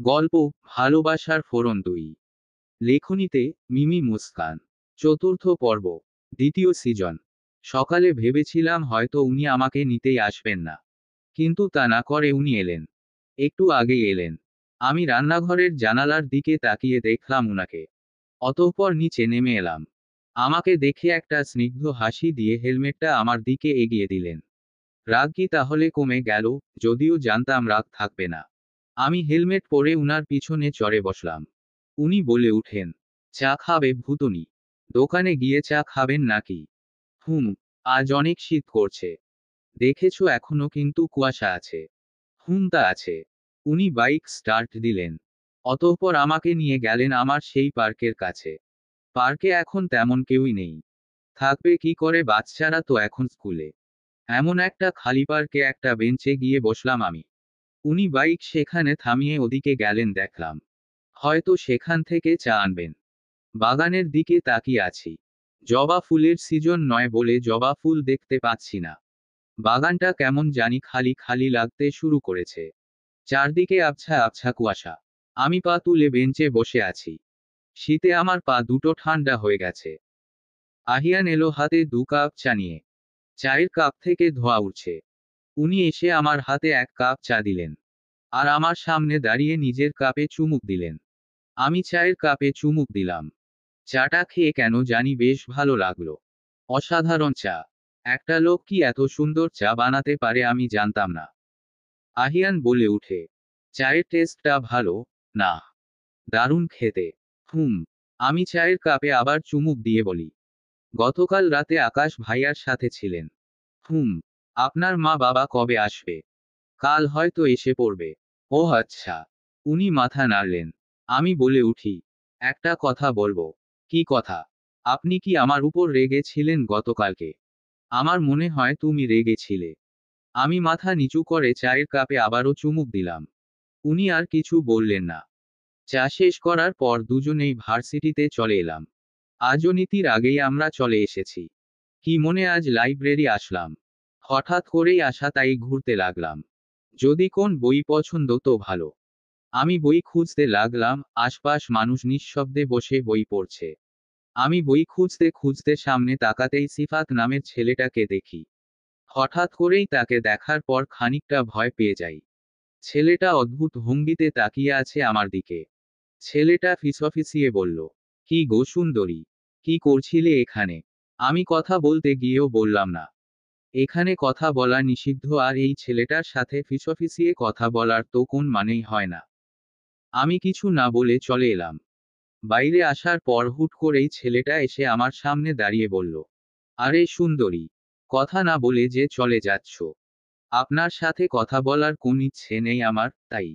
গল্প ভালোবাসার ফোড়ন ২। লেখনীতে মিমি মুস্কান। চতুর্থ পর্ব, দ্বিতীয় সিজন। সকালে ভেবেছিলাম হয়তো উনি আমাকে নিতেই আসবেন না, কিন্তু তা না করে উনি এলেন। একটু আগেই এলেন। আমি রান্নাঘরের জানালার দিকে তাকিয়ে দেখলাম উনাকে। অতঃপর নিচে নেমে এলাম। আমাকে দেখে একটা স্নিগ্ধ হাসি দিয়ে হেলমেটটা আমার দিকে এগিয়ে দিলেন। রাগ কি তাহলে কমে গেল? যদিও জানতাম রাগ থাকবে না। আমি হেলমেট পরে উনার পিছনে চড়ে বসলাম। উনি বলে উঠেন, চা খাবে ভূতনি? দোকানে গিয়ে চা খাবেন নাকি? হুম। আজ অনেক শীত করছে। দেখেছো এখনো কিন্তু কুয়াশা আছে। হুম, তা আছে। উনি বাইক স্টার্ট দিলেন। অতঃপর আমাকে নিয়ে গেলেন আমার সেই পার্কের কাছে। পার্কে এখন তেমন কেউই নেই। থাকবে কি করে, বাচ্চারা তো এখন স্কুলে। এমন একটা খালি পার্কে একটা বেঞ্চে গিয়ে বসলাম আমি। উনি বাইক সেখানে থামিয়ে ওদিকে গেলেন দেখলাম। হয়তো সেখান থেকে চা আনবেন। বাগানের দিকে তাকিয়ে আছি। জবা ফুলের সিজন নয় বলে জবা ফুল দেখতে পাচ্ছি না। বাগানটা কেমন জানি খালি খালি লাগতে শুরু করেছে। চারদিকে আবছা আবছা কুয়াশা। আমি পা তুলে বেঞ্চে বসে আছি। শীতে আমার পা দুটো ঠান্ডা হয়ে গেছে। আহিয়ান এলো হাতে ২ কাপ চা নিয়ে। চায়ের কাপ থেকে ধোঁয়া উঠছে। উনি এসে আমার হাতে ১ কাপ চা দিলেন। আর আমার সামনে দাঁড়িয়ে নিজের কাপে চুমুক দিলেন। আমি চায়ের কাপে চুমুক দিলাম। চাটা খেয়ে কেন জানি বেশ ভালো লাগলো। অসাধারণ চা। একটা লোক কি এত সুন্দর চা বানাতে পারে আমি জানতাম না। আহিয়ান বলে উঠে, চায়ের টেস্টটা ভালো? না, দারুণ খেতে। হুম। আমি চায়ের কাপে আবার চুমুক দিয়ে বলি, গতকাল রাতে আকাশ ভাইয়ার সাথে ছিলেন? হুম। আপনার মা বাবা কবে আসবে? কাল হয়তো এসে পড়বে। ও আচ্ছা। উনি মাথা নাড়লেন। আমি বলে উঠি, একটা কথা বলবো। কি কথা? আপনি কি আমার উপর রেগে ছিলেন গতকালকে? আমার মনে হয় তুমি রেগে ছিলে। আমি মাথা নিচু করে চায়ের কাপে আবারও চুমুক দিলাম। উনি আর কিছু বললেন না। চা শেষ করার পর দুজনেই ভার্সিটিতে চলে এলাম। আজও নীতির আগেই আমরা চলে এসেছি। কি মনে আজ লাইব্রেরি আসলাম। হঠাৎ করেই আসা, তাই ঘুরতে লাগলাম। যদি কোন বই পছন্দ তো ভালো। আমি বই খুঁজতে লাগলাম। আশপাশ মানুষ নিঃশব্দে বসে বই পড়ছে। আমি বই খুঁজতে খুঁজতে সামনে তাকাতেই সিফাত নামের ছেলেটাকে দেখি। হঠাৎ করেই তাকে দেখার পর খানিকটা ভয় পেয়ে যাই। ছেলেটা অদ্ভুত ভঙ্গিতে তাকিয়ে আছে আমার দিকে। ছেলেটা ফিসফিসিয়ে বলল, কি গো সুন্দরী, কি করছিলে এখানে? আমি কথা বলতে গিয়েও বললাম না। এখানে কথা বলা নিষিদ্ধ, আর এই ছেলেটার সাথে ফিসফিসিয়ে কথা বলার তো কোন মানেই হয় না। আমি কিছু না বলে চলে এলাম। বাইরে আসার পর হুট করেই ছেলেটা এসে আমার সামনে দাঁড়িয়ে বলল, আরে সুন্দরী, কথা না বলে যে চলে যাচ্ছ? আপনার সাথে কথা বলার কোন ইচ্ছে নেই আমার, তাই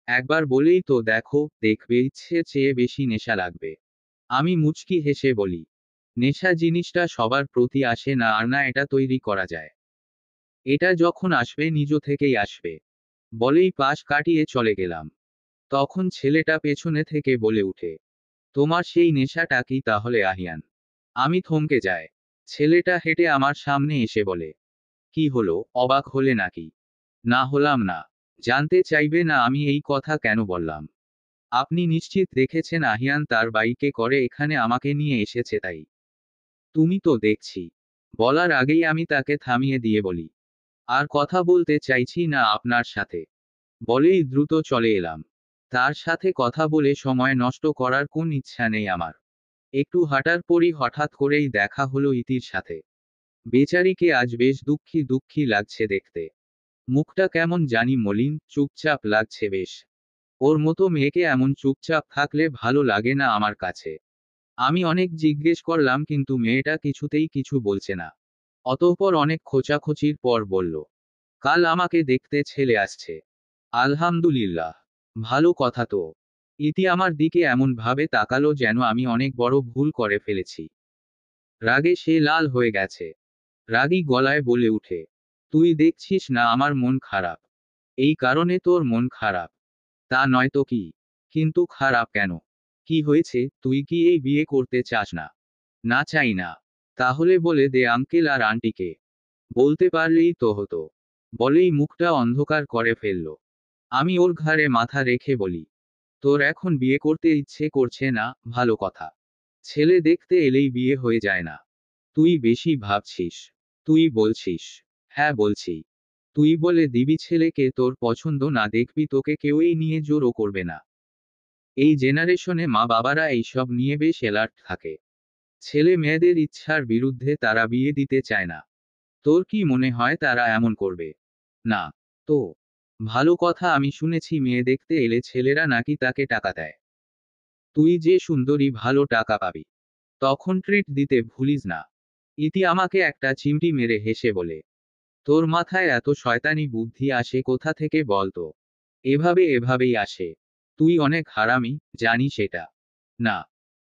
একবার বলেই তো দেখো, দেখবে ইচ্ছে চেয়ে বেশি নেশা লাগবে। আমি মুচকি হেসে বলি, নেশা জিনিসটা সবার প্রতি আসে না, আর না এটা তৈরি করা যায়। এটা যখন আসবে নিজ থেকেই আসবে। বলেই পাশ কাটিয়ে চলে গেলাম। তখন ছেলেটা পেছনে থেকে বলে উঠে, তোমার সেই নেশাটা কি তাহলে আহিয়ান? আমি থমকে যাই। ছেলেটা হেঁটে আমার সামনে এসে বলে, কি হলো, অবাক হলে নাকি? না, হলাম না। জানতে চাইবে না আমি এই কথা কেন বললাম? আপনি নিশ্চিত দেখেছেন আহিয়ান তার বাইকে করে এখানে আমাকে নিয়ে এসেছে তাই? তুমি তো দেখছি। বলার আগেই আমি তাকে থামিয়ে দিয়ে বলি, আর কথা বলতে চাইছি না আপনার সাথে। বলেই দ্রুত চলে এলাম। তার সাথে কথা বলে সময় নষ্ট করার কোন ইচ্ছা নেই আমার। একটু হাঁটার পরই হঠাৎ করেই দেখা হলো ইতির সাথে। বেচারিকে আজ বেশ দুঃখী দুঃখী লাগছে দেখতে। মুখটা কেমন জানি মলিন, চুপচাপ লাগছে বেশ। ওর মতো মেয়েকে এমন চুপচাপ থাকলে ভালো লাগে না আমার কাছে। আমি অনেক জিজ্ঞেস করলাম কিন্তু মেয়েটা কিছুতেই কিছু বলছে না। অতঃপর অনেক খোঁচাখুচির পর বলল, কাল আমাকে দেখতে ছেলে আসছে। আলহামদুলিল্লাহ। ভালো কথা তো। ইতি আমার দিকে এমন ভাবে তাকালো যেন আমি অনেক বড় ভুল করে ফেলেছি। রাগে সে লাল হয়ে গেছে। রাগী গলায় বলে উঠে, তুই দেখছিস না আমার মন খারাপ? এই কারণে তোর মন খারাপ? তা নয় তো কি। কিন্তু খারাপ কেন? কি হয়েছে, তুই কি এই বিয়ে করতে চাস না? না, চাই না। তাহলে বলে দে আঙ্কেল আর আন্টিকে। বলতে পারলেই তো হতো। বলেই মুখটা অন্ধকার করে ফেলল। আমি ওর ঘাড়ে মাথা রেখে বলি, তোর এখন বিয়ে করতে ইচ্ছে করছে না, ভালো কথা। ছেলে দেখতে এলেই বিয়ে হয়ে যায় না। তুই বেশি ভাবছিস। তুই বলছিস। হ্যাঁ বলছি। তুই বলে দিবি ছেলেকে তোর পছন্দ না দেখবি তোকে কেউই নিয়ে জোরও করবে না। এই জেনারেশনে মা বাবারা এইসব নিয়ে বেশ অ্যালার্ট থাকে। ছেলে মেয়েদের ইচ্ছার বিরুদ্ধে তারা বিয়ে দিতে চায় না। তোর কি মনে হয় তারা এমন করবে? না। তো ভালো কথা, আমি শুনেছি মেয়ে দেখতে এলে ছেলেরা নাকি তাকে টাকা দেয়। তুই যে সুন্দরী, ভালো টাকা পাবি। তখন ট্রিট দিতে ভুলিস না। ইতি আমাকে একটা চিমটি মেরে হেসে বলে, তোর মাথায় এত শয়তানি বুদ্ধি আসে কোথা থেকে বলতো? এভাবেই আসে। তুই অনেক হারামি, জানি সেটা। না।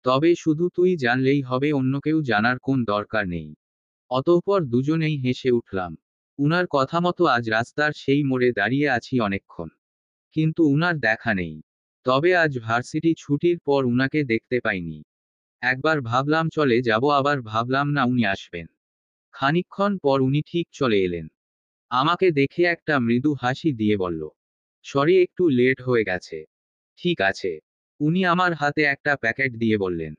তবে শুধু তুই জানলেই হবে, অন্য কেউ জানার কোন দরকার নেই। অতঃপর দুজনেই হেসে উঠলাম। উনার কথা মতো আজ রাস্তার সেই মোড়ে দাঁড়িয়ে আছি অনেকক্ষণ। কিন্তু উনার দেখা নেই। তবে আজ ভার্সিটি ছুটির পর উনাকে দেখতে পাইনি। একবার ভাবলাম চলে যাব, আবার ভাবলাম না, উনি আসবেন। খানিকক্ষণ পর উনি ঠিক চলে এলেন। আমাকে দেখে একটা মৃদু হাসি দিয়ে বলল, সরি একটু লেট হয়ে গেছে। ঠিক আছে। উনি আমার হাতে একটা প্যাকেট দিয়ে বললেন,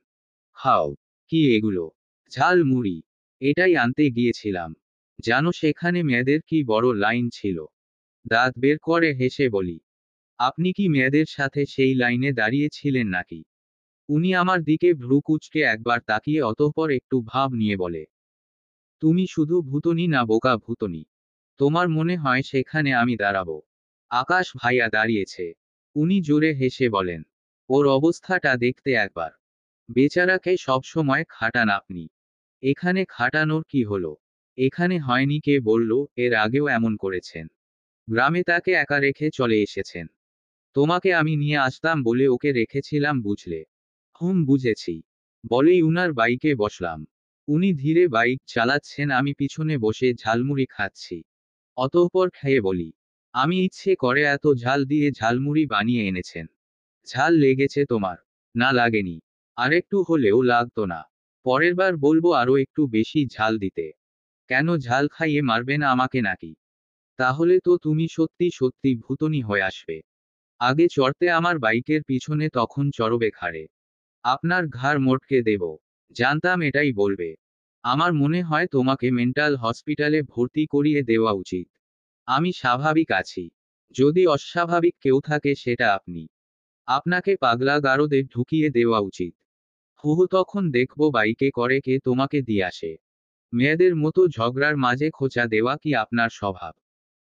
খাও। কি এগুলো? ঝাল মুড়ি। এটাই আনতে গিয়েছিলাম। জানো সেখানে মেয়েদের কি বড় লাইন ছিল। দাঁত বের করে হেসে বলি, আপনি কি মেয়েদের সাথে সেই লাইনে দাঁড়িয়েছিলেন নাকি? উনি আমার দিকে ভ্রু কুঁচকে একবার তাকিয়ে অতঃপর একটু ভাব নিয়ে বলে, তুমি শুধু ভূতনি না, বোকা ভূতনি। তোমার মনে হয় সেখানে আমি দাঁড়াবো? আকাশ ভাইয়া দাঁড়িয়েছে। উনি জোরে হেসে বলেন, ওর অবস্থাটা দেখতে একবার। বেচারাকে সবসময় খাটান আপনি। এখানে খাটানোর কি হলো? এখানে হয়নি কে বলল? এর আগেও এমন করেছেন। গ্রামে তাকে একা রেখে চলে এসেছেন। তোমাকে আমি নিয়ে আসতাম বলে ওকে রেখেছিলাম, বুঝলে? বুঝেছি। বলেই উনার বাইকে বসলাম। উনি ধীরে বাইক চালাচ্ছেন, আমি পিছনে বসে ঝালমুড়ি খাচ্ছি। অতঃপর খেয়ে বলি, আমি ইচ্ছে করে এত ঝাল দিয়ে ঝালমুড়ি বানিয়ে এনেছেন। ঝাল লেগেছে তোমার? না লাগেনি। আরেকটু হলেও লাগতো না। পরের বার বলবো আরো একটু বেশি ঝাল দিতে। কেন, ঝাল খাইয়ে মারবে না আমাকে নাকি? তাহলে তো তুমি সত্যি সত্যি ভূতনি হয়ে আসবে। আগে চড়তে আমার বাইকের পিছনে, তখন চড়বে ঘাড়ে। আপনার ঘাড় মোটকে দেব। জানতাম এটাই বলবে। আমার মনে হয় তোমাকে মেন্টাল হসপিটালে ভর্তি করিয়ে দেওয়া উচিত। আমি স্বাভাবিক আছি। যদি অস্বাভাবিক কেউ থাকে সেটা আপনি। আপনাকে পাগলা গারদে ঢুকিয়ে দেওয়া উচিত। তখন দেখব বাইকে করে কে তোমাকে দিয়ে আসে। মেয়েদের মতো ঝগড়ার মাঝে খোঁচা দেওয়া কি আপনার স্বভাব?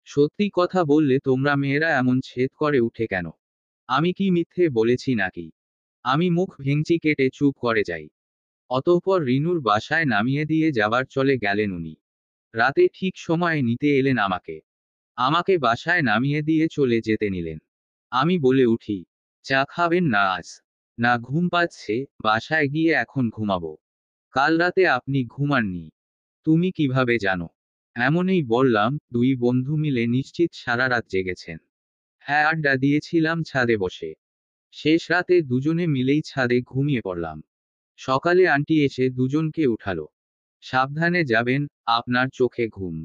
সত্যি কথা বললে তোমরা মেয়েরা এমন ছেদ করে উঠে কেন? আমি কি মিথ্যে বলেছি নাকি? আমি মুখ ভেঙচি কেটে চুপ করে যাই। অতঃপর রিনুর বাসায় নামিয়ে দিয়ে যাবার চলে গেলেন উনি। রাতে ঠিক সময়ে নিতে এলেন আমাকে। আমাকে বাসায় নামিয়ে দিয়ে চলে যেতে নিলেন। আমি বলে উঠি, চা খাবেন না আজ? না, ঘুম পাচ্ছে, বাসায় গিয়ে এখন ঘুমাবো। কাল রাতে আপনি ঘুমাননি। তুমি কিভাবে জানো? এমনই বললাম, দুই বন্ধু মিলে নিশ্চিত সারা রাত জেগেছেন। হ্যাঁ, আড্ডা দিয়েছিলাম ছাদে বসে। শেষ রাতে দুজনে মিলেই ছাদে ঘুমিয়ে পড়লাম। সকালে আন্টি এসে দুজনকে উঠালো। সাবধানে যাবেন, আপনার চোখে ঘুম।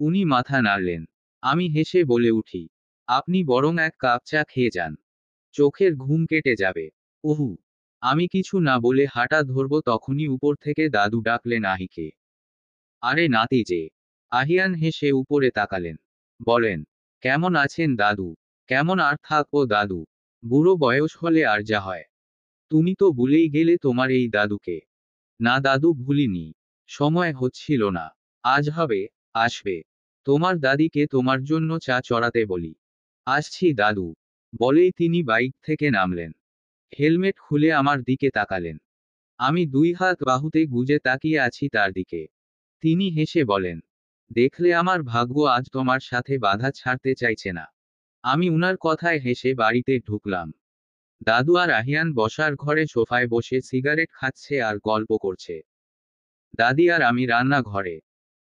উনি মাথা নাড়লেন। আমি হেসে বলে উঠি, আপনি বরং এক কাপ চা খেয়ে যান। চোখের ঘুম কেটে যাবে। ওহু। আমি কিছু না বলে হাঁটা ধরব, তখনই উপর থেকে দাদু ডাকলেন, আহিকে। আরে নাতি যে। আহিয়ান হেসে উপরে তাকালেন। বলেন, কেমন আছেন দাদু? কেমন আর থাকবো দাদু। বুড়ো বয়স হলে আর যা হয়। তুমি তো ভুলেই গেলে তোমার এই দাদুকে। না দাদু, ভুলিনি। সময় হচ্ছিল না। আজ হবে। আসবে। তোমার দাদিকে তোমার জন্য চা চড়াতে বলি। আসছি দাদু। বলেই তিনি বাইক থেকে নামলেন। হেলমেট খুলে আমার দিকে তাকালেন। আমি দুই হাত বাহুতে গুজে তাকিয়ে আছি তার দিকে। তিনি হেসে বলেন, দেখলে আমার ভাগ্য আজ তোমার সাথে বাধা ছাড়তে চাইছে না। আমি উনার কথায় হেসে বাড়িতে ঢুকলাম। দাদু আর আহিয়ান বসার ঘরে সোফায় বসে সিগারেট খাচ্ছে আর গল্প করছে। দাদি আর আমি রান্না ঘরে।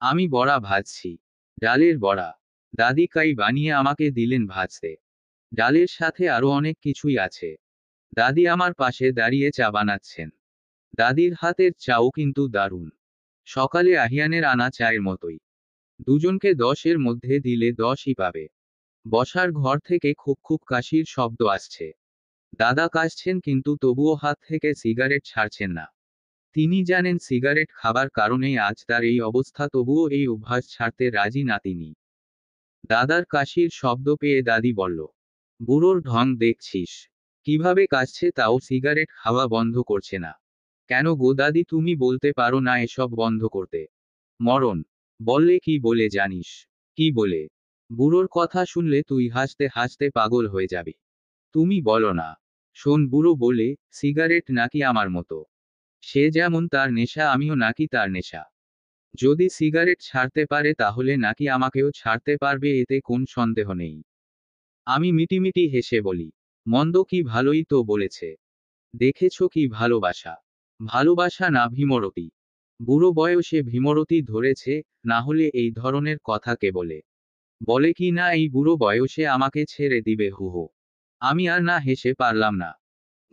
আমি বড়া ভাজছি। ডালের বড়া। দাদি কাই বানিয়ে আমাকে দিলেন ভাজতে। ডালের সাথে আরো অনেক কিছুই আছে। দাদি আমার পাশে দাঁড়িয়ে চা বানাচ্ছেন। দাদির হাতের চাও কিন্তু দারুণ। সকালে আহিয়ানের আনা চায়ের মতোই। দুজনকে 10-এর মধ্যে দিলে 10ই পাবে। বসার ঘর থেকে খুব খুব কাশির শব্দ আসছে। দাদা কাশছেন কিন্তু তবুও হাত থেকে সিগারেট ছাড়ছেন না। তিনি জানেন সিগারেট খাবার কারণেই আজ তার এই অবস্থা, তবুও এই অভ্যাস ছাড়তে রাজি না তিনি। দাদার কাশির শব্দ পেয়ে দাদি বলল, বুড়োর ঢং দেখছিস, কিভাবে কাশছে তাও সিগারেট খাওয়া বন্ধ করছে না। কেন গো দাদি, তুমি বলতে পারো না এসব বন্ধ করতে? মরণ বললে কি বলে জানিস? কি বলে? বুড়োর কথা শুনলে তুই হাসতে হাসতে পাগল হয়ে যাবি। তুমি বলো না। শোন বুড়ো বলে, সিগারেট নাকি আমার মতো। সে যেমন তার নেশা, আমিও নাকি তার নেশা। যদি সিগারেট ছাড়তে পারে তাহলে নাকি আমাকেও ছাড়তে পারবে, এতে কোন সন্দেহ নেই। আমি মিটিমিটি হেসে বলি, মন্দ কি, ভালোই তো বলেছে। দেখেছ কি ভালোবাসা? ভালোবাসা না ভীমরতি। বুড়ো বয়সে ভীমরতি ধরেছে, না হলে এই ধরনের কথা কে বলে? বলে কি না এই বুড়ো বয়সে আমাকে ছেড়ে দিবে হু হু। আমি আর না হেসে পারলাম না।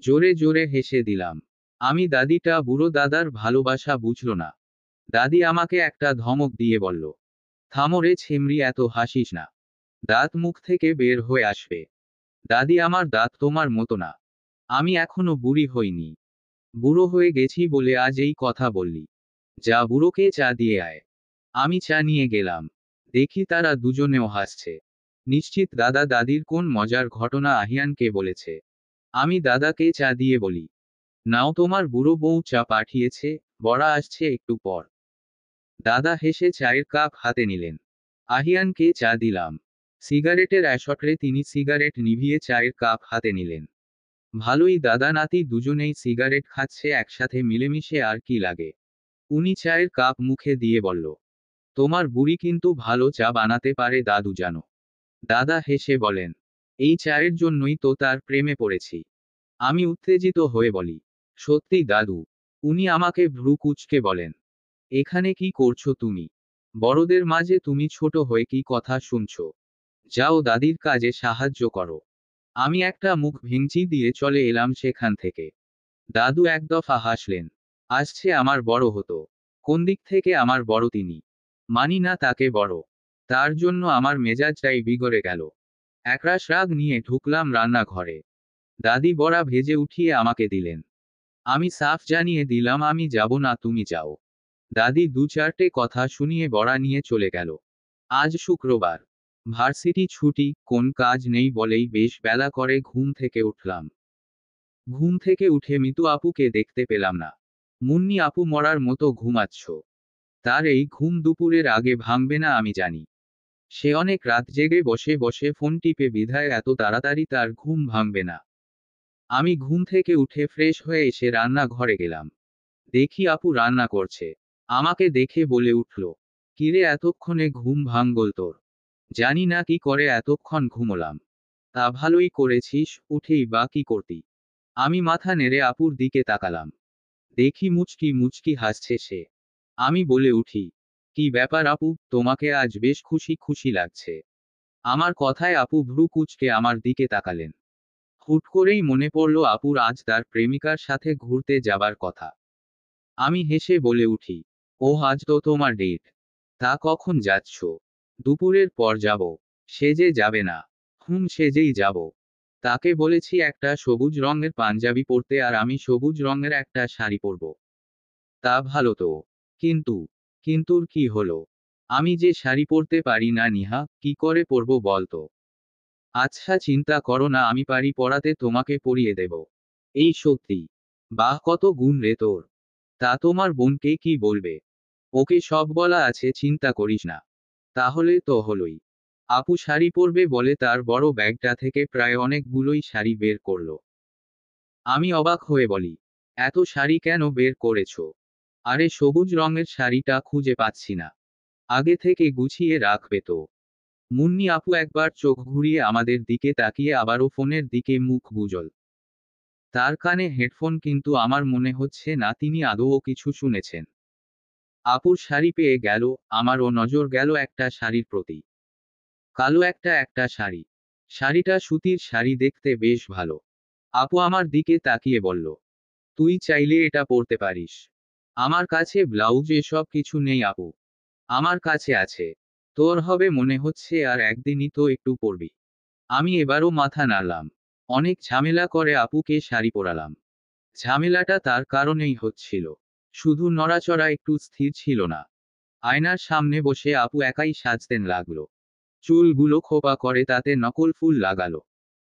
জোরে জোরে হেসে দিলাম। আমি দাদিটা বুড়ো দাদার ভালোবাসা বুঝল না। দাদি আমাকে একটা ধমক দিয়ে বলল, থামো রে ছেমরি, এত হাসিস না। দাঁত মুখ থেকে বের হয়ে আসবে। দাদি, আমার দাঁত তোমার মতো না। আমি এখনো বুড়ি হইনি। বুড়ো হয়ে গেছি বলে আজ এই কথা বললি? যা বুড়োকে চা দিয়ে আয়। আমি চা নিয়ে গেলাম। দেখি তারা দুজনেও হাসছে। নিশ্চিত দাদা দাদির কোন মজার ঘটনা আহিয়ানকে বলেছে। আমি দাদাকে চা দিয়ে বলি, নাও তোমার বুড়ো বউ চা পাঠিয়েছে, বড়া আসছে একটু পর। দাদা হেসে চায়ের কাপ হাতে নিলেন। আহিয়ানকে চা দিলাম। সিগারেটের অ্যাশটরে তিনি সিগারেট নিভিয়ে চায়ের কাপ হাতে নিলেন। ভালোই দাদা নাতি দুজনেই সিগারেট খাচ্ছে একসাথে মিলেমিশে, আর কি লাগে। উনি চায়ের কাপ মুখে দিয়ে বলল, তোমার বুড়ি কিন্তু ভালো চা বানাতে পারে দাদু জানো। দাদা হেসে বলেন, এই চায়ের জন্যই তো তার প্রেমে পড়েছি। আমি উত্তেজিত হয়ে বলি, সত্যি দাদু? উনি আমাকে ভ্রু কুঁচকে বলেন, এখানে কি করছো তুমি? বড়দের মাঝে তুমি ছোট হয়ে কি কথা শুনছো? যাও দাদির কাজে সাহায্য করো। আমি একটা মুখ ভেঙচি দিয়ে চলে এলাম সেখান থেকে। দাদু এক দফা হাসলেন। আসছে আমার বড় হতো। কোন দিক থেকে আমার বড় তিনি? মানি না তাকে বড়। তার জন্য আমার মেজাজটাই বিগড়ে গেল। একরাশ রাগ নিয়ে ঢুকলাম রান্নাঘরে। দাদি বড়া ভেজে উঠিয়ে আমাকে দিলেন। আমি সাফ জানিয়ে দিলাম আমি যাব না, তুমি যাও। দাদি দু চারটে কথা শুনিয়ে বড়া নিয়ে চলে গেল। আজ শুক্রবার। ভার্সিটি ছুটি, কোন কাজ নেই বলেই বেশ বেলা করে ঘুম থেকে উঠলাম। ঘুম থেকে উঠে মিতু আপুকে দেখতে পেলাম না। মুন্নি আপু মরার মতো ঘুমাচ্ছ। তার এই ঘুম দুপুরের আগে ভাঙবে না আমি জানি। সে অনেক রাত জেগে বসে বসে ফোন টিপে বিধায় এত তাড়াতাড়ি তার ঘুম ভাঙবে না। আমি ঘুম থেকে উঠে ফ্রেশ হয়ে এসে রান্না ঘরে গেলাম। দেখি আপু রান্না করছে। আমাকে দেখে বলে উঠল, কিরে এতক্ষণে ঘুম ভাঙল তোর? জানি না কি করে এতক্ষণ ঘুমোলাম। তা ভালোই করেছিস, উঠেই বা কি করতি? আমি মাথা নেড়ে আপুর দিকে তাকালাম। দেখি মুচকি মুচকি হাসছে সে। আমি বলে উঠি, কি ব্যাপার আপু, তোমাকে আজ বেশ খুশি খুশি লাগছে। আমার কথায় আপু ভ্রু কুঁচকে আমার দিকে তাকালেন। হুট করেই মনে পড়ল আপুর আজ তার প্রেমিকার সাথে ঘুরতে যাবার কথা। আমি হেসে বলে উঠি, ও আজ তো তোমার ডেট। তা কখন যাচ্ছ? দুপুরের পর যাব। সেজে যাবে না? সেজেই যাব। তাকে বলেছি একটা সবুজ রঙের পাঞ্জাবি পরতে, আর আমি সবুজ রঙের একটা শাড়ি পরব। তা ভালো তো। কিন্তু, কিন্তুর কি হলো? আমি যে শাড়ি পরতে পারি না নিহা, কি করে পরব বলতো? আচ্ছা চিন্তা করো না, আমি পারি পরাতে, তোমাকে পরিয়ে দেব। এই সত্যি? বাহ, কত গুণ রে তোর। তা তোমার বোনকে কি বলবে? ওকে সব বলা আছে, চিন্তা করিস না। তাহলে তো হলোই। আপু শাড়ি পরবে বলে তার বড় ব্যাগটা থেকে প্রায় অনেকগুলোই শাড়ি বের করলো। আমি অবাক হয়ে বলি, এত শাড়ি কেন বের করেছো? আরে সবুজ রঙের শাড়িটা খুঁজে পাচ্ছি না। আগে থেকে গুছিয়ে রাখবে তো। মুন্নি আপু একবার চোখ ঘুরিয়ে আমাদের দিকে তাকিয়ে আবারও ফোনের দিকে মুখ গুজল। তার কানে হেডফোন, কিন্তু আমার মনে হচ্ছে না তিনি আদৌ কিছু শুনেছেন। আপুর শাড়ি পেয়ে গেল। আমারও নজর গেল একটা শাড়ির প্রতি। কালো একটা একটা শাড়ি। শাড়িটা সুতির শাড়ি, দেখতে বেশ ভালো। আপু আমার দিকে তাকিয়ে বলল, তুই চাইলে এটা পরতে পারিস। আমার কাছে ব্লাউজ এসব কিছু নেই আপু। আমার কাছে আছে। তোর হবে মনে হচ্ছে, আর একদিনই তো একটু পরবি। আমি এবারও মাথা নাড়লাম। অনেক ঝামেলা করে আপুকে শাড়ি পরালাম। ঝামেলাটা তার কারণেই হচ্ছিল। শুধু নড়াচড়া একটু স্থির ছিল না। আয়নার সামনে বসে আপু একাই সাজতেন লাগলো। চুলগুলো খোপা করে তাতে নকল ফুল লাগালো।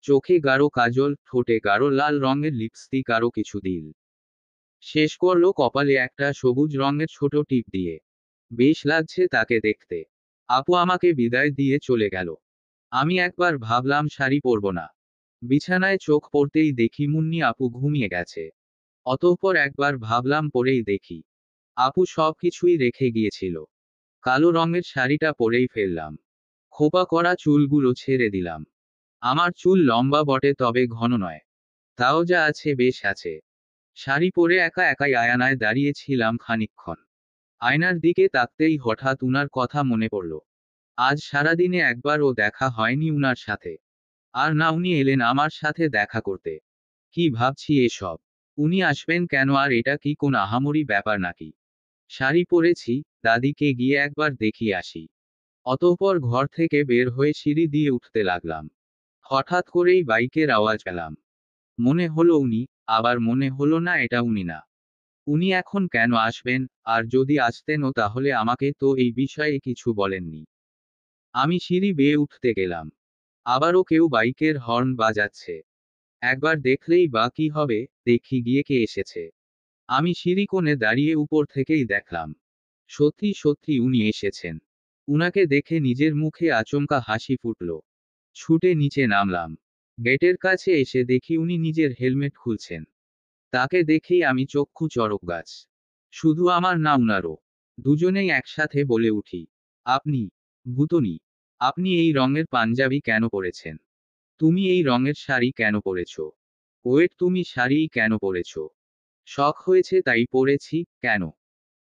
চোখে গাঢ় কাজল, ঠোঁটে গাঢ় লাল রঙের লিপস্টিক আরও কিছু দিল। শেষ করলো কপালে একটা সবুজ রঙের ছোট টিপ দিয়ে। বেশ লাগছে তাকে দেখতে। আপু আমাকে বিদায় দিয়ে চলে গেল। আমি একবার ভাবলাম শাড়ি পরব না। বিছানায় চোখ পড়তেই দেখি মুন্নি আপু ঘুমিয়ে গেছে। অতঃপর একবার ভাবলাম পরেই দেখি। আপু সব কিছুই রেখে গিয়েছিল। কালো রঙের শাড়িটা পরেই ফেললাম। খোপা করা চুলগুলো ছেড়ে দিলাম। আমার চুল লম্বা বটে তবে ঘন নয়। তাও যা আছে বেশ আছে। শাড়ি পরে একা একাই আয়নায় দাঁড়িয়েছিলাম খানিকক্ষণ। আয়নার দিকে তাকতেই হঠাৎ উনার কথা মনে পড়ল। আজ সারাদিনে একবারও দেখা হয়নি উনার সাথে। আর না উনি এলেন আমার সাথে দেখা করতে। কি ভাবছি এসব? উনি আসবেন কেন, আর এটা কি কোন আহামরি ব্যাপার নাকি? শাড়ি পরেছি, দাদিকে গিয়ে একবার দেখিয়ে আসি। অতঃপর ঘর থেকে বের হয়ে সিঁড়ি দিয়ে উঠতে লাগলাম। হঠাৎ করেই বাইকের আওয়াজ পেলাম। মনে হলো উনি, আবার মনে হলো না এটা উনি না। উনি এখন কেন আসবেন, আর যদি আসতেনও তাহলে আমাকে তো এই বিষয়ে কিছু বলেননি। আমি সিঁড়ি বেয়ে উঠতে গেলাম। আবারও কেউ বাইকের হর্ন বাজাচ্ছে। একবার দেখলেই বা কি হবে, দেখি গিয়ে কে এসেছে। আমি সিঁড়ি কোণে দাঁড়িয়ে উপর থেকেই দেখলাম। সত্যি সত্যি উনি এসেছেন। উনাকে দেখে নিজের মুখে আচমকা হাসি ফুটল। ছুটে নিচে নামলাম। গেটের কাছে এসে দেখি উনি নিজের হেলমেট খুলছেন। তাকে দেখেই আমি চক্ষু চড়ক গাছ। শুধু আমার না, উনারও। দুজনেই একসাথে বলে উঠি, আপনি ভূতনি। আপনি এই রঙের পাঞ্জাবি কেন পরেছেন? তুমি এই রঙের শাড়ি কেন পরেছ? ওয়েট, তুমি শাড়িই কেন পরেছ? শখ হয়েছে তাই পরেছি। কেন?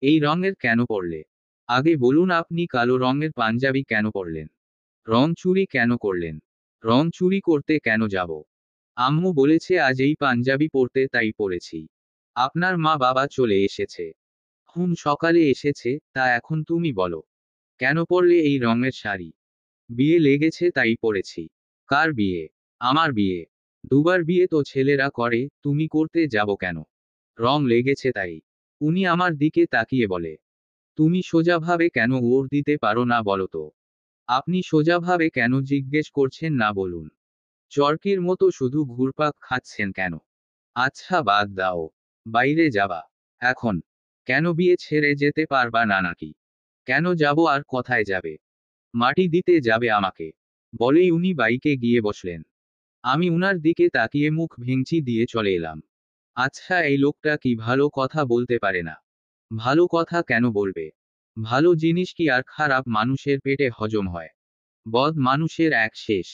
এই রঙের কেন পরলে? আগে বলুন, আপনি কালো রঙের পাঞ্জাবি কেন পরলেন? রং চুরি কেন করলেন? রং চুরি করতে কেন যাব? আম্মু বলেছে আজ এই পাঞ্জাবি পরতে, তাই পরেছি। আপনার মা বাবা চলে এসেছে। সকালে এসেছে, তা এখন তুমি বলো। কেন পরলে এই রঙের শাড়ি? বিয়ে লেগেছে তাই পরেছি। কার বিয়ে? আমার বিয়ে। দুবার বিয়ে তো ছেলেরা করে, তুমি করতে যাব কেন? রং লেগেছে তাই। উনি আমার দিকে তাকিয়ে বলে, তুমি সোজাভাবে কেন ওর দিতে পারো না বলো তো? আপনি সোজাভাবে কেন জিজ্ঞেস করছেন না বলুন? চরকির মতো শুধু ঘুরপাক খাচ্ছেন কেন? আচ্ছা বাদ দাও। বাইরে যাবা এখন? কেন বিয়ে ছেড়ে যেতে পারবা না নাকি? কেন যাব, আর কোথায় যাবে? মাটি দিতে যাবে আমাকে? বলেই উনি বাইকে গিয়ে বসলেন। আমি উনার দিকে তাকিয়ে মুখ ভেঙচি দিয়ে চলে এলাম। আচ্ছা, এই লোকটা কি ভালো কথা বলতে পারে না? ভালো কথা কেন বলবে? ভালো জিনিস কি আর খারাপ মানুষের পেটে হজম হয়? বদ মানুষের এক শেষ।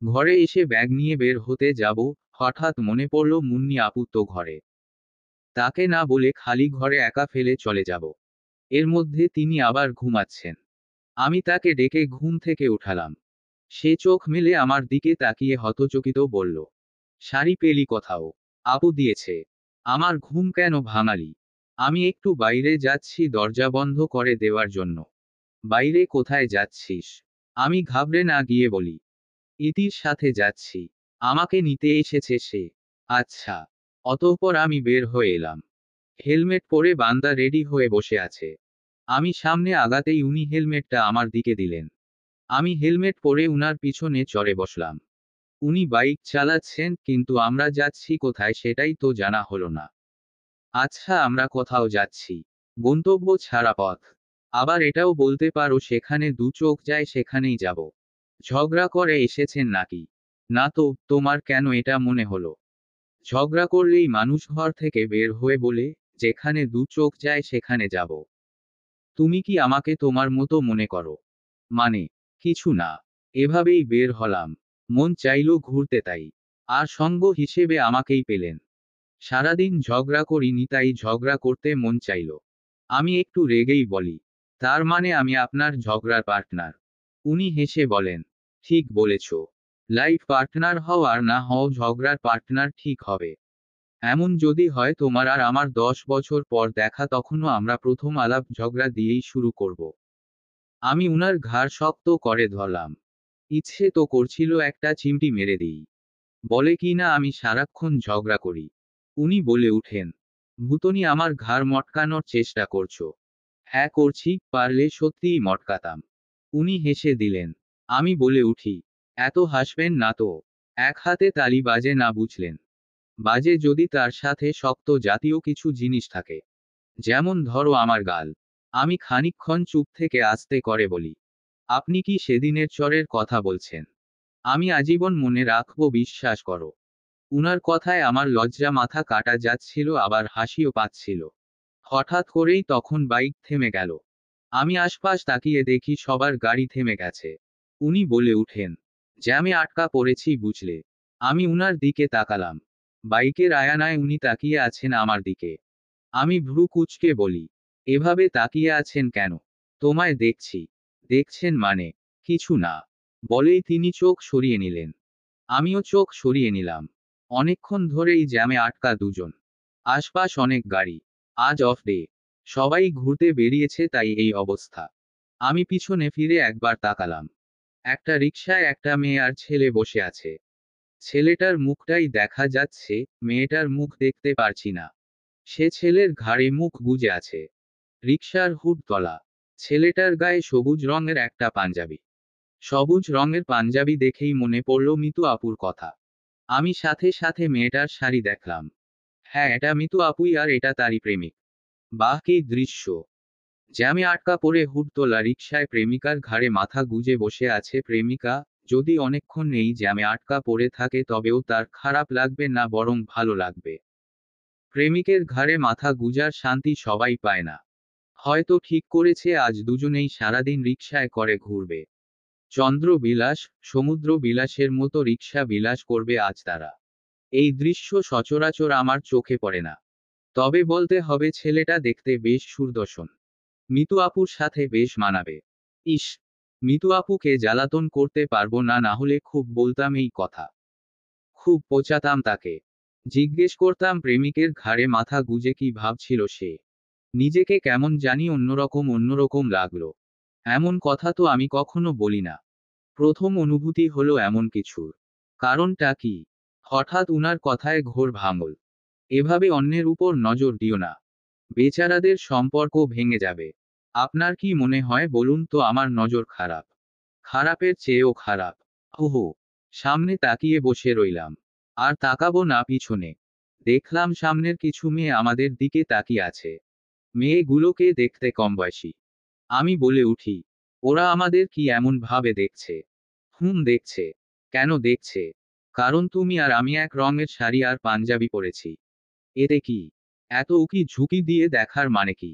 ঘরে এসে ব্যাগ নিয়ে বের হতে যাব, হঠাৎ মনে পড়ল মুন্নি আপু তো ঘরে। তাকে না বলে খালি ঘরে একা ফেলে চলে যাব। এর মধ্যে তিনি আবার ঘুমাচ্ছেন। আমি তাকে ডেকে ঘুম থেকে উঠালাম। সে চোখ মেলে আমার দিকে তাকিয়ে হতচকিত বলল, শাড়ি পেলি কোথাও? আপু দিয়েছে। আমার ঘুম কেন ভাঙালি? আমি একটু বাইরে যাচ্ছি দরজা বন্ধ করে দেওয়ার জন্য। বাইরে কোথায় যাচ্ছিস? আমি ঘাবড়ে না গিয়ে বলি, ইতির সাথে যাচ্ছি। আমাকে নিতে এসেছে সে। আচ্ছা। অতঃপর আমি বের হয়ে এলাম। হেলমেট পরে বান্দা রেডি হয়ে বসে আছে। আমি সামনে আগাতেই উনি হেলমেটটা আমার দিকে দিলেন। আমি হেলমেট পরে উনার পিছনে চড়ে বসলাম। উনি বাইক চালাচ্ছেন, কিন্তু আমরা যাচ্ছি কোথায় সেটাই তো জানা হলো না। আচ্ছা, আমরা কোথাও যাচ্ছি। গন্তব্য ছাড়া পথ। আবার এটাও বলতে পারো সেখানে দু চোখ যায় সেখানেই যাব। ঝগড়া করে এসেছেন নাকি? না তো, তোমার কেন এটা মনে হলো? ঝগড়া করলেই মানুষ ঘর থেকে বের হয়ে বলে, যেখানে দু চোখ যায় সেখানে যাব। তুমি কি আমাকে তোমার মতো মনে করো? মানে, কিছু না। এভাবেই বের হলাম। মন চাইলো ঘুরতে তাই। আর সঙ্গ হিসেবে আমাকেই পেলেন। সারাদিন ঝগড়া করিনি তাই ঝগড়া করতে মন চাইল। আমি একটু রেগেই বলি, তার মানে আমি আপনার ঝগড়ার পার্টনার? উনি হেসে বলেন, ঠিক বলেছ। লাইফ পার্টনার হও আর না হও ঝগড়ার পার্টনার ঠিক হবে। এমন যদি হয় তোমার আর আমার 10 বছর পর দেখা, তখনও আমরা প্রথম আলাপ ঝগড়া দিয়েই শুরু করব। আমি উনার ঘাড় শক্ত করে ধরলাম। ইচ্ছে তো করছিল একটা চিমটি মেরে দিই। বলে কি না আমি সারাক্ষণ ঝগড়া করি। উনি বলে উঠেন, ভূতনি আমার ঘাড় মটকানোর চেষ্টা করছো? হ্যাঁ করছি, পারলে সত্যিই মটকাতাম। উনি হেসে দিলেন। আমি বলে উঠি, এত হাসবেন না তো। এক হাতে তালি বাজে না বুঝলেন? বাজে যদি তার সাথে শক্ত জাতীয় কিছু জিনিস থাকে। যেমন ধরো আমার গাল। আমি খানিকক্ষণ চুপ থেকে আস্তে করে বলি, আপনি কি সেদিনের চরের কথা বলছেন? আমি আজীবন মনে রাখবো, বিশ্বাস করো। উনার কথায় আমার লজ্জা মাথা কাটা যাচ্ছিল, আবার হাসিও পাচ্ছিল। হঠাৎ করেই তখন বাইক থেমে গেল। আমি আশপাশ তাকিয়ে দেখি সবার গাড়ি থেমে গেছে। উনি বলে উঠেন, জ্যামে আটকা পড়েছি বুঝলে। আমি উনার দিকে তাকালাম। বাইকের আয়ানায় উনি তাকিয়ে আছেন আমার দিকে। আমি ভ্রু কুঁচকে বলি, এভাবে তাকিয়ে আছেন কেন? তোমায় দেখছি। দেখছেন মানে? কিছু না। বলেই তিনি চোখ সরিয়ে নিলেন। আমিও চোখ সরিয়ে নিলাম। অনেকক্ষণ ধরেই জ্যামে আটকা দুজন। আশপাশ অনেক গাড়ি। আজ অফ ডে। সবাই ঘুরতে বেরিয়েছে, তাই এই অবস্থা। আমি পিছনে ফিরে একবার তাকালাম। একটা রিকশায় একটা মেয়ে আর ছেলে বসে আছে। ছেলেটার মুখটাই দেখা যাচ্ছে, মেয়েটার মুখ দেখতে পারছি না। সে ছেলের ঘাড়ে মুখ গুজে আছে। রিকশার হুড তলা। ছেলেটার গায়ে সবুজ রঙের একটা পাঞ্জাবি। সবুজ রঙের পাঞ্জাবি দেখেই মনে পড়ল মিতু আপুর কথা। আমি সাথে সাথে মেয়েটার শাড়ি দেখলাম। হ্যাঁ, এটা মিতু আপুই, আর এটা তারই প্রেমিক। বাহ কি দৃশ্য! জ্যামে আটকা পড়ে হুড তোলা রিকশায় প্রেমিকার ঘাড়ে মাথা গুজে বসে আছে প্রেমিকা। যদি অনেকক্ষণ এই জ্যামে আটকা পড়ে থাকে তবেও তার খারাপ লাগবে না, বরং ভালো লাগবে। প্রেমিকের ঘাড়ে মাথা গুজার শান্তি সবাই পায় না। হয়তো ঠিক করেছে আজ দুজনেই সারাদিন রিকশায় করে ঘুরবে। চন্দ্র বিলাস, সমুদ্র বিলাসের মতো রিকশা বিলাস করবে আজ তারা। এই দৃশ্য সচরাচর আমার চোখে পড়ে না। তবে বলতে হবে ছেলেটা দেখতে বেশ সুদর্শন। মিতু আপুর সাথে বেশ মানাবে। ইস, মিতু আপুকে জ্বালাতন করতে পারবো না, না হলে খুব বলতাম এই কথা। খুব পোচাতাম তাকে। জিজ্ঞেস করতাম প্রেমিকের ঘাড়ে মাথা গুজে কি ভাবছিল সে। নিজেকে কেমন জানি অন্যরকম অন্যরকম লাগলো। এমন কথা তো আমি কখনো বলি না। প্রথম অনুভূতি হলো এমন কিছুর। কারণটা কি? হঠাৎ উনার কথায় ঘোর ভাঙল। এভাবে অন্যের উপর নজর দিও না। বেচারাদের সম্পর্ক ভেঙে যাবে। আপনার কি মনে হয় বলুন তো আমার নজর খারাপ? খারাপের চেয়েও খারাপ। ওহো! সামনে তাকিয়ে বসে রইলাম। আর তাকাবো না পিছনে। দেখলাম সামনের কিছু মেয়ে আমাদের দিকে তাকিয়ে আছে। মেয়েগুলোকে দেখতে কম বয়সী। আমি বলে উঠি, ওরা আমাদের কি এমন ভাবে দেখছে? দেখছে। কেন দেখছে? কারণ তুমি আর আমি এক রঙের শাড়ি আর পাঞ্জাবি পরেছি। এতে কি? এত উকি ঝুঁকি দিয়ে দেখার মানে কি?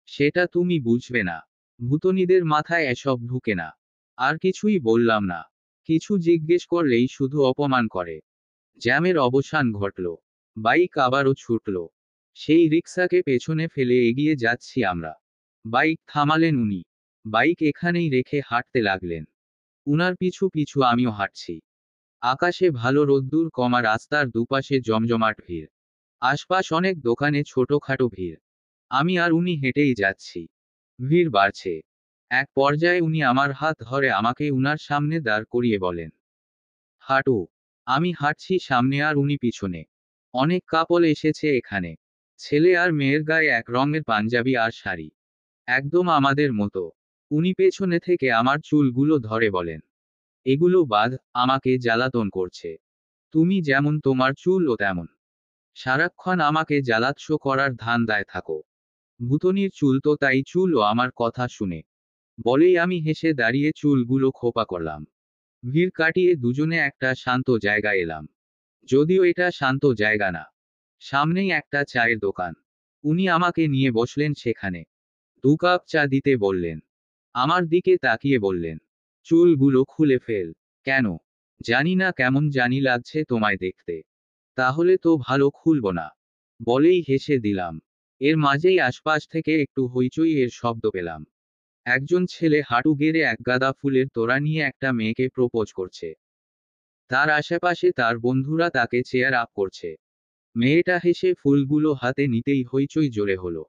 সেটা তুমি বুঝবে না। ভূতনীদের মাথায় এসব ঢুকে না। আর কিছুই বললাম না। কিছু জিজ্ঞেস করলেই শুধু অপমান করে। জ্যামের অবসান ঘটল। বাইক আবারও ছুটল। সেই রিকশাকে পেছনে ফেলে এগিয়ে যাচ্ছি আমরা। বাইক থামালেন উনি। বাইক এখানেই রেখে হাঁটতে লাগলেন। উনার পিছু পিছু আমিও হাঁটছি। আকাশে ভালো রোদ্দুর কমা, রাস্তার দুপাশে জমজমাট ভিড়। আশপাশ অনেক দোকানে ছোটখাটো ভিড়। আমি আর উনি হেঁটেই যাচ্ছি। ভিড় বাড়ছে। এক পর্যায়ে উনি আমার হাত ধরে আমাকে উনার সামনে দাঁড় করিয়ে বলেন, হাঁটো। আমি হাঁটছি সামনে আর উনি পিছনে। অনেক কাপল এসেছে এখানে। ছেলে আর মেয়ের গায়ে এক রঙের পাঞ্জাবি আর শাড়ি। একদম আমাদের মতো। উনি পেছনে থেকে আমার চুলগুলো ধরে বলেন, এগুলো বাদ, আমাকে জ্বালাতন করছে। তুমি যেমন তোমার চুলও তেমন। সারাক্ষণ আমাকে জ্বালাতন করার ধান্দায় থাকো। ভূতনির চুল তো তাই, চুলও আমার কথা শুনে। বলেই আমি হেসে দাঁড়িয়ে চুলগুলো খোপা করলাম। ভিড় কাটিয়ে দুজনে একটা শান্ত জায়গায় এলাম। যদিও এটা শান্ত জায়গা না। সামনেই একটা চায়ের দোকান। উনি আমাকে নিয়ে বসলেন সেখানে। 2 কাপ চা দিতে বললেন। আমার দিকে তাকিয়ে বললেন, চুলগুলো খুলে ফেল। কেন? জানি না, কেমন জানি লাগছে তোমায় দেখতে। তাহলে তো ভালো খুলব না। বলেই হেসে দিলাম। এর মাঝেই আশপাশ থেকে একটু হইচই এর শব্দ পেলাম। একজন ছেলে হাঁটু গেড়ে এক গাদা ফুলের তোড়া নিয়ে একটা মেয়েকে প্রপোজ করছে। তার আশেপাশে তার বন্ধুরা তাকে চেয়ার আপ করছে। মেয়েটা হেসে ফুলগুলো হাতে নিতেই হইচই জোরে হলো।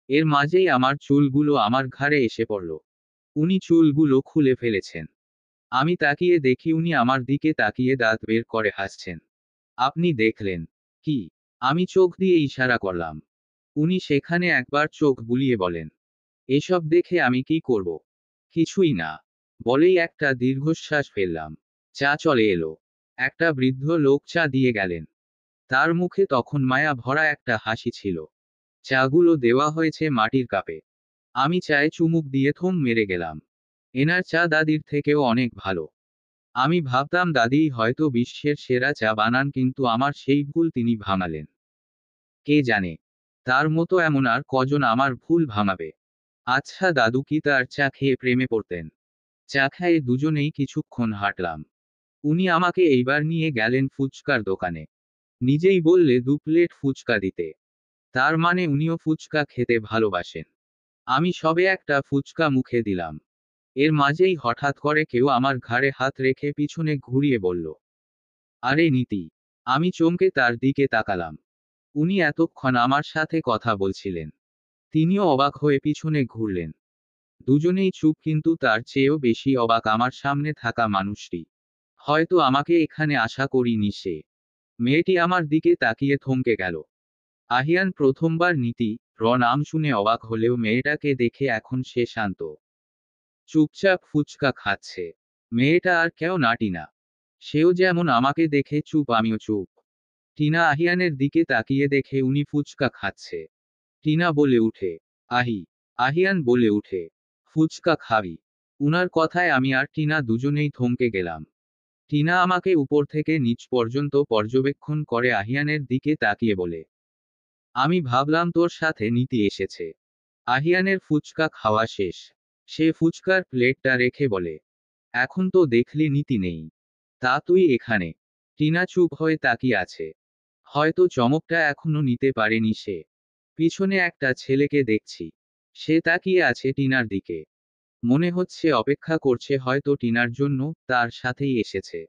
এর মাঝেই আমার চুলগুলো আমার ঘাড়ে এসে পড়ল। উনি চুলগুলো খুলে ফেলেছেন। আমি তাকিয়ে দেখি উনি আমার দিকে তাকিয়ে দাঁত বের করে হাসছেন। আপনি দেখলেন কি? আমি চোখ দিয়ে ইশারা করলাম। উনি সেখানে একবার চোখ বুলিয়ে বলেন, এসব দেখে আমি কি করব? কিছুই না। বলেই একটা দীর্ঘশ্বাস ফেললাম। চা চলে এলো। একটা বৃদ্ধ লোক চা দিয়ে গেলেন। তার মুখে তখন মায়া ভরা একটা হাসি ছিল। চাগুলো দেওয়া হয়েছে মাটির কাপে। আমি চায়ে চুমুক দিয়ে থম মেরে গেলাম। এনার চা দাদির থেকেও অনেক ভালো। আমি ভাবতাম দাদিই হয়তো বিশ্বের সেরা চা বানান, কিন্তু আমার সেই ভুল তিনি ভাঙালেন। কে জানে, তার মতো এমন আর কজন আমার ভুল ভাঙাবে। আচ্ছা, দাদু কি তার চা খেয়ে প্রেমে পড়তেন? চা খায়ে দুজনেই কিছুক্ষণ হাঁটলাম। উনি আমাকে এইবার নিয়ে গেলেন ফুচকার দোকানে। নিজেই বললে 2 প্লেট ফুচকা দিতে। তার মানে উনিও ফুচকা খেতে ভালোবাসেন। আমি সবে একটা ফুচকা মুখে দিলাম। এর মাঝেই হঠাৎ করে কেউ আমার ঘাড়ে হাত রেখে পিছনে ঘুরিয়ে বলল, আরে নীতি। আমি চমকে তার দিকে তাকালাম। উনি এতক্ষণ আমার সাথে কথা বলছিলেন। তিনিও অবাক হয়ে পিছনে ঘুরলেন। দুজনেই চুপ, কিন্তু তার চেয়েও বেশি অবাক আমার সামনে থাকা মানুষটি। হয়তো আমাকে এখানে আশা করিনি সে। মেয়েটি আমার দিকে তাকিয়ে থমকে গেল। আহিয়ান প্রথমবার নীতি নাম শুনে অবাক হলেও মেয়েটাকে দেখে এখন সে শান্ত। চুপচাপ ফুচকা খাচ্ছে। মেয়েটা আর কেউ না, টিনা। সেও যেমন আমাকে দেখে চুপ, আমিও চুপ। টিনা আহিয়ানের দিকে তাকিয়ে দেখে উনি ফুচকা খাচ্ছে। টিনা বলে উঠে, আহি। আহিয়ান বলে উঠে, ফুচকা খাবি? উনার কথায় আমি আর টিনা দুজনেই থমকে গেলাম। টিনা আমাকে উপর থেকে নিচ পর্যন্ত পর্যবেক্ষণ করে আহিয়ানের দিকে তাকিয়ে বলে, আমি ভাবলাম তোর সাথে নীতি এসেছে। আহিয়ানের ফুচকা খাওয়া শেষ। সে ফুচকার প্লেটটা রেখে বলে, এখন তো দেখলি নীতি নেই। তা তুই এখানে? টিনা চুপ হয়ে তাকিয়ে আছে। হয়তো চমকটা এখনো নিতে পারেনি সে। পিছনে একটা ছেলেকে দেখছি। সে তাকিয়ে আছে টিনার দিকে। মনে হচ্ছে অপেক্ষা করছে, হয়তো টিনার জন্য তার সাথেই এসেছে।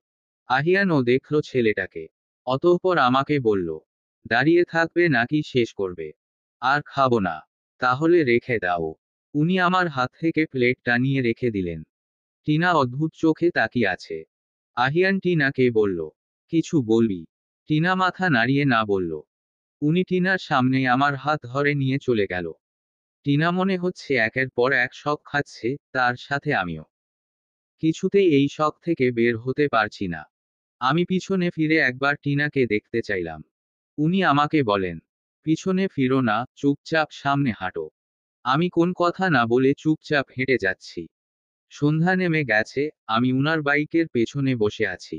আহিয়ানও দেখল ছেলেটাকে। অতঃপর আমাকে বলল, দাঁড়িয়ে থাকবে নাকি শেষ করবে? আর খাবো না। তাহলে রেখে দাও। উনি আমার হাত থেকে প্লেটটা নিয়ে রেখে দিলেন। টিনা অদ্ভুত চোখে তাকিয়ে আছে। আহিয়ান টিনাকে বলল, কিছু বলবি? টিনা মাথা নাড়িয়ে না বলল। উনি টিনার সামনে আমার হাত ধরে নিয়ে চলে গেল। টিনা মনে হচ্ছে একের পর এক শখ খাচ্ছে, তার সাথে আমিও। কিছুতেই এই শখ থেকে বের হতে পারছি না। আমি পিছনে ফিরে একবার টিনাকে দেখতে চাইলাম। উনি আমাকে বলেন, পিছনে ফিরো না, চুপচাপ সামনে হাঁটো। আমি কোন কথা না বলে চুপচাপ হেঁটে যাচ্ছি। সন্ধ্যা নেমে গেছে। আমি উনার বাইকের পেছনে বসে আছি।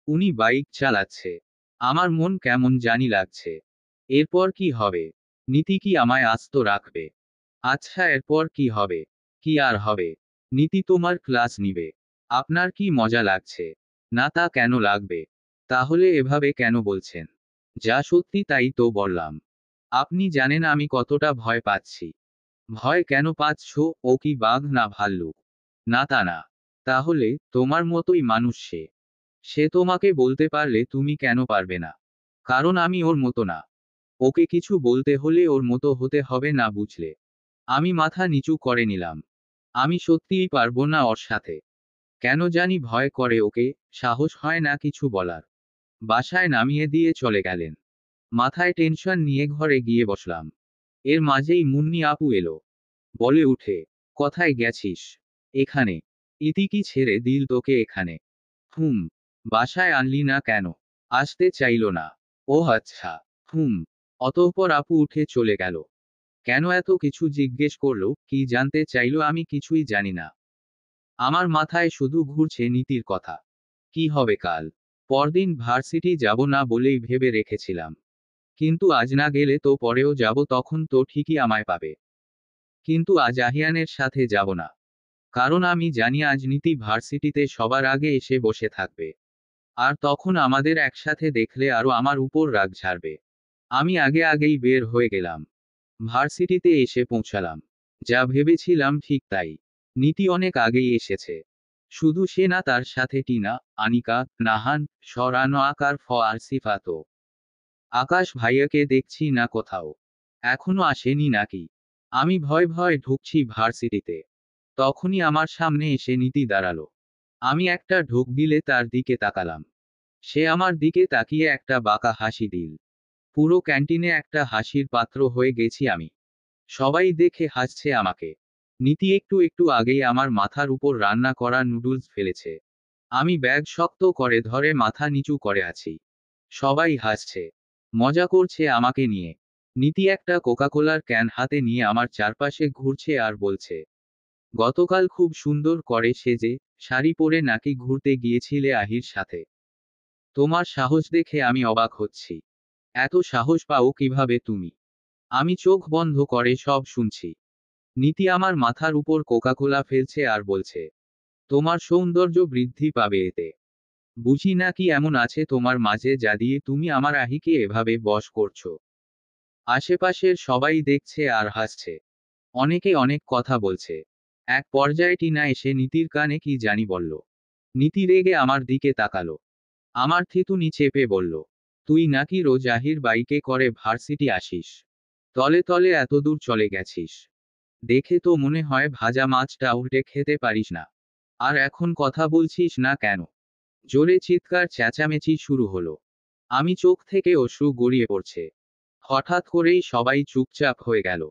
উনি বাইক চালাচ্ছে। আমার মন কেমন জানি লাগছে। এরপর কি হবে? নীতি কি আমায় আস্ত রাখবে? আচ্ছা, এরপর কি হবে? কি আর হবে? নীতি তোমার ক্লাস নিবে। আপনার কি মজা লাগছে? না, তা কেন লাগবে? তাহলে এভাবে কেন বলছেন? যা সত্যি তাই তো বললাম। আপনি জানেন আমি কতটা ভয় পাচ্ছি। ভয় কেন পাচ্ছ? ও কি বাঘ না ভাল্লুক? না, তা না। তাহলে তোমার মতোই মানুষ সে। সে তোমাকে বলতে পারলে তুমি কেন পারবে না? কারণ আমি ওর মতো না। ওকে কিছু বলতে হলে ওর মতো হতে হবে, না বুঝলে? আমি মাথা নিচু করে নিলাম। আমি সত্যিই পারবো না ওর সাথে। কেন জানি ভয় করে ওকে। সাহস হয় না কিছু বলার। বাসায় নামিয়ে দিয়ে চলে গেলেন। মাথায় টেনশন নিয়ে ঘরে গিয়ে বসলাম। এর মাঝেই মুন্নি আপু এলো। বলে উঠে, কোথায় গেছিস? এখানে। ইতি কি ছেড়ে দিল তোকে এখানে? হুম। বাসায় আনলি না কেন? আসতে চাইলো না। ও আচ্ছা। হুম। অতঃপর আপু উঠে চলে গেল। কেন এত কিছু জিজ্ঞেস করলো, কি জানতে চাইলো, আমি কিছুই জানি না। আমার মাথায় শুধু ঘুরছে নীতির কথা। কি হবে কাল? পরদিন ভার্সিটি যাব না বলেই ভেবে রেখেছিলাম। কিন্তু আজ না গেলে তো পরেও যাব, তখন তো ঠিকই আমায় পাবে। কিন্তু আজ আহিয়ানের সাথে যাব না। কারণ আমি জানি আজ নীতি ভার্সিটিতে সবার আগে এসে বসে থাকবে। আর তখন আমাদের একসাথে দেখলে আরো আমার উপর রাগ ঝাড়বে। আমি আগেই বের হয়ে গেলাম। ভার্সিটিতে এসে পৌঁছালাম। যা ভেবেছিলাম ঠিক তাই। নীতি অনেক আগেই এসেছে। শুধু সে না, তার সাথে টিনা, আনিকা, নাহান, সরানো আকার আর সিফাতো। আকাশ ভাইয়াকে দেখছি না কোথাও। এখনো আসেনি নাকি? আমি ভয় ভয় ঢুকছি ভার্সিটিতে। তখনই আমার সামনে এসে নীতি দাঁড়ালো। আমি একটা ঢোক গিলে তার দিকে তাকালাম। সে আমার দিকে তাকিয়ে একটা বাঁকা হাসি দিল। পুরো ক্যান্টিনে একটা হাসির পাত্র হয়ে গেছি আমি। সবাই দেখে হাসছে আমাকে। নীতি একটু একটু আগেই আমার মাথার উপর রান্না করা নুডলস ফেলেছে। আমি ব্যাগ শক্ত করে ধরে মাথা নিচু করে আছি। সবাই হাসছে, মজা করছে আমাকে নিয়ে। নীতি একটা কোকাকোলার ক্যান হাতে নিয়ে আমার চারপাশে ঘুরছে আর বলছে, গতকাল খুব সুন্দর করে সেজে শাড়ি পরে নাকি ঘুরতে গিয়েছিলে আহির সাথে। তোমার সাহস দেখে আমি অবাক হচ্ছি। এত সাহস পাও কিভাবে তুমি? আমি চোখ বন্ধ করে সব শুনছি। নীতি আমার মাথার উপর কোকাকোলা ফেলছে আর বলছে, তোমার সৌন্দর্য বৃদ্ধি পাবে এতে। বুঝি না কি এমন আছে তোমার মাঝে যা দিয়ে তুমি আমার আহিকে এভাবে বশ করছো। আশেপাশের সবাই দেখছে আর হাসছে। অনেকে অনেক কথা বলছে। এক পর্যায়ে টিনা এসে নীতির কানে কি জানি বলল। নীতি রেগে আমার দিকে তাকালো। আমার থিতুনি চেপে বলল, তুই নাকি রোজ আহির বাইকে করে ভার্সিটি আসিস। তলে তলে এত দূর চলে গেছিস। দেখে তো মনে হয় ভাজা মাছটা উল্টে খেতে পারিস না। আর এখন কথা বলছিস না কেন? জোরে চিৎকার চেঁচামেচি শুরু হলো। আমি চোখ থেকে অশ্রু গড়িয়ে পড়ছে। হঠাৎ করেই সবাই চুপচাপ হয়ে গেল।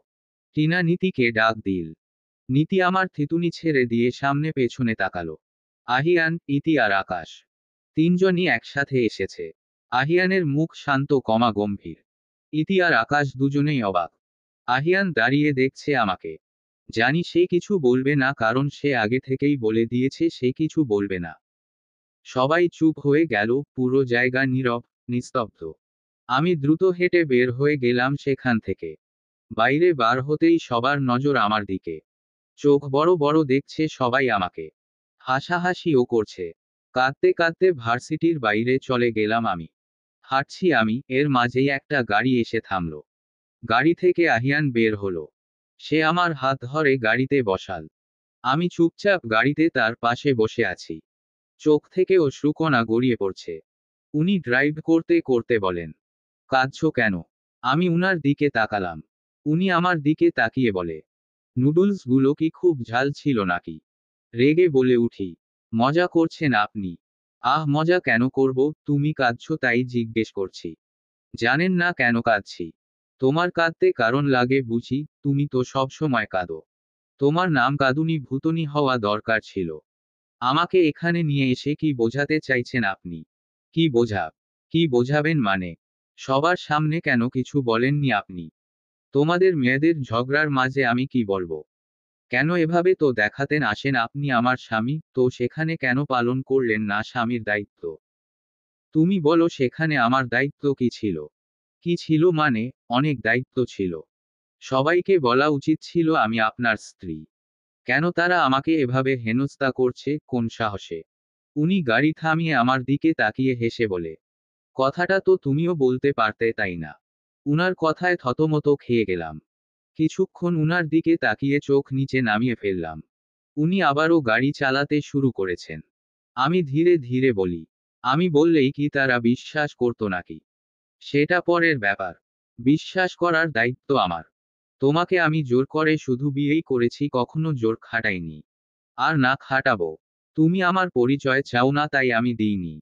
টিনা নীতিকে ডাক দিল। নীতি আমার থিতুনি ছেড়ে দিয়ে সামনে পেছনে তাকালো। আহিয়ান, ইতি আর আকাশ তিনজনই একসাথে এসেছে। আহিয়ানের মুখ শান্ত কমা গম্ভীর। ইতি আর আকাশ দুজনেই অবাক। আহিয়ান দাঁড়িয়ে দেখছে আমাকে। জানি সে কিছু বলবে না, কারণ সে আগে থেকেই বলে দিয়েছে সে কিছু বলবে না। সবাই চুপ হয়ে গেল, পুরো জায়গা নীরব, নিস্তব্ধ। আমি দ্রুত হেঁটে বের হয়ে গেলাম সেখান থেকে। বাইরে বার হতেই সবার নজর আমার দিকে। চোখ বড় বড় দেখছে সবাই আমাকে। হাসাহাসিও করছে। কাঁদতে কাঁদতে ভার্সিটির বাইরে চলে গেলাম আমি। হাঁটছি আমি, এর মাঝেই একটা গাড়ি এসে থামল। গাড়ি থেকে আহিয়ান বের হলো। সে আমার হাত ধরে গাড়িতে বসাল। আমি চুপচাপ গাড়িতে তার পাশে বসে আছি। চোখ থেকে অশ্রুকণা গড়িয়ে পড়ছে। উনি ড্রাইভ করতে করতে বলেন, কাঁদছো কেন? আমি উনার দিকে তাকালাম। উনি আমার দিকে তাকিয়ে বলে, নুডলসগুলো কি খুব ঝাল ছিল নাকি? রেগে বলে উঠি, মজা করছেন আপনি? আহ, মজা কেন করব, তুমি কাঁদছো তাই জিজ্ঞেস করছি। জানেন না কেন কাঁদছি? তোমার কাঁদতে কারণ লাগে বুঝি, তুমি তো সব সময় কাঁদো। তোমার নাম কাঁদুনি ভূতনি হওয়া দরকার ছিল। আমাকে এখানে নিয়ে এসে কি বোঝাতে চাইছেন আপনি? কি কি বোঝাবেন মানে? সবার সামনে কেন কিছু বলেননি আপনি? তোমাদের মেয়েদের ঝগড়ার মাঝে আমি কি বলবো? কেন এভাবে তো দেখাতেন আসেন আপনি আমার স্বামী, তো সেখানে কেন পালন করলেন না স্বামীর দায়িত্ব? তুমি বলো সেখানে আমার দায়িত্ব কি ছিল? কি ছিল মানে? অনেক দায়িত্ব ছিল। সবাইকে বলা উচিত ছিল আমি আপনার স্ত্রী। কেন তারা আমাকে এভাবে হেনস্থা করছে, কোন সাহসে? উনি গাড়ি থামিয়ে আমার দিকে তাকিয়ে হেসে বলে, কথাটা তো তুমিও বলতে পারতে তাই না? উনার কথায় থতমত খেয়ে গেলাম। কিছুক্ষণ উনার দিকে তাকিয়ে চোখ নিচে নামিয়ে ফেললাম। উনি আবারও গাড়ি চালাতে শুরু করেছেন। আমি ধীরে ধীরে বলি, আমি বললেই কি তারা বিশ্বাস করতো নাকি? সেটা পরের ব্যাপার। বিশ্বাস করার দায়িত্ব আমার। তোমাকে আমি জোর করে শুধু বিয়েই করেছি, কখনো জোর খাটাইনি। আর না খাটাবো। তুমি আমার পরিচয় চাও না তাই আমি দিইনি।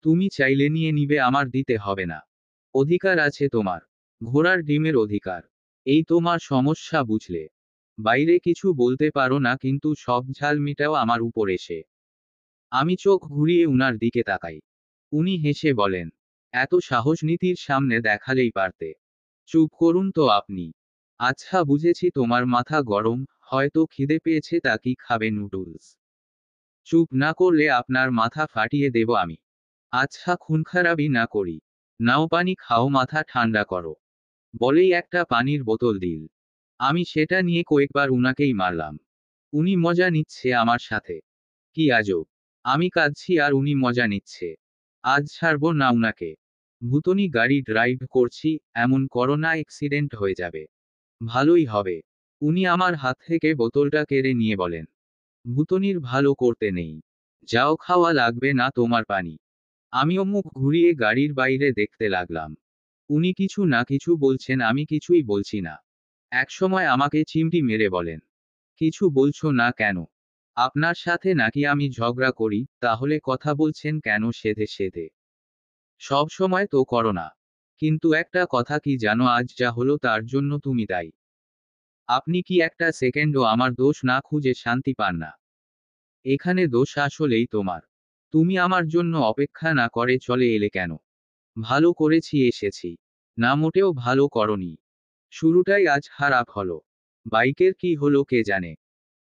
তুমি চাইলে নিয়ে নিবে, আমার দিতে হবে না। অধিকার আছে তোমার। ঘোড়ার ডিমের অধিকার। এই তোমার সমস্যা বুঝলে। বাইরে কিছু বলতে পারো না, কিন্তু সব ঝাল মিটাও আমার উপর এসে। আমি চোখ ঘুরিয়ে উনার দিকে তাকাই। উনি হেসে বলেন, এত সাহস নীতির সামনে দেখালেই পারতে। চুপ করুন তো আপনি। আচ্ছা বুঝেছি, তোমার মাথা গরম, হয়তো খিদে পেয়েছে তা কি খাবে নুডলস? চুপ না করলে আপনার মাথা ফাটিয়ে দেব আমি। আচ্ছা খুনখারাবি না করি। নাও পানি খাও, মাথা ঠান্ডা করো। বলেই একটা পানির বোতল দিল। আমি সেটা নিয়ে কয়েকবার উনাকেই মারলাম। উনি মজা নিচ্ছে আমার সাথে। কি আজব! আমি কাঁদছি আর উনি মজা নিচ্ছে। আজ ছাড়বো না উনাকে। ভূতনি গাড়ি ড্রাইভ করছি, এমন করোনা অ্যাক্সিডেন্ট হয়ে যাবে। ভালোই হবে। উনি আমার হাত থেকে বোতলটা কেড়ে নিয়ে বলেন, ভূতনির ভালো করতে নেই। যাও, খাওয়া লাগবে না তোমার পানি। আমিও মুখ ঘুরিয়ে গাড়ির বাইরে দেখতে লাগলাম। উনি কিছু না কিছু বলছেন, আমি কিছুই বলছি না। একসময় আমাকে চিমটি মেরে বলেন, কিছু বলছো না কেন? আপনার সাথে নাকি আমি ঝগড়া করি, তাহলে কথা বলছেন কেন সেধে সেধে? সব সময় তো করো না। কিন্তু একটা কথা কি জানো, আজ যা হলো তার জন্য তুমি দায়ী। আপনি কি একটা সেকেন্ডও আমার দোষ না খুঁজে শান্তি পান না? এখানে দোষ আসলেই তোমার। তুমি আমার জন্য অপেক্ষা না করে চলে এলে কেন? ভালো করেছি এসেছি। না, মোটেও ভালো করনি। শুরুটাই আজ খারাপ হলো। বাইকের কি হলো কে জানে।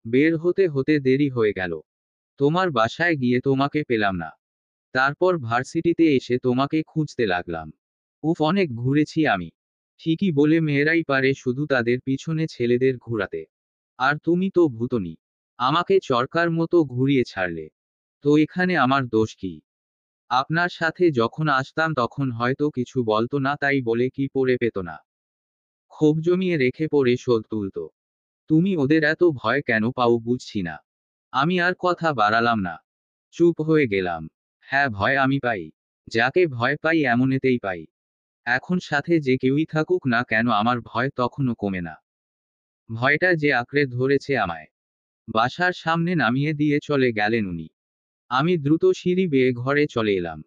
বের হতে হতে দেরি হয়ে গেল। তোমার বাসায় গিয়ে তোমাকে পেলাম না। তারপর ভার্সিটিতে এসে তোমাকে খুঁজতে লাগলাম। উফ, অনেক ঘুরেছি আমি। ঠিকই বলে মেয়েরাই পারে শুধু তাদের পিছনে ছেলেদের ঘুরাতে। আর তুমি তো ভূতনি। আমাকে চরকার মতো ঘুরিয়ে ছাড়লে। তো এখানে আমার দোষ কি? আপনার সাথে যখন আসতাম তখন হয়তো কিছু বলতো না, তাই বলে কি পড়ে পেত না। ক্ষোভ জমিয়ে রেখে পড়ে শোধ তুলতো। তুমি ওদের এত ভয় কেন পাও বুঝছি না। আমি আর কথা বাড়ালাম না। চুপ হয়ে গেলাম। হ্যাঁ, ভয় আমি পাই। যাকে ভয় পাই এমনেতেই পাই। এখন সাথে যে কেউই থাকুক না কেন আমার ভয় তখনও কমে না। ভয়টা যে আঁকড়ে ধরেছে আমায়। বাসার সামনে নামিয়ে দিয়ে চলে গেলেন উনি। আমি দ্রুত সিঁড়ি বেয়ে ঘরে চলে এলাম।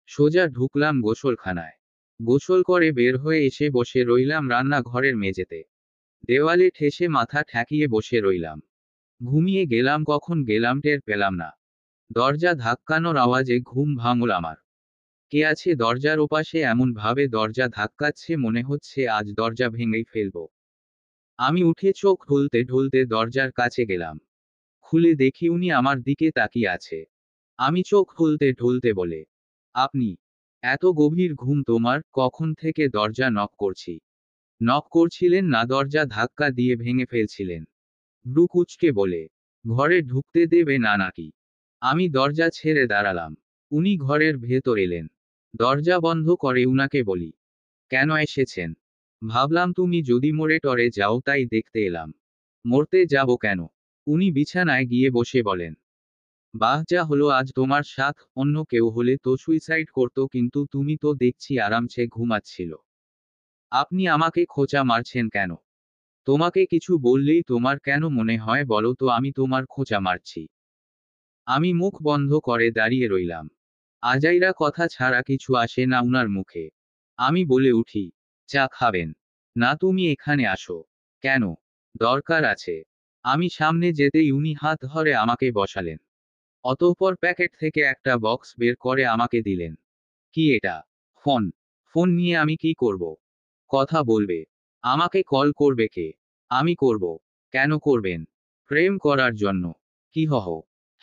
সোজা ঢুকলাম গোসলখানায়। গোসল করে বের হয়ে এসে বসে রইলাম রান্নাঘরের মেঝেতে। দেওয়ালে ঠেসে মাথা ঠেকিয়ে বসে রইলাম। ঘুমিয়ে গেলাম কখন গেলাম টের পেলাম না। দরজা ধাক্কানোর আওয়াজে ঘুম ভাঙল আমার। কে আছে দরজার ওপাশে এমন ভাবে দরজা ধাক্কাচ্ছে মনে হচ্ছে আজ দরজা ভেঙেই ফেলবো। আমি উঠে চোখ ঢুলতে ঢুলতে দরজার কাছে গেলাম। খুলে দেখি উনি আমার দিকে তাকিয়ে আছে। আমি চোখ খুলতে ঢুলতে বলে, আপনি? এত গভীর ঘুম তোমার? কখন থেকে দরজা নক করছি। নক করছিলেন না, দরজা ধাক্কা দিয়ে ভেঙে ফেলছিলেন? ভ্রু কুঁচকে বলে, ঘরে ঢুকতে দেবে না নাকি? আমি দরজা ছেড়ে দাঁড়ালাম। উনি ঘরের ভেতর এলেন। দরজা বন্ধ করে উনাকে বলি, কেন এসেছেন? ভাবলাম তুমি যদি মরে টরে যাও তাই দেখতে এলাম। মরতে যাব কেন? উনি বিছানায় গিয়ে বসে বলেন, বাহ, যা হলো আজ তোমার সাথ। অন্য কেউ হলে তো সুইসাইড করতো, কিন্তু তুমি তো দেখছি আরামসে ঘুমাচ্ছিল। আপনি আমাকে খোঁচা মারছেন কেন? তোমাকে কিছু বললেই তোমার কেন মনে হয় বলো তো আমি তোমার খোঁচা মারছি? আমি মুখ বন্ধ করে দাঁড়িয়ে রইলাম। আজাইরা কথা ছাড়া কিছু আসে না উনার মুখে। আমি বলে উঠি, চা খাবেন? না, তুমি এখানে আসো। কেন? দরকার আছে। আমি সামনে যেতেই উনি হাত ধরে আমাকে বসালেন। অতঃপর প্যাকেট থেকে একটা বক্স বের করে আমাকে দিলেন। কি এটা? ফোন। ফোন নিয়ে আমি কি করব? কথা বলবে? আমাকে কল করবে কে? আমি করব। কেন করবেন? প্রেম করার জন্য। কি হহ?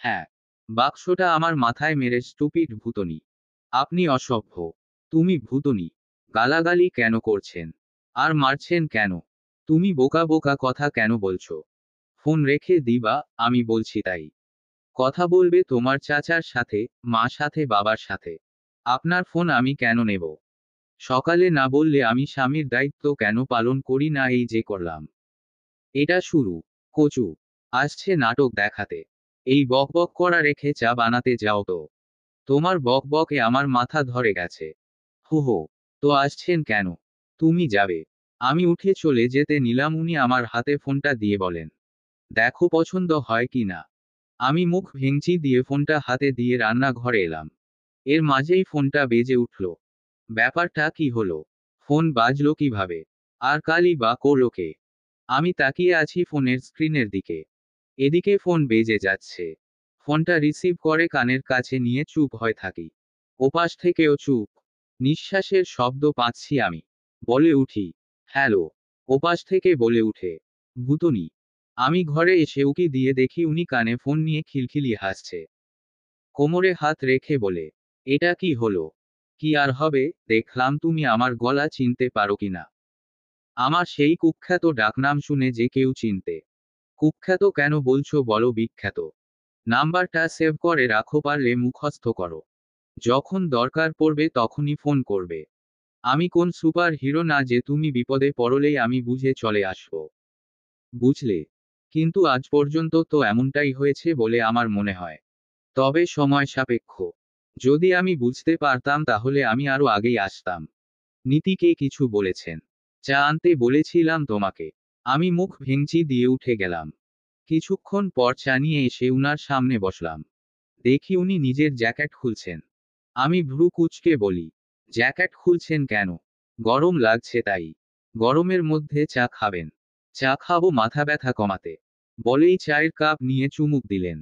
হ্যাঁ। বাক্সটা আমার মাথায় মেরে স্টুপিড ভূতনি। আপনি অসভ্য। তুমি ভূতনি। গালাগালি কেন করছেন? আর মারছেন কেন? তুমি বোকা বোকা কথা কেন বলছো? ফোন রেখে দিবা? আমি বলছি তাই। কথা বলবে তোমার চাচার সাথে, মা সাথে, বাবার সাথে। আপনার ফোন আমি কেন নেব? সকালে না বললে আমি স্বামীর দায়িত্ব কেন পালন করি না, এই যে করলাম। এটা শুরু। কচু। আসছে নাটক দেখাতে। এই বকবক করা রেখে চা বানাতে যাও তো। তোমার বকবকে আমার মাথা ধরে গেছে। হু হো। তো আসছেন কেন? তুমি যাবে। আমি উঠে চলে যেতে নিলাম, উনি আমার হাতে ফোনটা দিয়ে বলেন, দেখো পছন্দ হয় কি না। আমি মুখ ভেঙচি দিয়ে ফোনটা হাতে দিয়ে রান্নাঘরে এলাম। এর মাঝেই ফোনটা বেজে উঠল। ব্যাপারটা কি হলো? ফোন বাজলো কিভাবে? আর কালই বা করলো কে? আমি তাকিয়ে আছি ফোনের স্ক্রিনের দিকে। এদিকে ফোন বেজে যাচ্ছে। ফোনটা রিসিভ করে কানের কাছে নিয়ে চুপ হয়ে থাকি। ওপাশ থেকেও চুপ। নিঃশ্বাসের শব্দ পাচ্ছি আমি। বলে উঠি, হ্যালো। ওপাশ থেকে বলে উঠে, ভূতনি। আমি ঘরে এসে উকি দিয়ে দেখি উনি কানে ফোন নিয়ে খিলখিলিয়ে হাসছে। কোমরে হাত রেখে বলে, এটা কি হলো? কি আর হবে, দেখলাম তুমি আমার গলা চিনতে পারো কিনা। আমার সেই কুখ্যাত ডাকনাম শুনে যে কেউ চিনতে। কুখ্যাত কেন বলছো বলো, বিখ্যাত। নাম্বারটা সেভ করে রাখো, পারলে মুখস্থ করো। যখন দরকার পড়বে তখনই ফোন করবে। আমি কোন সুপার হিরো না যে তুমি বিপদে পড়লেই আমি বুঝে চলে আসব। বুঝলে? কিন্তু আজ পর্যন্ত তো এমনটাই হয়েছে বলে আমার মনে হয়। তবে সময় সাপেক্ষ। যদি আমি বুঝতে পারতাম তাহলে আমি আরো আগেই আসতাম। নীতিকে কিছু বলেছেন? চা আনতে বলেছিলাম তোমাকে। আমি মুখ ভেঙচি দিয়ে উঠে গেলাম। কিছুক্ষণ পর চা নিয়ে এসে উনার সামনে বসলাম। দেখি উনি নিজের জ্যাকেট খুলছেন। আমি ভ্রু কুঁচকে বলি, জ্যাকেট খুলছেন কেন? গরম লাগছে তাই। গরমের মধ্যে চা খাবেন? চা খাবো মাথা ব্যথা কমাতে। বলেই চায়ের কাপ নিয়ে চুমুক দিলেন।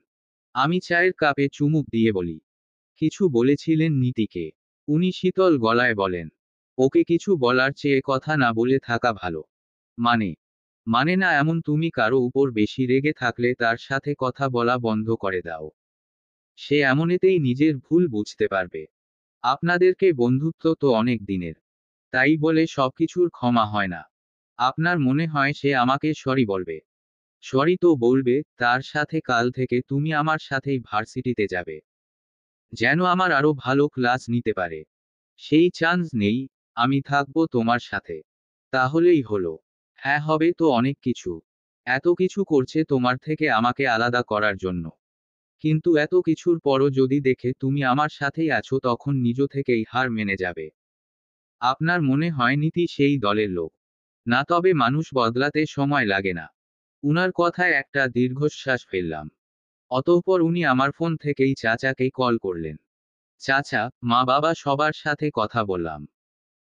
আমি চায়ের কাপে চুমুক দিয়ে বলি, কিছু বলেছিলেন নীতিকে? উনি শীতল গলায় বলেন, ওকে কিছু বলার চেয়ে কথা না বলে থাকা ভালো। মানে? মানে না এমন তুমি কারো উপর বেশি রেগে থাকলে তার সাথে কথা বলা বন্ধ করে দাও। সে এমনিতেই নিজের ভুল বুঝতে পারবে। আপনাদেরকে বন্ধুত্ব তো অনেক দিনের। তাই বলে সবকিছুর ক্ষমা হয় না। আপনার মনে হয় সে আমাকে সরি বলবে? সরি তো বলবে, তার সাথে কাল থেকে তুমি আমার সাথেই ভার্সিটিতে যাবে। যেন আমার আরো ভালো ক্লাস নিতে পারে। সেই চান্স নেই, আমি থাকবো তোমার সাথে। তাহলেই হলো। হ্যাঁ হবে তো অনেক কিছু। এত কিছু করছে তোমার থেকে আমাকে আলাদা করার জন্য। কিন্তু এত কিছুর পরও যদি দেখে তুমি আমার সাথেই আছো তখন নিজ থেকেই হার মেনে যাবে। আপনার মনে হয় নীতি সেই দলের লোক? না, তবে মানুষ বদলাতে সময় লাগে না। উনার কথায় একটা দীর্ঘশ্বাস ফেললাম। অতঃপর উনি আমার ফোন থেকেই চাচাকে কল করলেন। চাচা, মা বাবা সবার সাথে কথা বললাম।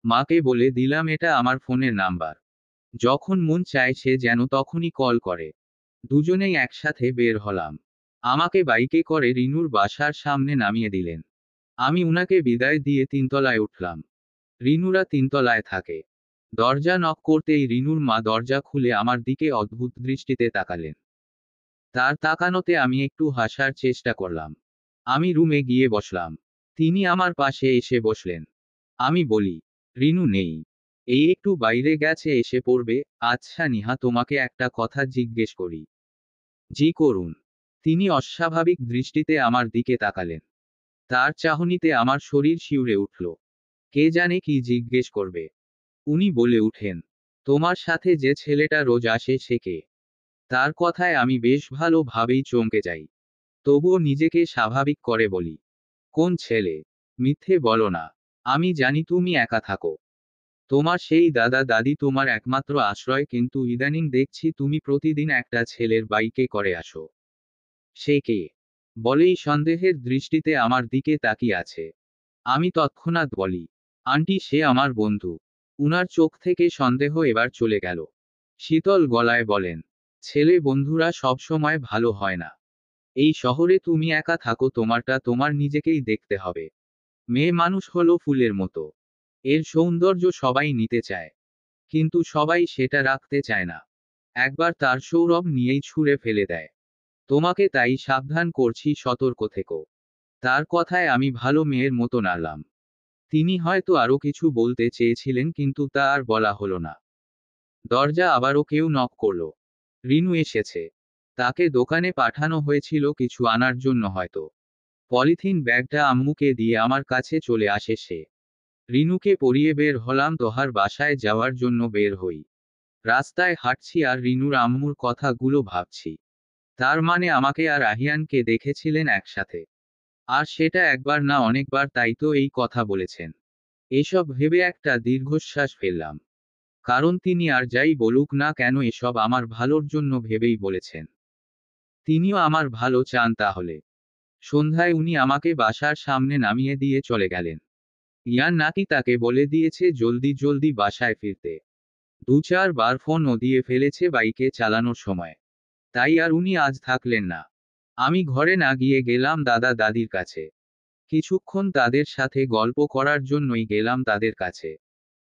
মাকে বলে দিলাম এটা আমার ফোনের নাম্বার। যখন মন চায় সে যেন তখনই কল করে। দুজনেই একসাথে বের হলাম। আমাকে বাইকে করে রিনুর বাসার সামনে নামিয়ে দিলেন। আমি উনাকে বিদায় দিয়ে তিনতলায় উঠলাম। রিনুরা তিনতলায় থাকে। দরজা নক করতেই রিনুর মা দরজা খুলে আমার দিকে অদ্ভুত দৃষ্টিতে তাকালেন। তার তাকানোতে আমি একটু হাসার চেষ্টা করলাম। আমি রুমে গিয়ে বসলাম। তিনি আমার পাশে এসে বসলেন। আমি বলি, রিনু নেই। এই একটু বাইরে গেছে, এসে পড়বে। আচ্ছা নিহা, তোমাকে একটা কথা জিজ্ঞেস করি? জি করুন। তিনি অস্বাভাবিক দৃষ্টিতে আমার দিকে তাকালেন। তার চাহনিতে আমার শরীর শিউরে উঠল। কে জানে কি জিজ্ঞেস করবে। উনি বলে উঠেন, তোমার সাথে যে ছেলেটা রোজ আসে সে কে? তার কথায় আমি বেশ ভালোভাবেই চমকে যাই। তবুও নিজেকে স্বাভাবিক করে বলি, কোন ছেলে? মিথ্যে বলো না। আমি জানি তুমি একা থাকো। তোমার সেই দাদা দাদি তোমার একমাত্র আশ্রয়, কিন্তু ইদানিং দেখছি তুমি প্রতিদিন একটা ছেলের বাইকে করে আসো। সে কে? বলেই সন্দেহের দৃষ্টিতে আমার দিকে তাকিয়ে আছে। আমি তৎক্ষণাৎ বলি, আন্টি সে আমার বন্ধু। উনার চোখ থেকে সন্দেহ এবার চলে গেল। শীতল গলায় বলেন, ছেলে বন্ধুরা সবসময় ভালো হয় না। এই শহরে তুমি একা থাকো, তোমারটা তোমার নিজেকেই দেখতে হবে। মেয়ে মানুষ হলো ফুলের মতো। এর সৌন্দর্য সবাই নিতে চায়, কিন্তু সবাই সেটা রাখতে চায় না। একবার তার সৌরভ নিয়েই ছুঁড়ে ফেলে দেয়। তোমাকে তাই সাবধান করছি, সতর্ক থেকো। তার কথায় আমি ভালো মেয়ের মতো নাড়লাম। তিনি হয়তো আরো কিছু বলতে চেয়েছিলেন কিন্তু তা আর বলা হলো না। দরজা আবারও কেউ নক করল। রিনু এসেছে। তাকে দোকানে পাঠানো হয়েছিল কিছু আনার জন্য হয়তো। পলিথিন ব্যাগটা আম্মুকে দিয়ে আমার কাছে চলে আসে সে। রিনুকে পরিয়ে বের হলাম, তোহার বাসায় যাওয়ার জন্য বের হই। রাস্তায় হাঁটছি আর রিনুর আম্মুর কথাগুলো ভাবছি। তার মানে আমাকে আর আহিয়ানকে দেখেছিলেন একসাথে। আর সেটা একবার না অনেকবার, তাই তো এই কথা বলেছেন। এসব ভেবে একটা দীর্ঘশ্বাস ফেললাম। কারণ তিনি আর যাই বলুক না কেন এসব আমার ভালোর জন্য ভেবেই বলেছেন। তিনিও আমার ভালো চান তাহলে। সন্ধ্যায় উনি আমাকে বাসার সামনে নামিয়ে দিয়ে চলে গেলেন। ইয়ান নাকি তাকে বলে দিয়েছে জলদি জলদি বাসায় ফিরতে। ২-৪ বার ফোনও দিয়ে ফেলেছে বাইকে চালানোর সময়। তাই আর উনি আজ থাকলেন না। আমি ঘরে না গিয়ে গেলাম দাদা দাদির কাছে। কিছুক্ষণ তাদের সাথে গল্প করার জন্যই গেলাম তাদের কাছে।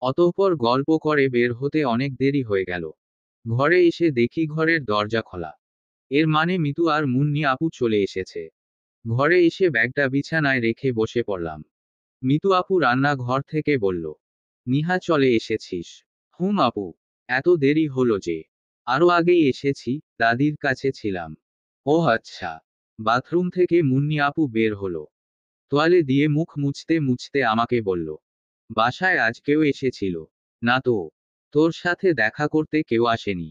অতঃপর গল্প করে বের হতে অনেক দেরি হয়ে গেল। ঘরে এসে দেখি ঘরের দরজা খোলা। এর মানে মিতু আর মুন্নি আপু চলে এসেছে। ঘরে এসে ব্যাগটা বিছানায় রেখে বসে পড়লাম। মিতু আপু রান্নাঘর থেকে বলল, নিহা চলে এসেছিস? হুম আপু। এত দেরি হলো যে? আরো আগেই এসেছি, দাদির কাছে ছিলাম। ও আচ্ছা। বাথরুম থেকে মুন্নি আপু বের হলো। তোয়ালে দিয়ে মুখ মুছতে মুছতে আমাকে বলল, বাসায় আজ কেউ এসেছিল? না তো। তোর সাথে দেখা করতে কেউ আসেনি?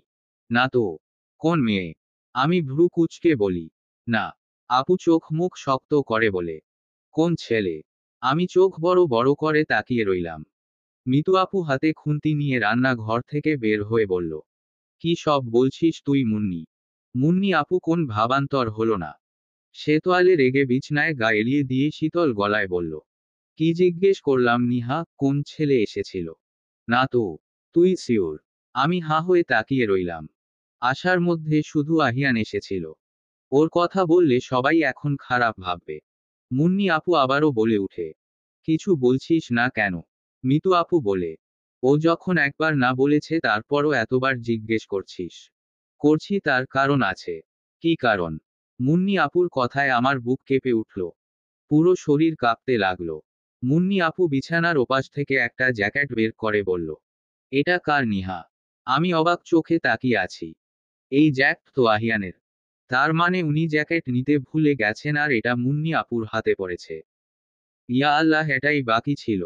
না তো। কোন মেয়ে? আমি ভ্রু কুঁচকে বলি, না। আপু চোখ মুখ শক্ত করে বলে, কোন ছেলে? আমি চোখ বড় বড় করে তাকিয়ে রইলাম। মিতু আপু হাতে খুন্তি নিয়ে রান্নাঘর থেকে বের হয়ে বলল, কি সব বলছিস তুই মুন্নি? মুন্নি আপু কোন ভাবান্তর হলো না? সে তোয়ালে রেগে বিছনায় গা এলিয়ে দিয়ে শীতল গলায় বলল, কি জিজ্ঞেস করলাম নিহা, কোন ছেলে এসেছিল? না তো। তুই শিওর? আমি হাঁ হয়ে তাকিয়ে রইলাম। আশার মধ্যে শুধু আহিয়ান এসেছিল। ওর কথা বললে সবাই এখন খারাপ ভাববে। মুন্নি আপু আবারও বলে উঠে, কিছু বলছিস না কেন? মিতু আপু বলে, ও যখন একবার না বলেছে তারপরও এতবার জিজ্ঞেস করছিস। করছি, তার কারণ আছে। কি কারণ? মুন্নি আপুর কথায় আমার বুক কেঁপে উঠল। পুরো শরীর কাঁপতে লাগলো। মুন্নি আপু বিছানার ওপাশ থেকে একটা জ্যাকেট বের করে বলল, এটা কার নিহা? আমি অবাক চোখে তাকিয়ে আছি। এই জ্যাকেট তো আহিয়ানের। তার মানে উনি জ্যাকেট নিতে ভুলে গেছেন আর এটা মুন্নি আপুর হাতে পড়েছে। ইয়া আল্লাহ, এটাই বাকি ছিল।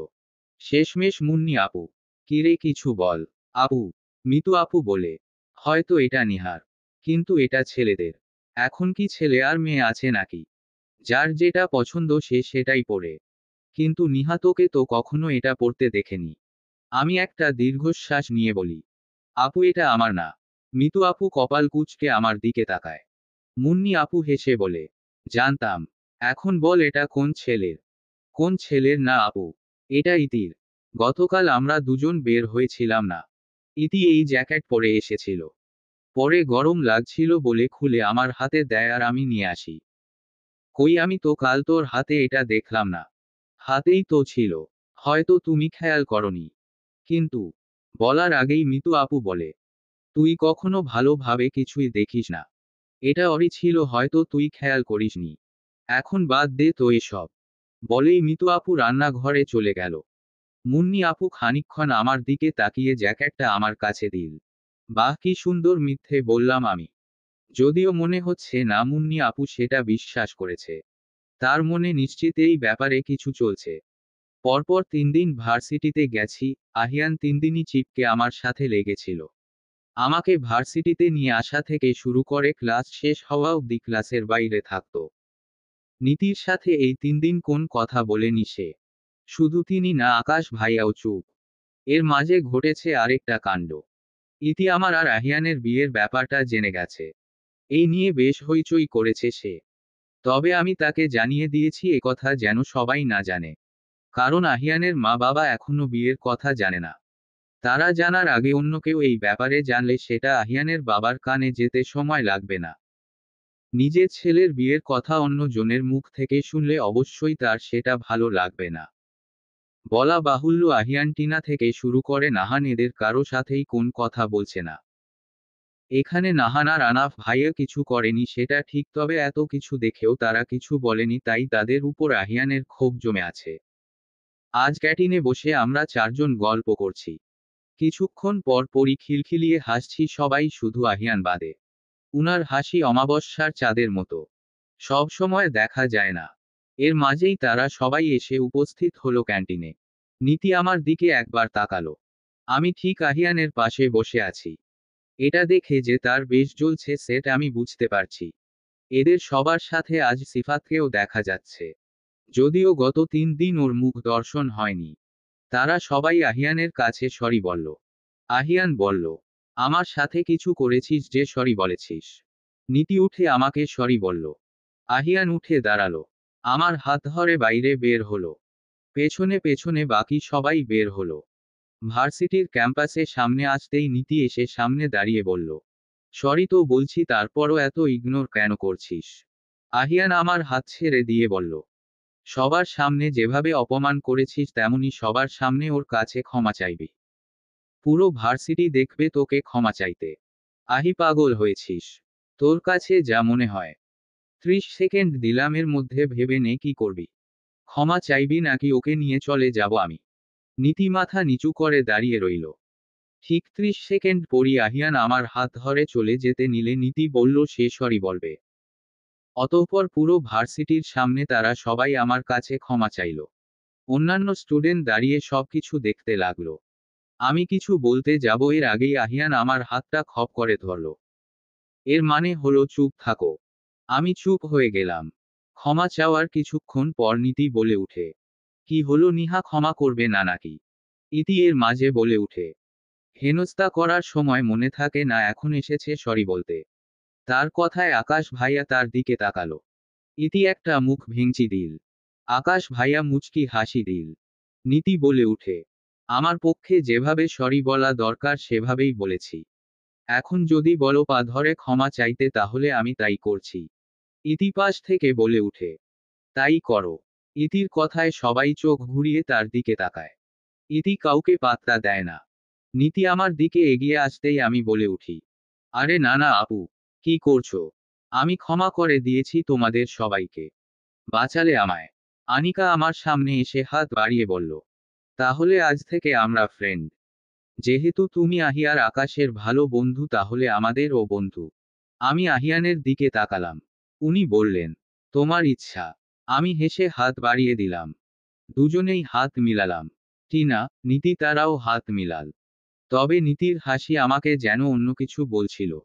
শেষমেশ মুন্নি আপু, কিরে কিছু বল। আপু, মিতু আপু বলে, হয়তো এটা নিহার, কিন্তু এটা ছেলেদের। এখন কি ছেলে আর মেয়ে আছে নাকি? যার যেটা পছন্দ সে সেটাই পরে। কিন্তু নিহাতকে তো কখনো এটা পড়তে দেখেনি। আমি একটা দীর্ঘশ্বাস নিয়ে বলি, আপু এটা আমার না। মিতু আপু কপাল কুঁচকে আমার দিকে তাকায়। মুন্নি আপু হেসে বলে, জানতাম। এখন বল এটা কোন ছেলের? কোন ছেলের না আপু? এটা ইতির। গতকাল আমরা দুজন বের হয়েছিলাম না? ইতি এই জ্যাকেট পরে এসেছিল। পরে গরম লাগছিল বলে খুলে আমার হাতে দেয় আর আমি নিয়ে আসি। কই, আমি তো কাল তোর হাতে এটা দেখলাম না। হাতেই তো ছিল। হয়তো তুমি খেয়াল করনি। কিন্তু, বলার আগেই মিতু আপু বলে, তুই কখনো ভালোভাবে কিছুই দেখিস না। এটা ওরই ছিল, হয়তো তুই খেয়াল করিসনি। এখন বাদ দে তো এসব। বলেই মিতু আপু রান্নাঘরে চলে গেল। মুন্নি আপু খানিকক্ষণ আমার দিকে তাকিয়ে জ্যাকেটটা আমার কাছে দিল। বাহ, কি সুন্দর, মিথ্যে বললাম আমি। যদিও মনে হচ্ছে না মুন্নি আপু সেটা বিশ্বাস করেছে। তার মনে নিশ্চিত এই ব্যাপারে কিছু চলছে। পরপর 3 দিন ভার্সিটিতে গেছি। আহিয়ান 3 দিনই চিপকে আমার সাথে লেগেছিল। আমাকে ভার্সিটিতে নিয়ে আসা থেকে শুরু করে ক্লাস শেষ হওয়া অবধি ক্লাসের বাইরে থাকতো। নীতির সাথে এই 3 দিন কোন কথা বলেনি সে। শুধু তিনি না, আকাশ ভাইয়াও চুপ। এর মাঝে ঘটেছে আরেকটা কাণ্ড। ইতি আমার আর আহিয়ানের বিয়ের ব্যাপারটা জেনে গেছে। এই নিয়ে বেশ হইচই করেছে সে। তবে আমি তাকে জানিয়ে দিয়েছি একথা যেন সবাই না জানে। কারণ আহিয়ানের মা বাবা এখনো বিয়ের কথা জানে না। তারা জানার আগে অন্য কেউ এই ব্যাপারে জানলে সেটা আহিয়ানের বাবার কানে যেতে সময় লাগবে না। নিজের ছেলের বিয়ের কথা অন্য জনের মুখ থেকে শুনলে অবশ্যই তার সেটা ভালো লাগবে না। বলা বাহুল্য, আহিয়ান টিনা থেকে শুরু করে নাহান এদের কারো সাথেই কোন কথা বলছে না। এখানে নাহান আর আনাফ ভাইয়া কিছু করেনি সেটা ঠিক, তবে এত কিছু দেখেও তারা কিছু বলেনি, তাই তাদের উপর আহিয়ানের ক্ষোভ জমে আছে। আজ ক্যাটিনে বসে আমরা 4 জন গল্প করছি। কিছুক্ষণ পর পরই খিলখিলিয়ে হাসছি সবাই, শুধু আহিয়ান বাদে। উনার হাসি অমাবস্যার চাঁদের মতো। সব সময় দেখা যায় না। এর মাঝেই তারা সবাই এসে উপস্থিত হলো ক্যান্টিনে। নীতি আমার দিকে একবার তাকালো। আমি ঠিক আহিয়ানের পাশে বসে আছি। এটা দেখে যে তার বেশ জ্বলছে সেট আমি বুঝতে পারছি। এদের সবার সাথে আজ সিফাতকেও দেখা যাচ্ছে। যদিও গত 3 দিন ওর মুখ দর্শন হয়নি। তারা সবাই আহিয়ানের কাছে সরি বলল। আহিয়ান বলল, আমার সাথে কিছু করেছিস যে সরি বলেছিস? নীতি উঠে আমাকে সরি বলল। আহিয়ান উঠে দাঁড়ালো। আমার হাত ধরে বাইরে বের হলো। পেছনে পেছনে বাকি সবাই বের হলো। ভার্সিটির ক্যাম্পাসে সামনে আসতেই নীতি এসে সামনে দাঁড়িয়ে বলল, সরি তো বলছি, তারপরও এত ইগনোর কেন করছিস? আহিয়ান আমার হাত ছেড়ে দিয়ে বলল, সবার সামনে যেভাবে অপমান করেছিস তেমনি সবার সামনে ওর কাছে ক্ষমা চাইবি। পুরো ভার্সিটি দেখবে তোকে ক্ষমা চাইতে। আহি, পাগল হয়েছিস? তোর কাছে যা মনে হয়। 30 সেকেন্ড দিলাম, এর মধ্যে ভেবে নে কি করবি। ক্ষমা চাইবি নাকি ওকে নিয়ে চলে যাব আমি? নীতি মাথা নিচু করে দাঁড়িয়ে রইল। ঠিক 30 সেকেন্ড পরই আহিয়ান আমার হাত ধরে চলে যেতে নিলে নীতি বলল সে সরি বলবে। অতঃপর পুরো ভার্সিটির সামনে তারা সবাই আমার কাছে ক্ষমা চাইল। অন্যান্য স্টুডেন্ট দাঁড়িয়ে সবকিছু দেখতে লাগলো। আমি কিছু বলতে যাব এর আগেই আহিয়ান আমার হাতটা খপ করে ধরল। এর মানে হলো চুপ থাকো। আমি চুপ হয়ে গেলাম। ক্ষমা চাওয়ার কিছুক্ষণ পর নীতি বলে উঠে, কি হলো নিহা, ক্ষমা করবে না নাকি? ইতি এর মাঝে বলে উঠে, হেনস্থা করার সময় মনে থাকে না এখন এসেছে সরি বলতে? তার কথায় আকাশ ভাইয়া তার দিকে তাকালো। ইতি একটা মুখ ভেঙচি দিল। আকাশ ভাইয়া মুচকি হাসি দিল। নীতি বলে উঠে, আমার পক্ষে যেভাবে সরি বলা দরকার সেভাবেই বলেছি। এখন যদি বলো পা ধরে ক্ষমা চাইতে তাহলে আমি তাই করছি। ইতি পাশ থেকে বলে উঠে, তাই করো। ইতির কথায় সবাই চোখ ঘুরিয়ে তার দিকে তাকায়। ইতি কাউকে পাত্তা দেয় না। নীতি আমার দিকে এগিয়ে আসতেই আমি বলে উঠি, আরে না না আপু, কি করছো? আমি ক্ষমা করে দিয়েছি তোমাদের সবাইকে। বাঁচালে আমায়। আনিকা আমার সামনে এসে হাত বাড়িয়ে বলল, তাহলে আজ থেকে আমরা ফ্রেন্ড। যেহেতু তুমি আহিয়ার আকাশের ভালো বন্ধু তাহলে আমাদেরও বন্ধু। আমি আহিয়ানের দিকে তাকালাম। উনি বললেন, তোমার ইচ্ছা। আমি হেসে হাত বাড়িয়ে দিলাম। দুজনেই হাত মিলালাম। টিনা, নীতি তারাও হাত মিলাল। তবে নীতির হাসি আমাকে যেন অন্য কিছু বলছিল।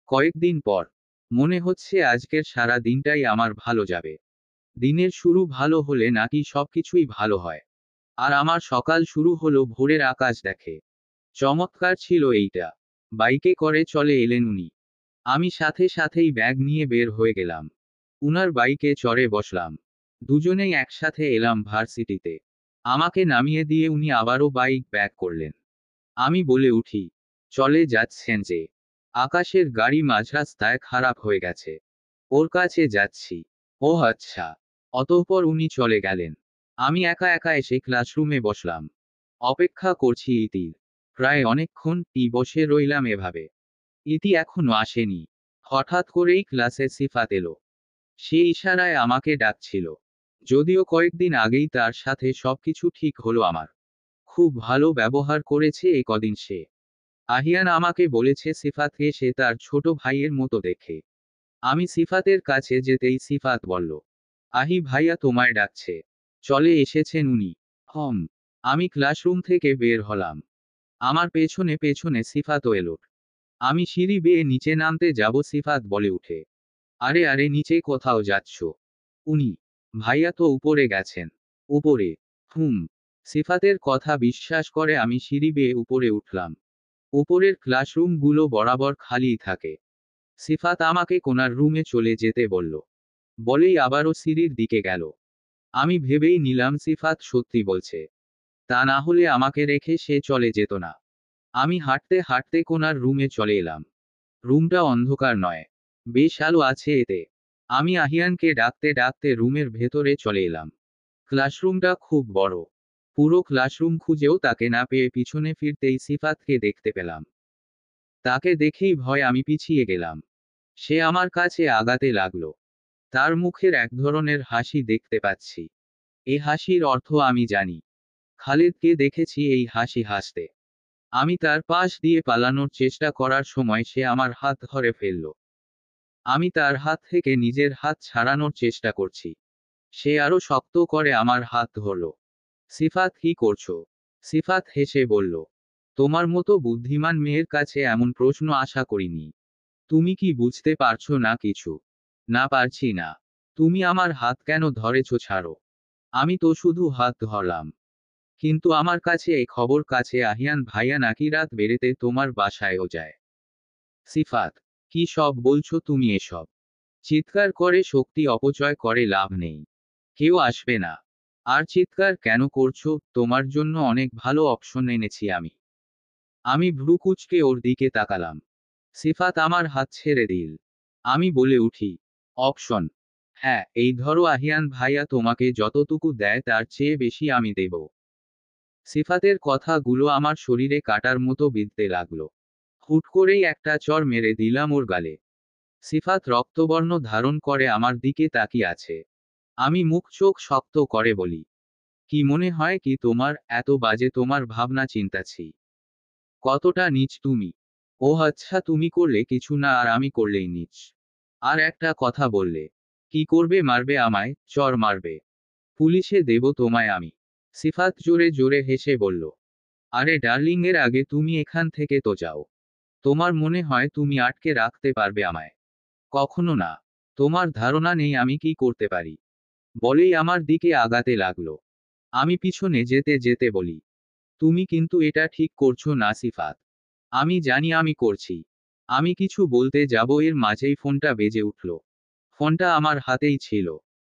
কয়েকদিন পর মনে হচ্ছে আজকের সারা দিনটাই আমার ভালো যাবে। দিনের শুরু ভালো হলে নাকি সবকিছুই ভালো হয়। আর আমার সকাল শুরু হলো ভোরের আকাশ দেখে। চমৎকার ছিল এইটা। বাইকে করে চলে এলেন উনি। আমি সাথে সাথেই ব্যাগ নিয়ে বের হয়ে গেলাম। উনার বাইকে চড়ে বসলাম। দুজনেই একসাথে এলাম ভার্সিটিতে। আমাকে নামিয়ে দিয়ে উনি আবারও বাইক ব্যাক করলেন। আমি বলে উঠি, চলে যাচ্ছেন যে? আকাশের গাড়ি মাঝরাস্তায় খারাপ হয়ে গেছে। ওর কাছে যাচ্ছি। ও আচ্ছা। অতঃপর উনি চলে গেলেন। আমি একা একা এসে ক্লাসরুমে বসলাম। অপেক্ষা করছি ইতির। প্রায় অনেকক্ষণ বসে রইলাম এভাবে। ইতি এখনো আসেনি। হঠাৎ করেই ক্লাসে সিফাত এলো। সে ইশারায় আমাকে ডাকছিল। যদিও কয়েকদিন আগেই তার সাথে সবকিছু ঠিক হলো আমার। খুব ভালো ব্যবহার করেছে এ কদিন সে। আহিয়ান আমাকে বলেছে সিফাতকে সে তার ছোট ভাইয়ের মতো দেখে। আমি সিফাতের কাছে যেতেই সিফাত বলল, আহি ভাইয়া তোমায় ডাকছে। চলে এসেছেন উনি। হম। আমি ক্লাসরুম থেকে বের হলাম। আমার পেছনে পেছনে সিফাতও এলো। আমি সিঁড়ি বেয়ে নিচে নামতে যাব সিফাত বলে উঠে, আরে আরে নিচে কোথাও যাচ্ছ? উনি, ভাইয়া তো উপরে গেছেন। উপরে? হুম। সিফাতের কথা বিশ্বাস করে আমি সিঁড়ি বেয়ে উপরে উঠলাম। উপরের ক্লাসরুমগুলো বরাবর খালিই থাকে। সিফাত আমাকে কোনার রুমে চলে যেতে বলল। বলেই আবারও সিঁড়ির দিকে গেল। আমি ভেবেই নিলাম সিফাত সত্যি বলছে। তা না হলে আমাকে রেখে সে চলে যেত না। আমি হাঁটতে হাঁটতে কোনার রুমে চলে এলাম। রুমটা অন্ধকার নয়। বেশ আলো আছে এতে। আমি আহিয়ানকে ডাকতে ডাকতে রুমের ভেতরে চলে এলাম। ক্লাসরুমটা খুব বড়। পুরো ক্লাসরুম খুঁজেও তাকে না পেয়ে পিছনে ফিরতেই সিফাতকে দেখতে পেলাম। তাকে দেখেই ভয় আমি পিছিয়ে গেলাম। সে আমার কাছে আগাতে লাগলো। তার মুখের এক ধরনের হাসি দেখতে পাচ্ছি। এ হাসির অর্থ আমি জানি। খালিদকে দেখেছি এই হাসি হাসতে। আমি তার পাশ দিয়ে পালানোর চেষ্টা করার সময় সে আমার হাত ধরে ফেলল। আমি তার হাত থেকে নিজের হাত ছাড়ানোর চেষ্টা করছি। সে আরো শক্ত করে আমার হাত ধরল। সিফাত কি করছো? সিফাত হেসে বলল, তোমার মতো বুদ্ধিমান মেয়ের কাছে এমন প্রশ্ন আশা করিনি। তুমি কি বুঝতে পারছো না কিছু? না পারছি না। তুমি আমার হাত কেন ধরেছ ছাড়ো। আমি তো শুধু হাত ধরলাম। কিন্তু আমার কাছে এই খবর কাছে আহিয়ান ভাইয়া নাকি রাত বেড়েতে তোমার বাসায়ও যায়। সিফাত, কি সব বলছো তুমি এসব? চিৎকার করে শক্তি অপচয় করে লাভ নেই। কেউ আসবে না। আর চিৎকার কেন করছো? তোমার জন্য অনেক ভালো অপশন এনেছি আমি। আমি ভ্রু কুঁচকে ওর দিকে তাকালাম। সিফাত আমার হাত ছেড়ে দিল। আমি বলে উঠি, অপশন? হ্যাঁ, এই ধরো আহিয়ান ভাইয়া তোমাকে যতটুকু দেয় তার চেয়ে বেশি আমি দেব। সিফাতের কথাগুলো আমার শরীরে কাটার মতো বিঁধতে লাগলো। হুট করেই একটা চড় মেরে দিলাম ওর গালে। সিফাত রক্তবর্ণ ধারণ করে আমার দিকে তাকিয়ে আছে। আমি মুখ চোখ শক্ত করে বলি, কি মনে হয় কি তোমার এত বাজে তোমার ভাবনা চিন্তাছি? কতটা নীচ তুমি? ও আচ্ছা তুমি করলে কিছু না আর আমি করলেই নীচ। আর একটা কথা বললে। কি করবে মারবে আমায়, চর মারবে? পুলিশে দেব তোমায় আমি। সিফাত জোরে জোরে হেসে বলল, আরে ডার্লিং এর আগে তুমি এখান থেকে তো যাও। তোমার মনে হয় তুমি আটকে রাখতে পারবে আমায়? কখনো না। তোমার ধারণা নেই আমি কি করতে পারি। বলেই আমার দিকে আগাতে লাগলো। আমি পিছনে যেতে যেতে বলি, তুমি কিন্তু এটা ঠিক করছো না সিফাত। আমি জানি আমি করছি। আমি কিছু বলতে যাব এর মাঝেই ফোনটা বেজে উঠল। ফোনটা আমার হাতেই ছিল।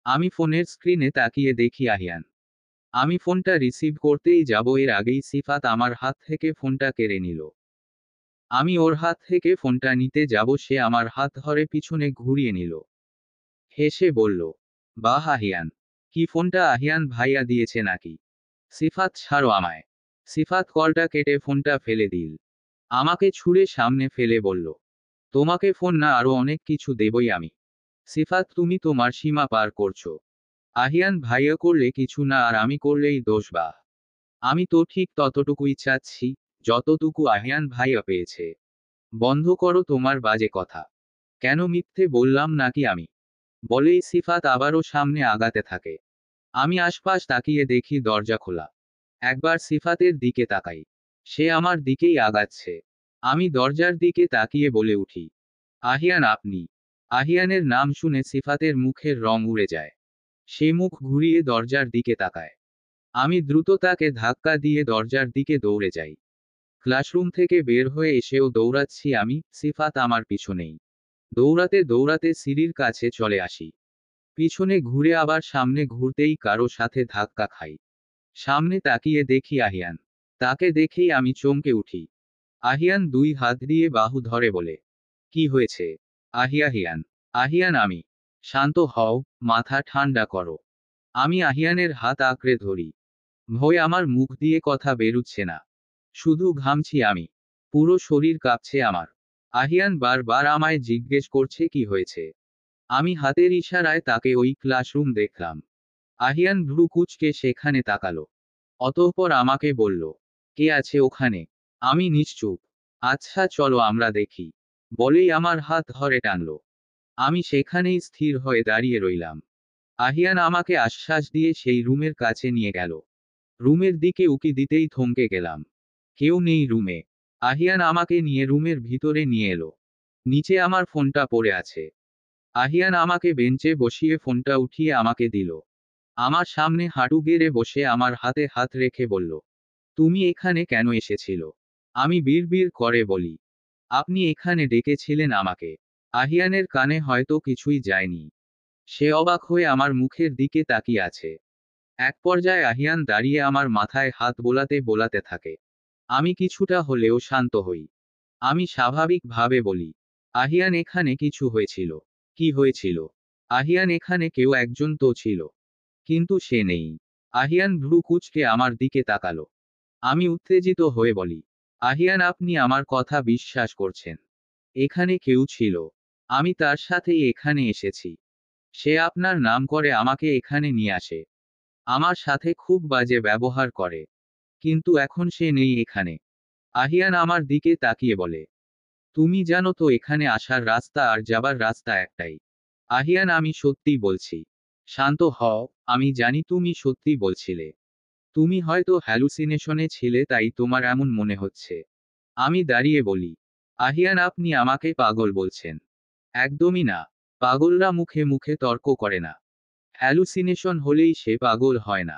আমি ফোনের স্ক্রিনে তাকিয়ে দেখি আহিয়ান। আমি ফোনটা রিসিভ করতেই যাব এর আগেই সিফাত আমার হাত থেকে ফোনটা কেড়ে নিল। আমি ওর হাত থেকে ফোনটা নিতে যাব, সে আমার হাত ধরে পিছনে ঘুরিয়ে নিল। হেসে বলল, বাহ আহিয়ান, কি ফোনটা আহিয়ান ভাইয়া দিয়েছে নাকি? সিফাত, ছাড়ো আমায়। সিফাত কলটা কেটে ফোনটা ফেলে দিল। আমাকে ছুঁড়ে সামনে ফেলে বলল, তোমাকে ফোন না আরো অনেক কিছু দেবই আমি। সিফাত, তুমি তোমার সীমা পার করছো। আহিয়ান ভাইয়া করলে কিছু না আর আমি করলেই দোষ বা? আমি তো ঠিক ততটুকুই চাচ্ছি যতটুকু আহিয়ান ভাইয়া পেয়েছে। বন্ধ করো তোমার বাজে কথা। কেন মিথ্যে বললাম নাকি আমি? বলেই সিফাত আবারও সামনে আগাতে থাকে। আমি আশপাশ তাকিয়ে দেখি দরজা খোলা। একবার সিফাতের দিকে তাকাই। সে আমার দিকেই আগাচ্ছে। আমি দরজার দিকে তাকিয়ে বলে উঠি, আহিয়ান আপনি? আহিয়ানের নাম শুনে সিফাতের মুখের রং উড়ে যায়। সে মুখ ঘুরিয়ে দরজার দিকে তাকায়। আমি দ্রুত তাকে ধাক্কা দিয়ে দরজার দিকে দৌড়ে যাই। ক্লাসরুম থেকে বের হয়ে এসেও দৌড়াচ্ছি আমি, সিফাত আমার পিছনেই। দৌড়াতে দৌড়াতে সিঁড়ির কাছে চলে আসি। পিছনে ঘুরে আবার সামনে ঘুরতেই কারো সাথে ধাক্কা খাই। সামনে তাকিয়ে দেখি আহিয়ান। তাকে দেখেই আমি চমকে উঠি। আহিয়ান দুই হাত দিয়ে বাহু ধরে বলে, কি হয়েছে? আহিয়ান। আহিয়ান আমি। শান্ত হও, মাথা ঠান্ডা করো। আমি আহিয়ানের হাত আঁকড়ে ধরি। ভয় আমার মুখ দিয়ে কথা বেরুচ্ছে না। শুধু ঘামছি আমি। পুরো শরীর কাঁপছে আমার। আহিয়ান বারবার আমায় জিজ্ঞেস করছে কি হয়েছে। আমি হাতের ইশারায় তাকে ওই ক্লাসরুম দেখলাম। আহিয়ান ভ্রু কুঁচকে সেখানে তাকালো। অতঃপর আমাকে বলল, কে আছে ওখানে? আমি নিশ্চুপ। আচ্ছা চলো আমরা দেখি। বলেই আমার হাত ধরে টানলো। আমি সেখানেই স্থির হয়ে দাঁড়িয়ে রইলাম। আহিয়ান আমাকে আশ্বাস দিয়ে সেই রুমের কাছে নিয়ে গেল। রুমের দিকে উকি দিতেই থমকে গেলাম। কেউ নেই রুমে। আহিয়ান আমাকে নিয়ে রুমের ভিতরে নিয়ে এলো। নিচে আমার ফোনটা পড়ে আছে। আহিয়ান আমাকে বেঞ্চে বসিয়ে ফোনটা উঠিয়ে আমাকে দিল। আমার সামনে হাঁটু গেড়ে বসে আমার হাতে হাত রেখে বলল, তুমি এখানে কেন এসেছিল? আমি বিড়বিড় করে বলি, আপনি এখানে ডেকেছিলেন আমাকে। আহিয়ানের কানে হয়তো কিছুই যায়নি। সে অবাক হয়ে আমার মুখের দিকে তাকিয়ে আছে। এক পর্যায়ে আহিয়ান দাঁড়িয়ে আমার মাথায় হাত বোলাতে বোলাতে থাকে। আমি কিছুটা হলেও শান্ত হই। আমি স্বাভাবিকভাবে বলি, আহিয়ান এখানে কিছু হয়েছিল। কি হয়েছিল? আহিয়ান এখানে কেউ একজন তো ছিল। কিন্তু সে নেই। আহিয়ান ভ্রু কুঁচকে আমার দিকে তাকালো। আমি উত্তেজিত হয়ে বলি, আহিয়ান আপনি আমার কথা বিশ্বাস করছেন? এখানে কেউ ছিল। আমি তার সাথেই এখানে এসেছি। সে আপনার নাম করে আমাকে এখানে নিয়ে আসে। আমার সাথে খুব বাজে ব্যবহার করে। কিন্তু এখন সে নেই এখানে। আহিয়ান আমার দিকে তাকিয়ে বলে, তুমি জানো তো এখানে আসার রাস্তা আর যাবার রাস্তা একটাই। আহিয়ান আমি সত্যি বলছি। শান্ত হও, আমি জানি তুমি সত্যি বলছিলে। তুমি হয়তো হ্যালুসিনেশনে ছিলে তাই তোমার এমন মনে হচ্ছে। আমি দাঁড়িয়ে বলি, আহিয়ান আপনি আমাকে পাগল বলছেন? একদমই না। পাগলরা মুখে মুখে তর্ক করে না। হ্যালুসিনেশন হলেই সে পাগল হয় না।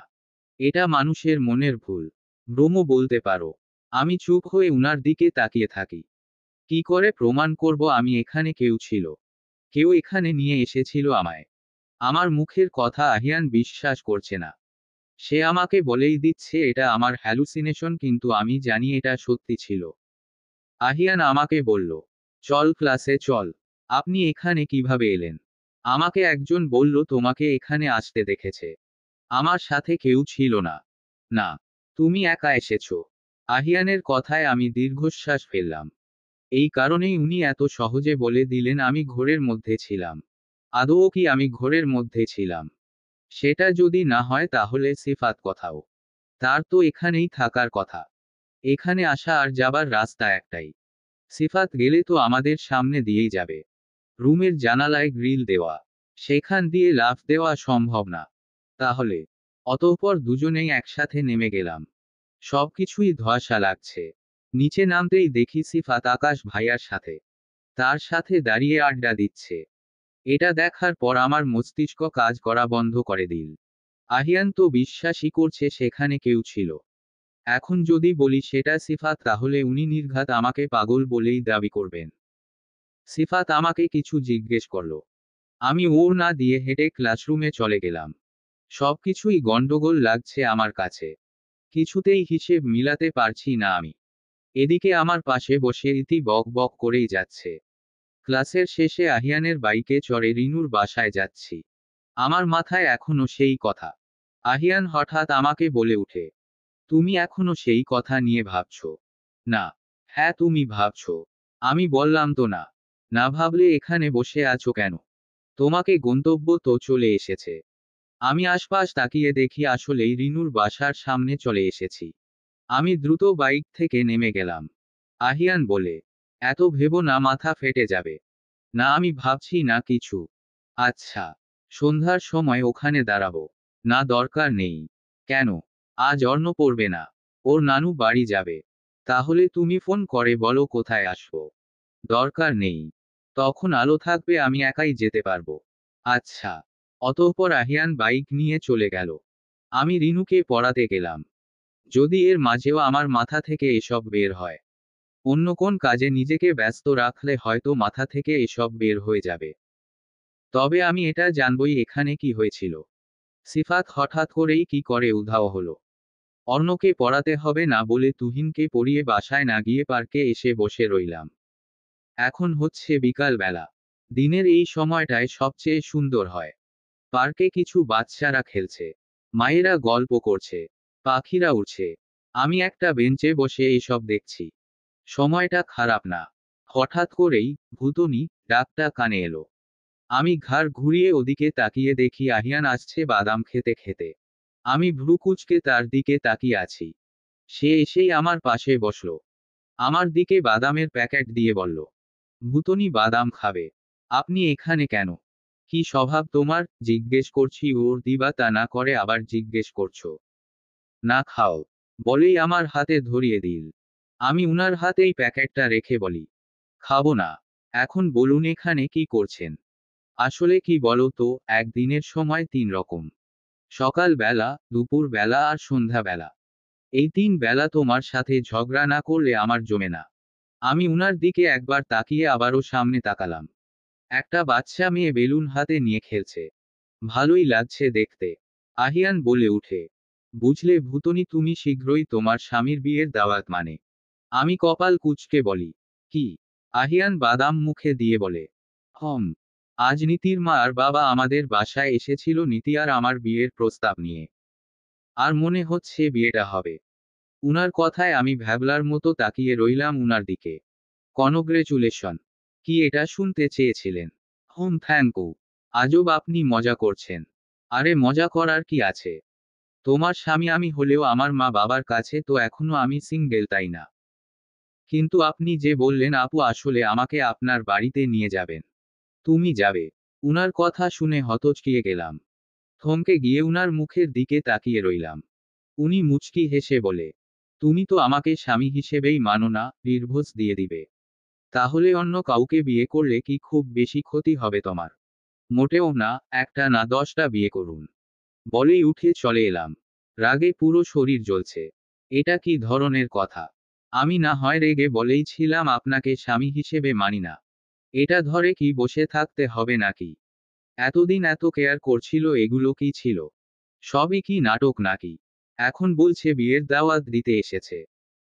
এটা মানুষের মনের ভুল। ভ্রম বলতে পারো। আমি চুপ হয়ে উনার দিকে তাকিয়ে থাকি। কি করে প্রমাণ করব আমি এখানে কেউ ছিল? কেউ এখানে নিয়ে এসেছিল আমায়। আমার মুখের কথা আহিয়ান বিশ্বাস করছে না। সে আমাকে বলেই দিচ্ছে এটা আমার হ্যালুসিনেশন, কিন্তু আমি জানি এটা সত্যি ছিল। আহিয়ান আমাকে বলল, চল ক্লাসে চল। আপনি এখানে কিভাবে এলেন? আমাকে একজন বলল তোমাকে এখানে আসতে দেখেছে। আমার সাথে কেউ ছিল না। না, তুমি একা এসেছো। আহিয়ানের কথায় আমি দীর্ঘশ্বাস ফেললাম। এই কারণেই উনি এত সহজে বলে দিলেন আমি ঘোরের মধ্যে ছিলাম। আদৌ কি আমি ঘোরের মধ্যে ছিলাম? সেটা যদি না হয় তাহলে সিফাত কোথাও। তার তো এখানেই থাকার কথা। এখানে আসা আর যাবার রাস্তা একটাই। সিফাত গেলে তো আমাদের সামনে দিয়েই যাবে। রুমের জানালায় গ্রিল দেওয়া। সেখান দিয়ে লাফ দেওয়া সম্ভব না। তাহলে? অতঃপর দুজনেই একসাথে নেমে গেলাম। সবকিছুই ধোঁয়াশা লাগছে। নিচে নামতেই দেখি সিফাত আকাশ ভাইয়ার সাথে। তার সাথে দাঁড়িয়ে আড্ডা দিচ্ছে। এটা দেখার পর আমার মস্তিষ্ক কাজ করা বন্ধ করে দিল। আহিয়ান তো বিশ্বাসই করছে সেখানে কেউ ছিল। এখন যদি বলি সেটা সিফাত তাহলে উনি নির্ঘাত আমাকে পাগল বলেই দাবি করবেন। সিফাত আমাকে কিছু জিজ্ঞেস করল। আমি ওর না দিয়ে হেঁটে ক্লাসরুমে চলে গেলাম। সবকিছুই গন্ডগোল লাগছে আমার কাছে। কিছুতেই হিসেব মিলাতে পারছি না আমি। এদিকে আমার পাশে বসে ইতি বক বক করেই যাচ্ছে। ক্লাসের শেষে আহিয়ানের বাইকে চড়ে রিনুর বাসায় যাচ্ছি। আমার মাথায় এখনো সেই কথা। আহিয়ান হঠাৎ আমাকে বলে উঠে, তুমি এখনো সেই কথা নিয়ে ভাবছো? না। হ্যাঁ, তুমি ভাবছো। আমি বললাম তো না। না ভাবলে এখানে বসে আছো কেন? তোমাকে গন্তব্য তো চলে এসেছে। আমি আশপাশ তাকিয়ে দেখি আসলেই রিনুর বাসার সামনে চলে এসেছি। আমি দ্রুত বাইক থেকে নেমে গেলাম। আহিয়ান বলে, এত ভেবো না, মাথা ফেটে যাবে। না, আমি ভাবছি না কিছু। আচ্ছা, সন্ধ্যার সময় ওখানে দাঁড়াবো। না, দরকার নেই। কেন? আজ অর্ণ পড়বে না। ওর নানু বাড়ি যাবে। তাহলে তুমি ফোন করে বলো কোথায় আসবো। দরকার নেই। তখন আলো থাকবে, আমি একাই যেতে পারবো। আচ্ছা। অতঃপর আহিয়ান বাইক নিয়ে চলে গেল। আমি রিনুকে পড়াতে গেলাম। যদি এর মাঝেও আমার মাথা থেকে এসব বের হয়। অন্য কোন কাজে নিজেকে ব্যস্ত রাখলে হয়তো মাথা থেকে এসব বের হয়ে যাবে। তবে আমি এটা জানবই এখানে কি হয়েছিল। সিফাত হঠাৎ করেই কি করে উধাও হলো। অর্ণকে পড়াতে হবে না বলে তুহিনকে পড়িয়ে বাসায় না গিয়ে পার্কে এসে বসে রইলাম। এখন হচ্ছে বিকাল বেলা। দিনের এই সময়টায় সবচেয়ে সুন্দর হয়। পার্কে কিছু বাচ্চারা খেলছে। মায়েরা গল্প করছে। পাখিরা উড়ছে। আমি একটা বেঞ্চে বসে এইসব দেখছি। সময়টা খারাপ না। হঠাৎ করেই ভুতনি ডাকটা কানে এলো। আমি ঘাড় ঘুরিয়ে ওদিকে তাকিয়ে দেখি আহিয়ান আসছে বাদাম খেতে খেতে। আমি ভ্রু কুঁচকে তার দিকে তাকিয়ে আছি। সে এসেই আমার পাশে বসলো। আমার দিকে বাদামের প্যাকেট দিয়ে বলল, ভুতনি বাদাম খাবে? আপনি এখানে কেন? কি স্বভাব তোমার? জিজ্ঞেস করছি ওর দিবা তা না করে আবার জিজ্ঞেস করছো। না খাও। বলেই আমার হাতে ধরিয়ে দিল। আমি উনার হাতেই প্যাকেটটা রেখে বলি, খাবো না। এখন বলুন এখানে কি করছেন? আসলে কি বলো তো, একদিনের সময় 3 রকম। সকাল বেলা, দুপুর বেলা আর সন্ধ্যা বেলা। এই 3 বেলা তোমার সাথে ঝগড়া না করলে আমার জমে না। আমি উনার দিকে একবার তাকিয়ে আবারও সামনে তাকালাম। একটা বাচ্চা মেয়ে বেলুন হাতে নিয়ে খেলছে। ভালোই লাগছে দেখতে। আহিয়ান বলে উঠে, বুঝলে ভুতনি, তুমি শীঘ্রই তোমার স্বামীর বিয়ের দাওয়াত মানে। আমি কপাল কুঁচকে বলি, কি? আহিয়ান বাদাম মুখে দিয়ে বলে, হম। আজ নীতির মা আর বাবা আমাদের বাসায় এসেছিল নীতি আর আমার বিয়ের প্রস্তাব নিয়ে। আর মনে হচ্ছে বিয়েটা হবে। উনার কথায় আমি ভ্যাবলার মতো তাকিয়ে রইলাম উনার দিকে। কনগ্রেচুলেশন। কি এটা শুনতে চেয়েছিলেন? Thank you. আজব, আপনি মজা করছেন। আরে মজা করার কি আছে? তোমার স্বামী আমি হলেও আমার মা বাবার কাছে তো এখনো আমি সিঙ্গেল, তাই না? কিন্তু আপনি যে বললেন আপু আসলে আমাকে আপনার বাড়িতে নিয়ে যাবেন। তুমি যাবে? উনার কথা শুনে হতচকিয়ে গেলাম। থমকে গিয়ে উনার মুখের দিকে তাকিয়ে রইলাম। উনি মুচকি হেসে বলে, তুমি তো আমাকে স্বামী হিসেবেই মানো না, ডিভোর্স দিয়ে দিবে। তাহলে অন্য কাউকে বিয়ে করলে কি খুব বেশি ক্ষতি হবে তোমার? মোটেও না, একটা না 10টা বিয়ে করুন। বলেই উঠে চলে এলাম। রাগে পুরো শরীর জ্বলছে। এটা কি ধরনের কথা? আমি না হয় রেগে বলেই ছিলাম আপনাকে স্বামী হিসেবে মানি না। এটা ধরে কি বসে থাকতে হবে নাকি? এতদিন এত কেয়ার করছিল, এগুলো কি ছিল? সবই কি নাটক নাকি? এখন বলছে বিয়ের দাওয়াত দিতে এসেছে।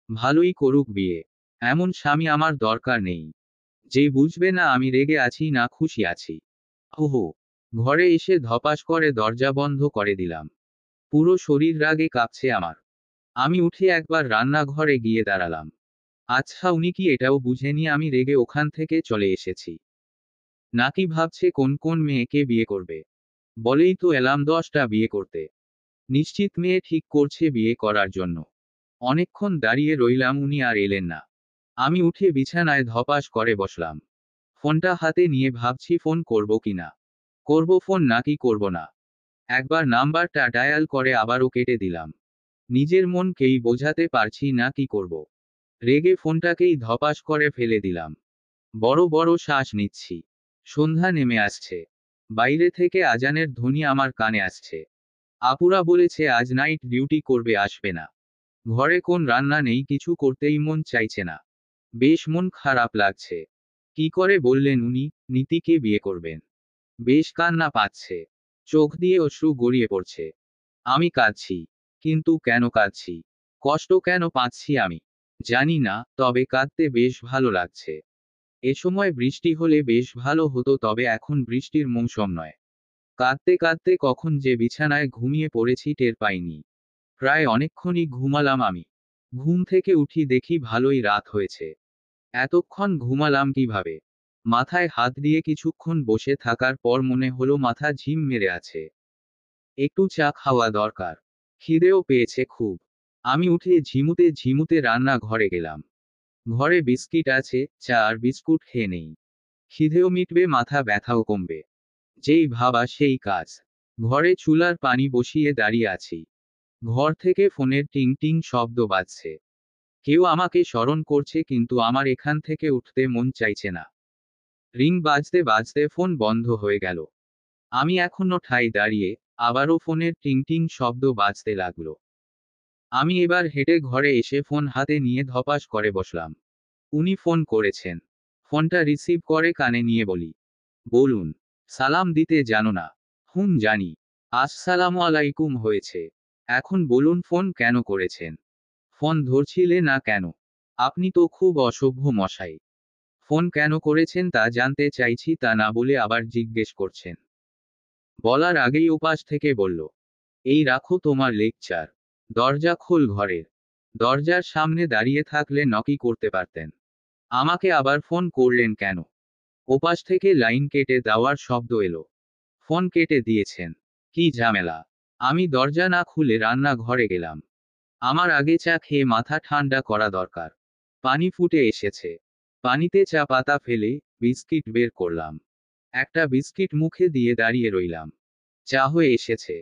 ভালোই করুক বিয়ে। এমন স্বামী আমার দরকার নেই। যে বুঝবে না আমি রেগে আছি না খুশি আছি। ওহো। ঘরে এসে ধপাস করে দরজা বন্ধ করে দিলাম। পুরো শরীর রাগে কাঁপছে আমার। আমি উঠে একবার রান্নাঘরে গিয়ে দাঁড়ালাম। আচ্ছা, উনি কি এটাও বুঝেনি আমি রেগে ওখান থেকে চলে এসেছি? নাকি ভাবছে কোন কোন মেয়েকে বিয়ে করবে? বলেই তো এলাম 10টা বিয়ে করতে। নিশ্চিত মেয়ে ঠিক করছে বিয়ে করার জন্য। অনেকক্ষণ দাঁড়িয়ে রইলাম, উনি আর এলেন না। আমি উঠে বিছানায় ধপাস করে বসলাম। ফোনটা হাতে নিয়ে ভাবছি ফোন করব কিনা। করব ফোন নাকি করব না। একবার নাম্বারটা ডায়াল করে আবারও কেটে দিলাম। নিজের মনকেই বোঝাতে পারছি না কি করব। রেগে ফোনটাকেই ধপাস করে ফেলে দিলাম। বড় বড় শ্বাস নিচ্ছি। সন্ধ্যা নেমে আসছে। বাইরে থেকে আজানের ধ্বনি আমার কানে আসছে। আপুরা বলেছে আজ নাইট ডিউটি করবে, আসবে না। ঘরে কোন রান্না নেই, কিছু করতেই মন চাইছে না। বেশ মন খারাপ লাগছে। কি করে বললেন উনি নীতিকে বিয়ে করবেন? বেশ কান্না পাচ্ছে, চোখ দিয়ে অশ্রু গড়িয়ে পড়ছে। আমি কাঁদছি, কিন্তু কেন কাঁদছি, কষ্ট কেন পাচ্ছি আমি জানি না, তবে কাঁদতে বেশ ভালো লাগছে। এ সময় বৃষ্টি হলে বেশ ভালো হতো, তবে এখন বৃষ্টির মৌসুম নয়। কাঁদতে কাঁদতে কখন যে বিছানায় ঘুমিয়ে পড়েছি টের পাইনি। প্রায় অনেকক্ষণই ঘুমালাম আমি। ঘুম থেকে উঠি দেখি ভালোই রাত হয়েছে। এতক্ষণ ঘুমালাম কিভাবে? মাথায় হাত দিয়ে কিছুক্ষণ বসে থাকার পর মনে হলো মাথা ঝিম মেরে আছে। একটু চা খাওয়া দরকার। খিদেও পেয়েছে খুব। আমি উঠে ঝিমুতে ঝিমুতে রান্না ঘরে গেলাম। ঘরে বিস্কিট আছে, চা আর বিস্কুট খেয়ে নেই। খিদেও মিটবে, মাথা ব্যথাও কমবে। যেই ভাবা সেই কাজ। ঘরে চুলার পানি বসিয়ে দাঁড়িয়ে আছি। ঘর থেকে ফোনের টিং টিং শব্দ বাজছে। কেউ আমাকে স্মরণ করছে, কিন্তু আমার এখান থেকে উঠতে মন চাইছে না। রিং বাজতে বাজতে ফোন বন্ধ হয়ে গেল। আমি এখনো ঠাই দাঁড়িয়ে, আবারও ফোনের টিং টিং শব্দ বাজতে লাগলো। আমি এবার হেঁটে ঘরে এসে ফোন হাতে নিয়ে ধপাস করে বসলাম। উনি ফোন করেছেন। ফোনটা রিসিভ করে কানে নিয়ে বলি, বলুন। সালাম দিতে জানো না? হুম জানি। আসসালামু আলাইকুম হয়েছে। এখন বলুন ফোন কেন করেছেন? ফোন ধরছিলে না কেন? আপনি তো খুব অসভ্য মশাই। ফোন কেন করেছেন তা জানতে চাইছি, তা না বলে আবার জিজ্ঞেস করছেন। বলার আগেই ওপাশ থেকে বলল, এই রাখো তোমার লেকচার। দরজা খোল ঘরের। দরজার সামনে দাঁড়িয়ে থাকলে নকি করতে পারতেন। আমাকে আবার ফোন করলেন কেন? ওপাশ থেকে লাইন কেটে দেওয়ার শব্দ এলো। ফোন কেটে দিয়েছেন। কি ঝামেলা? আমি দরজা না খুলে রান্না ঘরে গেলাম। আমার আগে চা খেয়ে মাথা ঠান্ডা করা দরকার। পানি ফুটে এসেছে। পানিতে চা পাতা ফেলে বিস্কিট বের করলাম। একটা বিস্কিট মুখে দিয়ে দাঁড়িয়ে রইলাম। চা হয়ে এসেছে।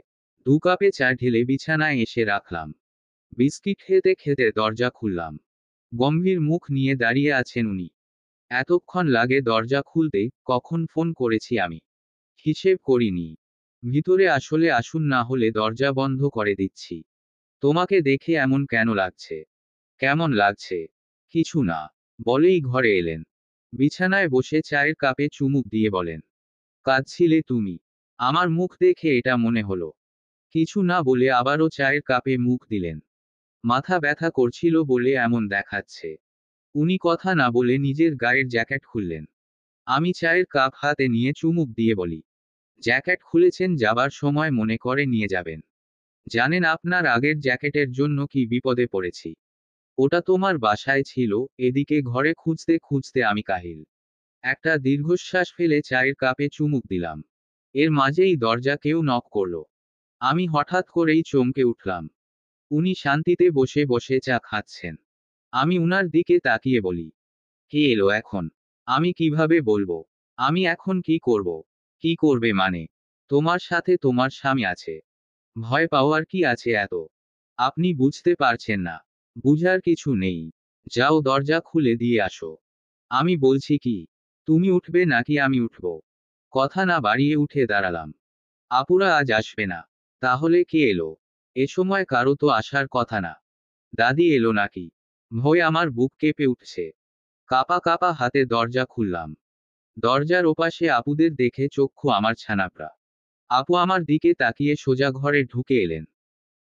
2 কাপে চা ঢেলে বিছানায় এসে রাখলাম। বিস্কিট খেতে খেতে দরজা খুললাম। গম্ভীর মুখ নিয়ে দাঁড়িয়ে আছেন উনি। এতক্ষণ লাগে দরজা খুলতে, কখন ফোন করেছি আমি হিসেব করিনি। ভিতরে আসলে আসুন, না হলে দরজা বন্ধ করে দিচ্ছি। তোমাকে দেখে এমন কেন লাগছে? কেমন লাগছে? কিছু না, বলেই ঘরে এলেন। বিছানায় বসে চায়ের কাপে চুমুক দিয়ে বলেন, কাঁদছিলে তুমি? আমার মুখ দেখে এটা মনে হলো। কিছু না বলে আবারও চায়ের কাপে মুখ দিলেন। মাথা ব্যথা করছিল বলে এমন দেখাচ্ছে। উনি কথা না বলে নিজের গায়ের জ্যাকেট খুললেন। আমি চায়ের কাপ হাতে নিয়ে চুমুক দিয়ে বলি, জ্যাকেট খুলেছেন যাবার সময় মনে করে নিয়ে যাবেন। জানেন আপনার আগের জ্যাকেটের জন্য কি বিপদে পড়েছি? ওটা তোমার বাসায় ছিল। এদিকে ঘরে খুঁজতে খুঁজতে আমি কাহিল। একটা দীর্ঘশ্বাস ফেলে চায়ের কাপে চুমুক দিলাম। এর মাঝেই দরজা কেউ নক করলো। আমি হঠাৎ করেই চমকে উঠলাম। উনি শান্তিতে বসে বসে চা খাচ্ছেন। আমি উনার দিকে তাকিয়ে বলি, কে এলো এখন? আমি কিভাবে বলবো? আমি এখন কি করব? কি করবে মানে? তোমার সাথে তোমার স্বামী আছে। ভয় পাওয়ার কি আছে এত? আপনি বুঝতে পারছেন না। বুঝার কিছু নেই। যাও দরজা খুলে দিয়ে আসো। আমি বলছি কি, তুমি উঠবে নাকি আমি উঠব? কথা না বাড়িয়ে উঠে দাঁড়ালাম। আপুরা আজ আসবে না। তাহলে কে এলো? এ সময় কারো তো আসার কথা না। দাদি এলো নাকি? ভয় আমার বুক কেঁপে উঠছে। কাপা কাপা হাতে দরজা খুললাম। দরজার ওপাশে আপুদের দেখে চক্ষু আমার ছানাপড়া। আপু আমার দিকে তাকিয়ে সোজা ঘরে ঢুকে এলেন।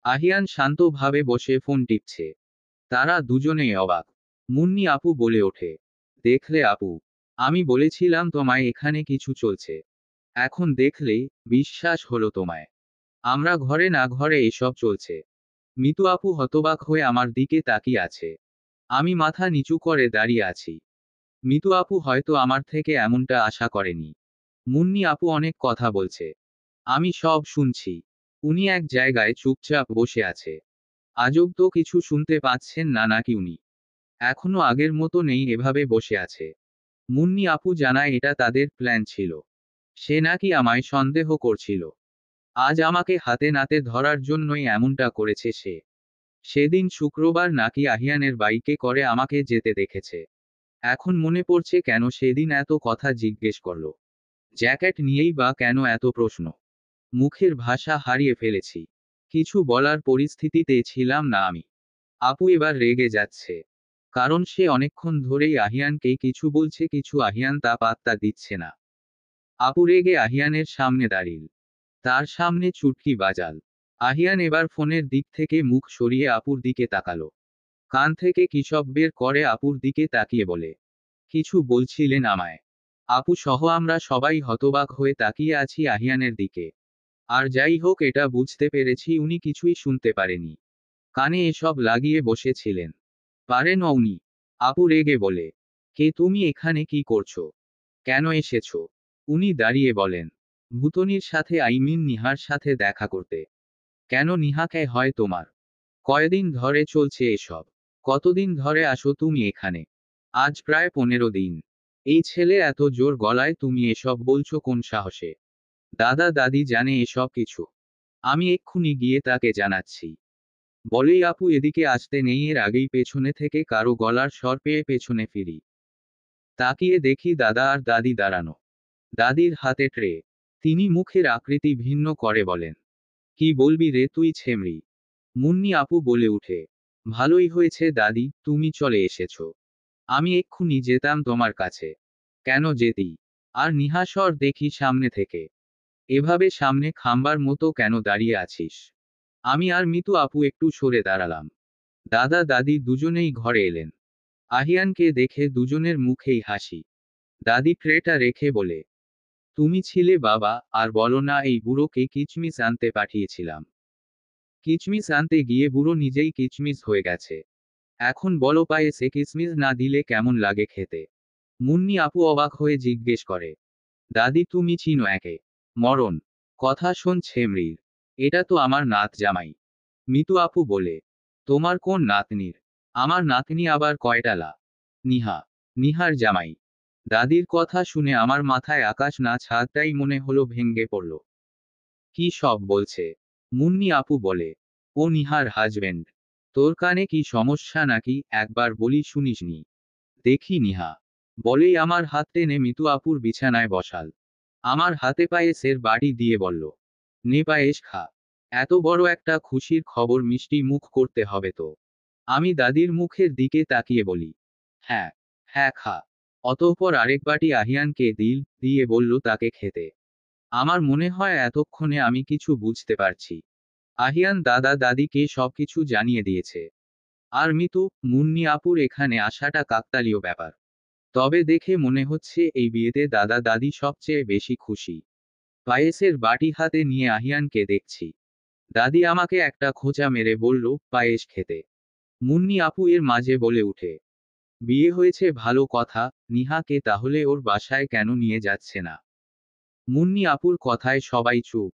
আহিয়ান শান্তভাবে বসে ফোন টিপছে। তারা দুজনেই অবাক। মুন্নি আপু বলে ওঠে, দেখলে আপু, আমি বলেছিলাম তোমায় এখানে কিছু চলছে। এখন দেখলে, বিশ্বাস হলো তোমায়? আমরা ঘরে না ঘরে এসব চলছে। মিতু আপু হতবাক হয়ে আমার দিকে তাকিয়ে আছে। আমি মাথা নিচু করে দাঁড়িয়ে আছি। মিতু আপু হয়তো আমার থেকে এমনটা আশা করেনি। মুন্নি আপু অনেক কথা বলছে। আমি সব শুনছি। উনি এক জায়গায় চুপচাপ বসে আছে। আজব তো, কিছু শুনতে পাচ্ছেন না নাকি উনি? এখনো আগের মতো নেই, এভাবে বসে আছে। মুন্নি আপু জানায় এটা তাদের প্ল্যান ছিল। সে নাকি আমায় সন্দেহ করছিল। আজ আমাকে হাতে নাতে ধরার জন্যই এমনটা করেছে সে। সেদিন শুক্রবার নাকি আহিয়ানের বাইকে করে আমাকে যেতে দেখেছে। এখন মনে পড়ছে কেন সেদিন এত কথা জিজ্ঞেস করলো। জ্যাকেট নিয়েই বা কেন এত প্রশ্ন? মুখের ভাষা হারিয়ে ফেলেছি। কিছু বলার পরিস্থিতিতে ছিলাম না আমি। আপু এবার রেগে যাচ্ছে। কারণ সে অনেকক্ষণ ধরেই আহিয়ানকে কিছু বলছে, কিছু আহিয়ান তা পাত্তা দিচ্ছে না। আপু রেগে আহিয়ানের সামনে দাঁড়িল। তার সামনে চুটকি বাজাল। আহিয়ান এবার ফোনের দিক থেকে মুখ সরিয়ে আপুর দিকে তাকালো। কান থেকে কিসব বের করে আপুর দিকে তাকিয়ে বলে, কিছু বলছিলেন আমায়? আপু সহ আমরা সবাই হতবাক হয়ে তাকিয়ে আছি আহিয়ানের দিকে। আর যাই হোক, এটা বুঝতে পেরেছি উনি কিছুই শুনতে পারেনি। কানে এসব লাগিয়ে বসেছিলেন। পারেন উনি? আপু রেগে বলে, কে তুমি, এখানে কি করছো? কেন এসেছো? উনি দাঁড়িয়ে বলেন, ভূতনির সাথে, নিহার সাথে দেখা করতে। কেন নিহাকে হয় তোমার? কয়দিন ধরে চলছে এসব? কতদিন ধরে আসো তুমি এখানে? আজ প্রায় 15 দিন। এই ছেলে এত জোর গলায় তুমি এসব বলছো কোন সাহসে? দাদা দাদি জানে এসব কিছু? আমি এক্ষুনি গিয়ে তাকে জানাচ্ছি। বলেই আপু এদিকে আসতে নেই, এর আগেই পেছনে থেকে কারো গলার স্বর পেয়ে পেছনে ফিরি। তাকিয়ে দেখি দাদা আর দাদি দাঁড়ানো। দাদির হাতে ট্রে। তিনি মুখের আকৃতি ভিন্ন করে বলেন, কি বলবি রে তুই ছেমরি? মুন্নি আপু বলে উঠে, ভালোই হয়েছে দাদি তুমি চলে এসেছো। আমি এক্ষুনি যেতাম তোমার কাছে। কেন যেতি? আর নিহাসর দেখি সামনে থেকে। এভাবে সামনে খাম্বার মতো কেন দাঁড়িয়ে আছিস? আমি আর মিতু আপু একটু সরে দাঁড়ালাম। দাদা দাদি দুজনেই ঘরে এলেন। আহিয়ানকে দেখে দুজনের মুখেই হাসি। দাদি ট্রেটা রেখে বলে, তুমি ছিলে বাবা, আর বলো না এই বুড়োকে কিচমিচ আনতে পাঠিয়েছিলাম। কিচমিচ আনতে গিয়ে বুড়ো নিজেই কিচমিচ হয়ে গেছে। এখন বলো পায়েসে কিচমিচ না দিলে কেমন লাগে খেতে? মুন্নি আপু অবাক হয়ে জিজ্ঞেস করে, দাদি তুমি চিনো একে? মরণ। কথা শোন ছেমরির। এটা তো আমার নাত জামাই। মিতু আপু বলে, তোমার কোন নাতনির? আমার নাতনি আবার কয়টালা? নিহা। নিহার জামাই। দাদির কথা শুনে আমার মাথায় আকাশ না ছাদটাই মনে হলো ভেঙ্গে পড়ল। কি সব বলছে? মুন্নি আপু বলে, ও নিহার হাজবেন্ড। তোর কানে কি সমস্যা নাকি, একবার বলি শুনিসনি? দেখি নিহা। বলেই আমার হাত টেনে মিতু আপুর বিছানায় বসাল। আমার হাতে পায়েসের বাড়ি দিয়ে বলল, নে পায়েস খা। এত বড় একটা খুশির খবর মিষ্টি মুখ করতে হবে তো। আমি দাদির মুখের দিকে তাকিয়ে বলি, হ্যাঁ। হ্যাঁ খা। অতঃপর আরেক বাটি আহিয়ানকে দিয়ে বলল তাকে খেতে। আমার মনে হয় এতক্ষণে আমি কিছু বুঝতে পারছি। আহিয়ান দাদা দাদিকে সবকিছু জানিয়ে দিয়েছে। আর মিতু, মুন্নি আপুর এখানে আসাটা কাকতালীয় ব্যাপার। তবে দেখে মনে হচ্ছে এই বিয়েতে দাদা দাদি সবচেয়ে বেশি খুশি। পায়েসের বাটি হাতে নিয়ে আহিয়ানকে দেখছি। দাদি আমাকে একটা খোঁচা মেরে বলল, পায়েস খেতে। মুন্নি আপু এর মাঝে বলে উঠে, বিয়ে হয়েছে ভালো কথা, নিহাকে তাহলে ওর বাসায় কেন নিয়ে যাচ্ছে না? মুন্নি আপুর কথায় সবাই চুপ।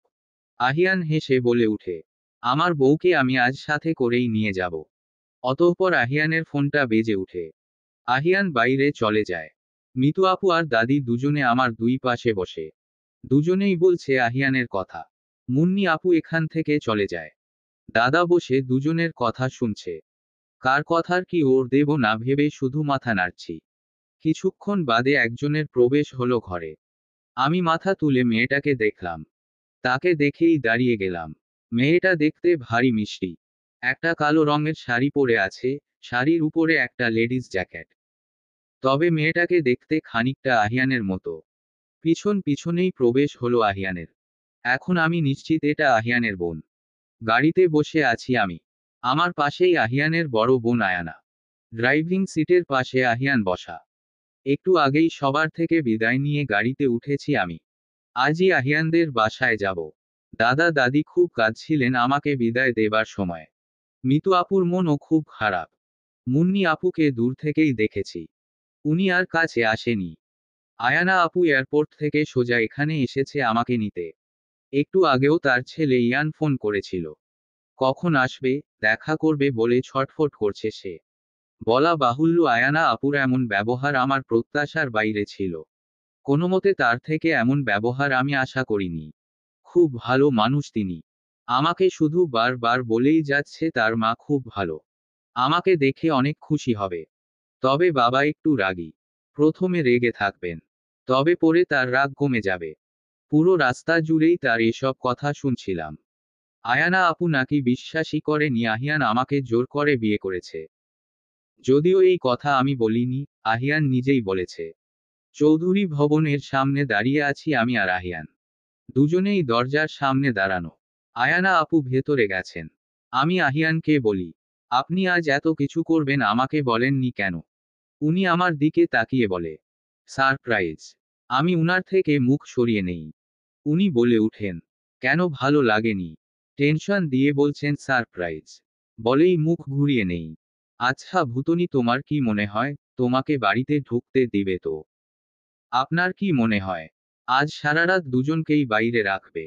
আহিয়ান হেসে বলে উঠে, আমার বউকে আমি আজ সাথে করেই নিয়ে যাব। অতঃপর আহিয়ানের ফোনটা বেজে উঠে। আহিয়ান বাইরে চলে যায়। মিতু আপু আর দাদি দুজনে আমার দুই পাশে বসে। দুজনেই বলছে আহিয়ানের কথা। মুন্নি আপু এখান থেকে চলে যায়। দাদা বসে দুজনের কথা শুনছে। কার কথার কি ওর দেব না ভেবে শুধু মাথা নাড়ছি। কিছুক্ষণ বাদে একজনের প্রবেশ হলো ঘরে। আমি মাথা তুলে মেয়েটাকে দেখলাম। তাকে দেখেই দাঁড়িয়ে গেলাম। মেয়েটা দেখতে ভারী মিষ্টি। একটা কালো রঙের শাড়ি পরে আছে, শাড়ির উপরে একটা লেডিস জ্যাকেট। তবে মেয়েটাকে দেখতে খানিকটা আহিয়ানের মতো। পিছনেই প্রবেশ হলো আহিয়ানের। এখন আমি নিশ্চিত এটা আহিয়ানের বোন। গাড়িতে বসে আছি আমি। আমার পাশেই আহিয়ানের বড় বোন আয়ানা। ড্রাইভিং সিটের পাশে আহিয়ান বসা। একটু আগেই সবার থেকে বিদায় নিয়ে গাড়িতে উঠেছি আমি। আজই আহিয়ানদের বাসায় যাব। দাদা দাদি খুব কাঁদছিলেন আমাকে বিদায় দেবার সময়। মিতু আপুর মনও খুব খারাপ। মুন্নি আপুকে দূর থেকেই দেখেছি। উনি আর কাছে আসেনি। আয়ানা আপু এয়ারপোর্ট থেকে সোজা এখানে এসেছে আমাকে নিতে। একটু আগেও তার ছেলে ইয়ান ফোন করেছিল। কখন আসবে, দেখা করবে বলে ছটফট করছে সে। বলা বাহুল্য আয়ানা আপুর এমন ব্যবহার আমার প্রত্যাশার বাইরে ছিল। কোনোমতে তার থেকে এমন ব্যবহার আমি আশা করিনি। খুব ভালো মানুষ তিনি। আমাকে শুধু বারবার বলেই যাচ্ছে তার মা খুব ভালো। আমাকে দেখে অনেক খুশি হবে। তবে বাবা একটু রাগী। প্রথমে রেগে থাকবেন। তবে পরে তার রাগ কমে যাবে। পুরো রাস্তা জুড়েই তার এসব কথা শুনছিলাম। আয়ানা আপু নাকি বিশ্বাসই করেনি আহিয়ান আমাকে জোর করে বিয়ে করেছে। যদিও এই কথা আমি বলিনি, আহিয়ান নিজেই বলেছে। চৌধুরী ভবনের সামনে দাঁড়িয়ে আছি আমি আর আহিয়ান। দুজনেই দরজার সামনে দাঁড়ানো। আয়ানা আপু ভেতরে গেছেন। আমি আহিয়ানকে বলি, আপনি আজ এত কিছু করবেন আমাকে বলেননি কেন? উনি আমার দিকে তাকিয়ে বলে, সারপ্রাইজ। আমি উনার থেকে মুখ সরিয়ে নেই। উনি বলে উঠেন, কেন ভালো লাগেনি? টেনশন দিয়ে বলছেন সারপ্রাইজ। বলেই মুখ ঘুরিয়ে নেই। আচ্ছা ভূতনি, তোমার কি মনে হয় তোমাকে বাড়িতে ঢুকতে দিবে তো? আপনার কি মনে হয় আজ সারারাত দুজনকেই বাইরে রাখবে?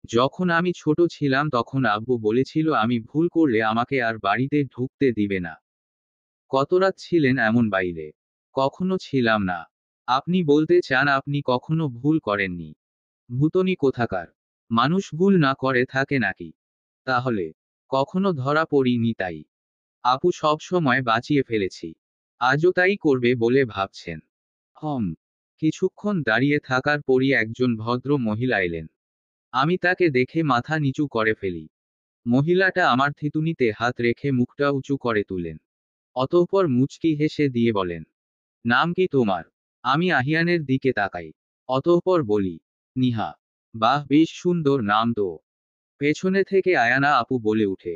যখন আমি ছোট ছিলাম তখন আব্বু বলেছিল আমি ভুল করলে আমাকে আর বাড়িতে ঢুকতে দিবে না। কত রাত ছিলেন এমন বাইরে? কখনো ছিলাম না। আপনি বলতে চান আপনি কখনো ভুল করেননি? ভূতনি কোথাকার! মানুষ ভুল না করে থাকে নাকি? তাহলে কখনো ধরা পড়িনি তাই আপু সব সময় বাঁচিয়ে ফেলেছি। আজও তাই করবে বলে ভাবছেন? হম। কিছুক্ষণ দাঁড়িয়ে থাকার পরই একজন ভদ্র মহিলা এলেন। আমি তাকে দেখে মাথা নিচু করে ফেলি। মহিলাটা আমার থিতুনিতে হাত রেখে মুখটা উঁচু করে তুলেন। অতঃপর মুচকি হেসে দিয়ে বলেন, নাম কি তোমার? আমি আহিয়ানের দিকে তাকাই। অতঃপর বলি, নিহা। বাহ, বেশ সুন্দর নাম তো। পেছনে থেকে আয়ানা আপু বলে উঠে,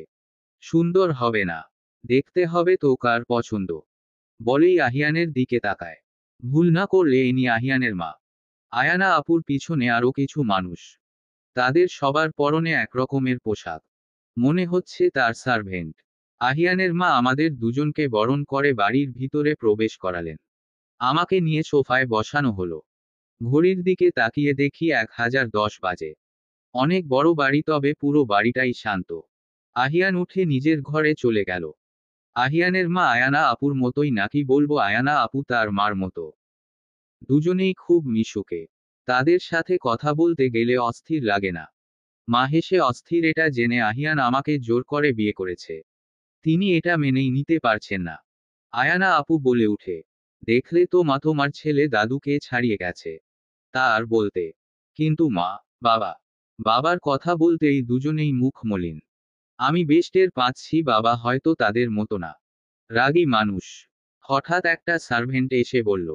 সুন্দর হবে না, দেখতে হবে তো কার পছন্দ। বলেই আহিয়ানের দিকে তাকায়। ভুল না করলে ইনি আহিয়ানের মা। আয়ানা আপুর পিছনে আরো কিছু মানুষ। তাদের সবার পরনে একরকমের পোশাক। মনে হচ্ছে তার সার্ভেন্ট। আহিয়ানের মা আমাদের দুজনকে বরণ করে বাড়ির ভিতরে প্রবেশ করালেন। আমাকে নিয়ে সোফায় বসানো হলো। ঘড়ির দিকে তাকিয়ে দেখি 1010 বাজে। অনেক বড় বাড়ি, তবে পুরো বাড়িটাই শান্ত। আহিয়ান উঠে নিজের ঘরে চলে গেল। আহিয়ানের মা আয়ানা আপুর মতোই, নাকি বলবো আয়ানা আপু তার মার মতো। দুজনেই খুব মিশুকে। তাদের সাথে কথা বলতে গেলে অস্থির লাগে না। মা হেসে অস্থির এটা জেনে আহিয়ান আমাকে জোর করে বিয়ে করেছে। তিনি এটা মেনেই নিতে পারছেন না। আয়ানা আপু বলে উঠে, দেখলে তো মা, তোমার ছেলে দাদুকে ছাড়িয়ে গেছে। তা আর বলতে। কিন্তু মা, বাবা। বাবার কথা বলতেই দুজনেই মুখ মলিন। আমি বেশ টের পাচ্ছি বাবা হয়তো তাদের মতো না। রাগী মানুষ। হঠাৎ একটা সার্ভেন্ট এসে বলল,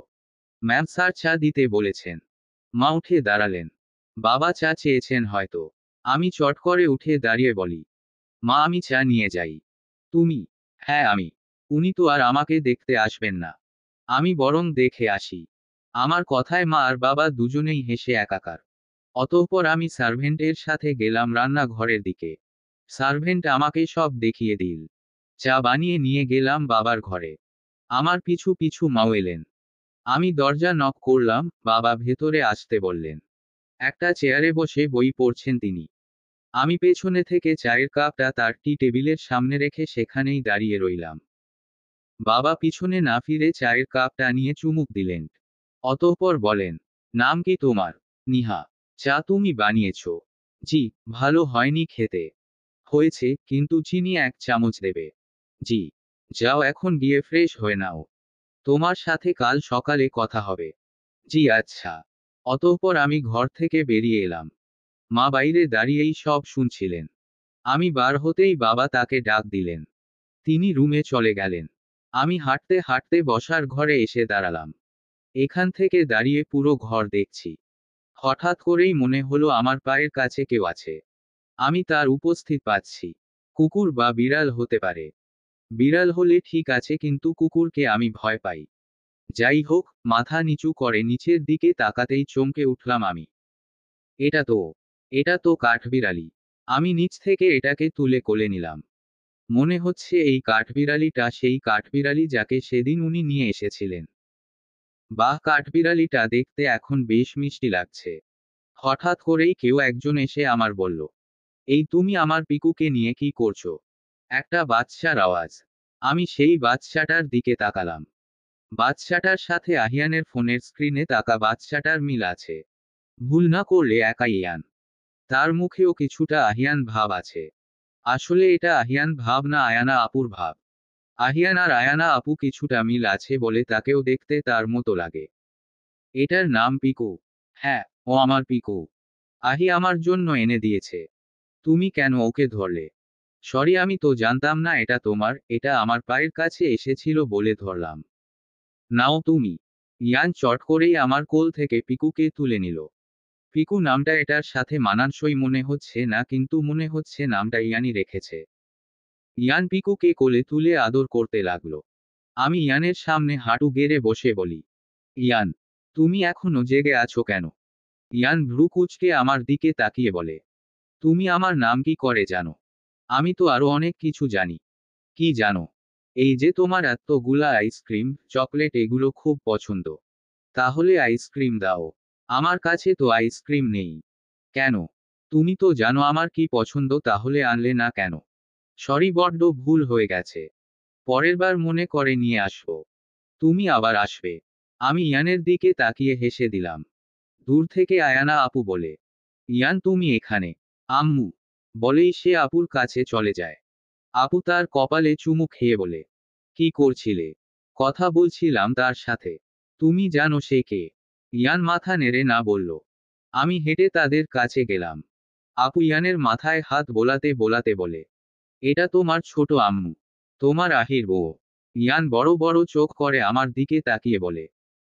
ম্যাম স্যার চা দিতে বলেছেন। মা উঠে দাঁড়ালেন। বাবা চা চেয়েছেন হয়তো। আমি চট করে উঠে দাঁড়িয়ে বলি, মা আমি চা নিয়ে যাই। তুমি? হ্যাঁ আমি। উনি তো আর আমাকে দেখতে আসবেন না। আমি বরং দেখে আসি। আমার কথায় মা আর বাবা দুজনেই হেসে একাকার। অতঃপর আমি সার্ভেন্টের সাথে গেলাম রান্নাঘরের দিকে। সার্ভেন্ট আমাকে সব দেখিয়ে দিল। চা বানিয়ে নিয়ে গেলাম বাবার ঘরে। আমার পিছু পিছু মাও এলেন। আমি দরজা নক করলাম, বাবা ভেতরে আসতে বললেন। একটা চেয়ারে বসে বই পড়ছেন তিনি। আমি পেছনে থেকে চায়ের কাপটা তার টি টেবিলের সামনে রেখে সেখানেই দাঁড়িয়ে রইলাম। বাবা পিছনে না ফিরে চায়ের কাপটা নিয়ে চুমুক দিলেন। অতঃপর বলেন, নাম কি তোমার? নিহা। চা তুমি বানিয়েছ? জি। ভালো হয়নি খেতে? হয়েছে, কিন্তু চিনি 1 চামচ দেবে? জি। যাও এখন গিয়ে ফ্রেশ হয়ে নাও। তোমার সাথে কাল সকালে কথা হবে। জি আচ্ছা। অতঃপর আমি ঘর থেকে বেরিয়ে এলাম। মা বাইরে দাঁড়িয়েই সব শুনছিলেন। আমি বার হতেই বাবা তাকে ডাক দিলেন। তিনি রুমে চলে গেলেন। আমি হাঁটতে হাঁটতে বসার ঘরে এসে দাঁড়ালাম। এখান থেকে দাঁড়িয়ে পুরো ঘর দেখছি। হঠাৎ করেই মনে হলো আমার পায়ের কাছে কেউ আছে। আমি তার উপস্থিত পাচ্ছি। কুকুর বা বিড়াল হতে পারে। বিড়াল হলে ঠিক আছে, কিন্তু কুকুরকে আমি ভয় পাই। যাই হোক, মাথা নিচু করে নিচের দিকে তাকাতেই চমকে উঠলাম আমি। এটা তো এটা তো কাঠবিড়ালি। আমি নিচ থেকে এটাকে তুলে কোলে নিলাম। মনে হচ্ছে এই কাঠবিড়ালিটা সেই কাঠবিড়ালি যাকে সেদিন উনি নিয়ে এসেছিলেন। বাহ, কাঠবিড়ালিটা দেখতে এখন বেশ মিষ্টি লাগছে। হঠাৎ করেই কেউ একজন এসে আমার বলল, এই তুমি আমার পিকুকে নিয়ে কি করছো? একটা বাচ্চার আওয়াজ। আমি সেই বাচ্চাটার দিকে তাকালাম। বাচ্চাটার সাথে আহিয়ানের ফোনের স্ক্রিনে তাকা বাচ্চাটার মিল আছে। ভুল না করলে একাই ইয়ান। তার মুখেও কিছুটা আহিয়ান ভাব আছে। আসলে এটা আহিয়ান ভাব না, আয়ানা আপুর ভাব। আহিয়ান আর আয়ানা আপু কিছুটা মিল আছে বলে তাকেও দেখতে তার মতো লাগে। এটার নাম পিকু। হ্যাঁ, ও আমার পিকু। আহি আমার জন্য এনে দিয়েছে। তুমি কেন ওকে ধরলে? সরি, আমি তো জানতাম না এটা তোমার, এটা আমার পায়ের কাছে এসেছিল বলে ধরলাম। নাও তুমি। ইয়ান চট করেই আমার কোল থেকে পিকুকে তুলে নিল। পিকু নামটা এটার সাথে মানানসই মনে হচ্ছে না, কিন্তু মনে হচ্ছে নামটা ইয়ানই রেখেছে। ইয়ান পিকুকে কোলে তুলে আদর করতে লাগলো। আমি ইয়ানের সামনে হাঁটু গেড়ে বসে বলি, ইয়ান, তুমি এখনো জেগে আছো কেন? ইয়ান ভ্রু কুঁচকে আমার দিকে তাকিয়ে বলে, তুমি আমার নাম কি করে জানো? আমি তো আরো অনেক কিছু জানি। কি জানো? এই যে তোমার এতগুলা আইসক্রিম, চকলেট এগুলো খুব পছন্দ। তাহলে আইসক্রিম দাও। আমার কাছে তো আইসক্রিম নেই। কেন? তুমি তো জানো আমার কি পছন্দ, তাহলে আনলে না কেন? সরি, বড্ড ভুল হয়ে গেছে। পরের বার মনে করে নিয়ে আসবো। তুমি আবার আসবে। আমি ইয়ানের দিকে তাকিয়ে হেসে দিলাম। দূর থেকে আয়ানা আপু বলে, ইয়ান তুমি এখানে? আম্মু বলেই সে আপুর কাছে চলে যায়। আপু তার কপালে চুমু খেয়ে বলে, কি করছিলে? কথা বলছিলাম তার সাথে। তুমি জানো সে কে? ইয়ান মাথা নেড়ে না বলল। আমি হেঁটে তাদের কাছে গেলাম। আপু ইয়ানের মাথায় হাত বোলাতে বোলাতে বলে, এটা তোমার ছোট আম্মু, তোমার আহির বউ। ইয়ান বড় বড় চোখ করে আমার দিকে তাকিয়ে বলে,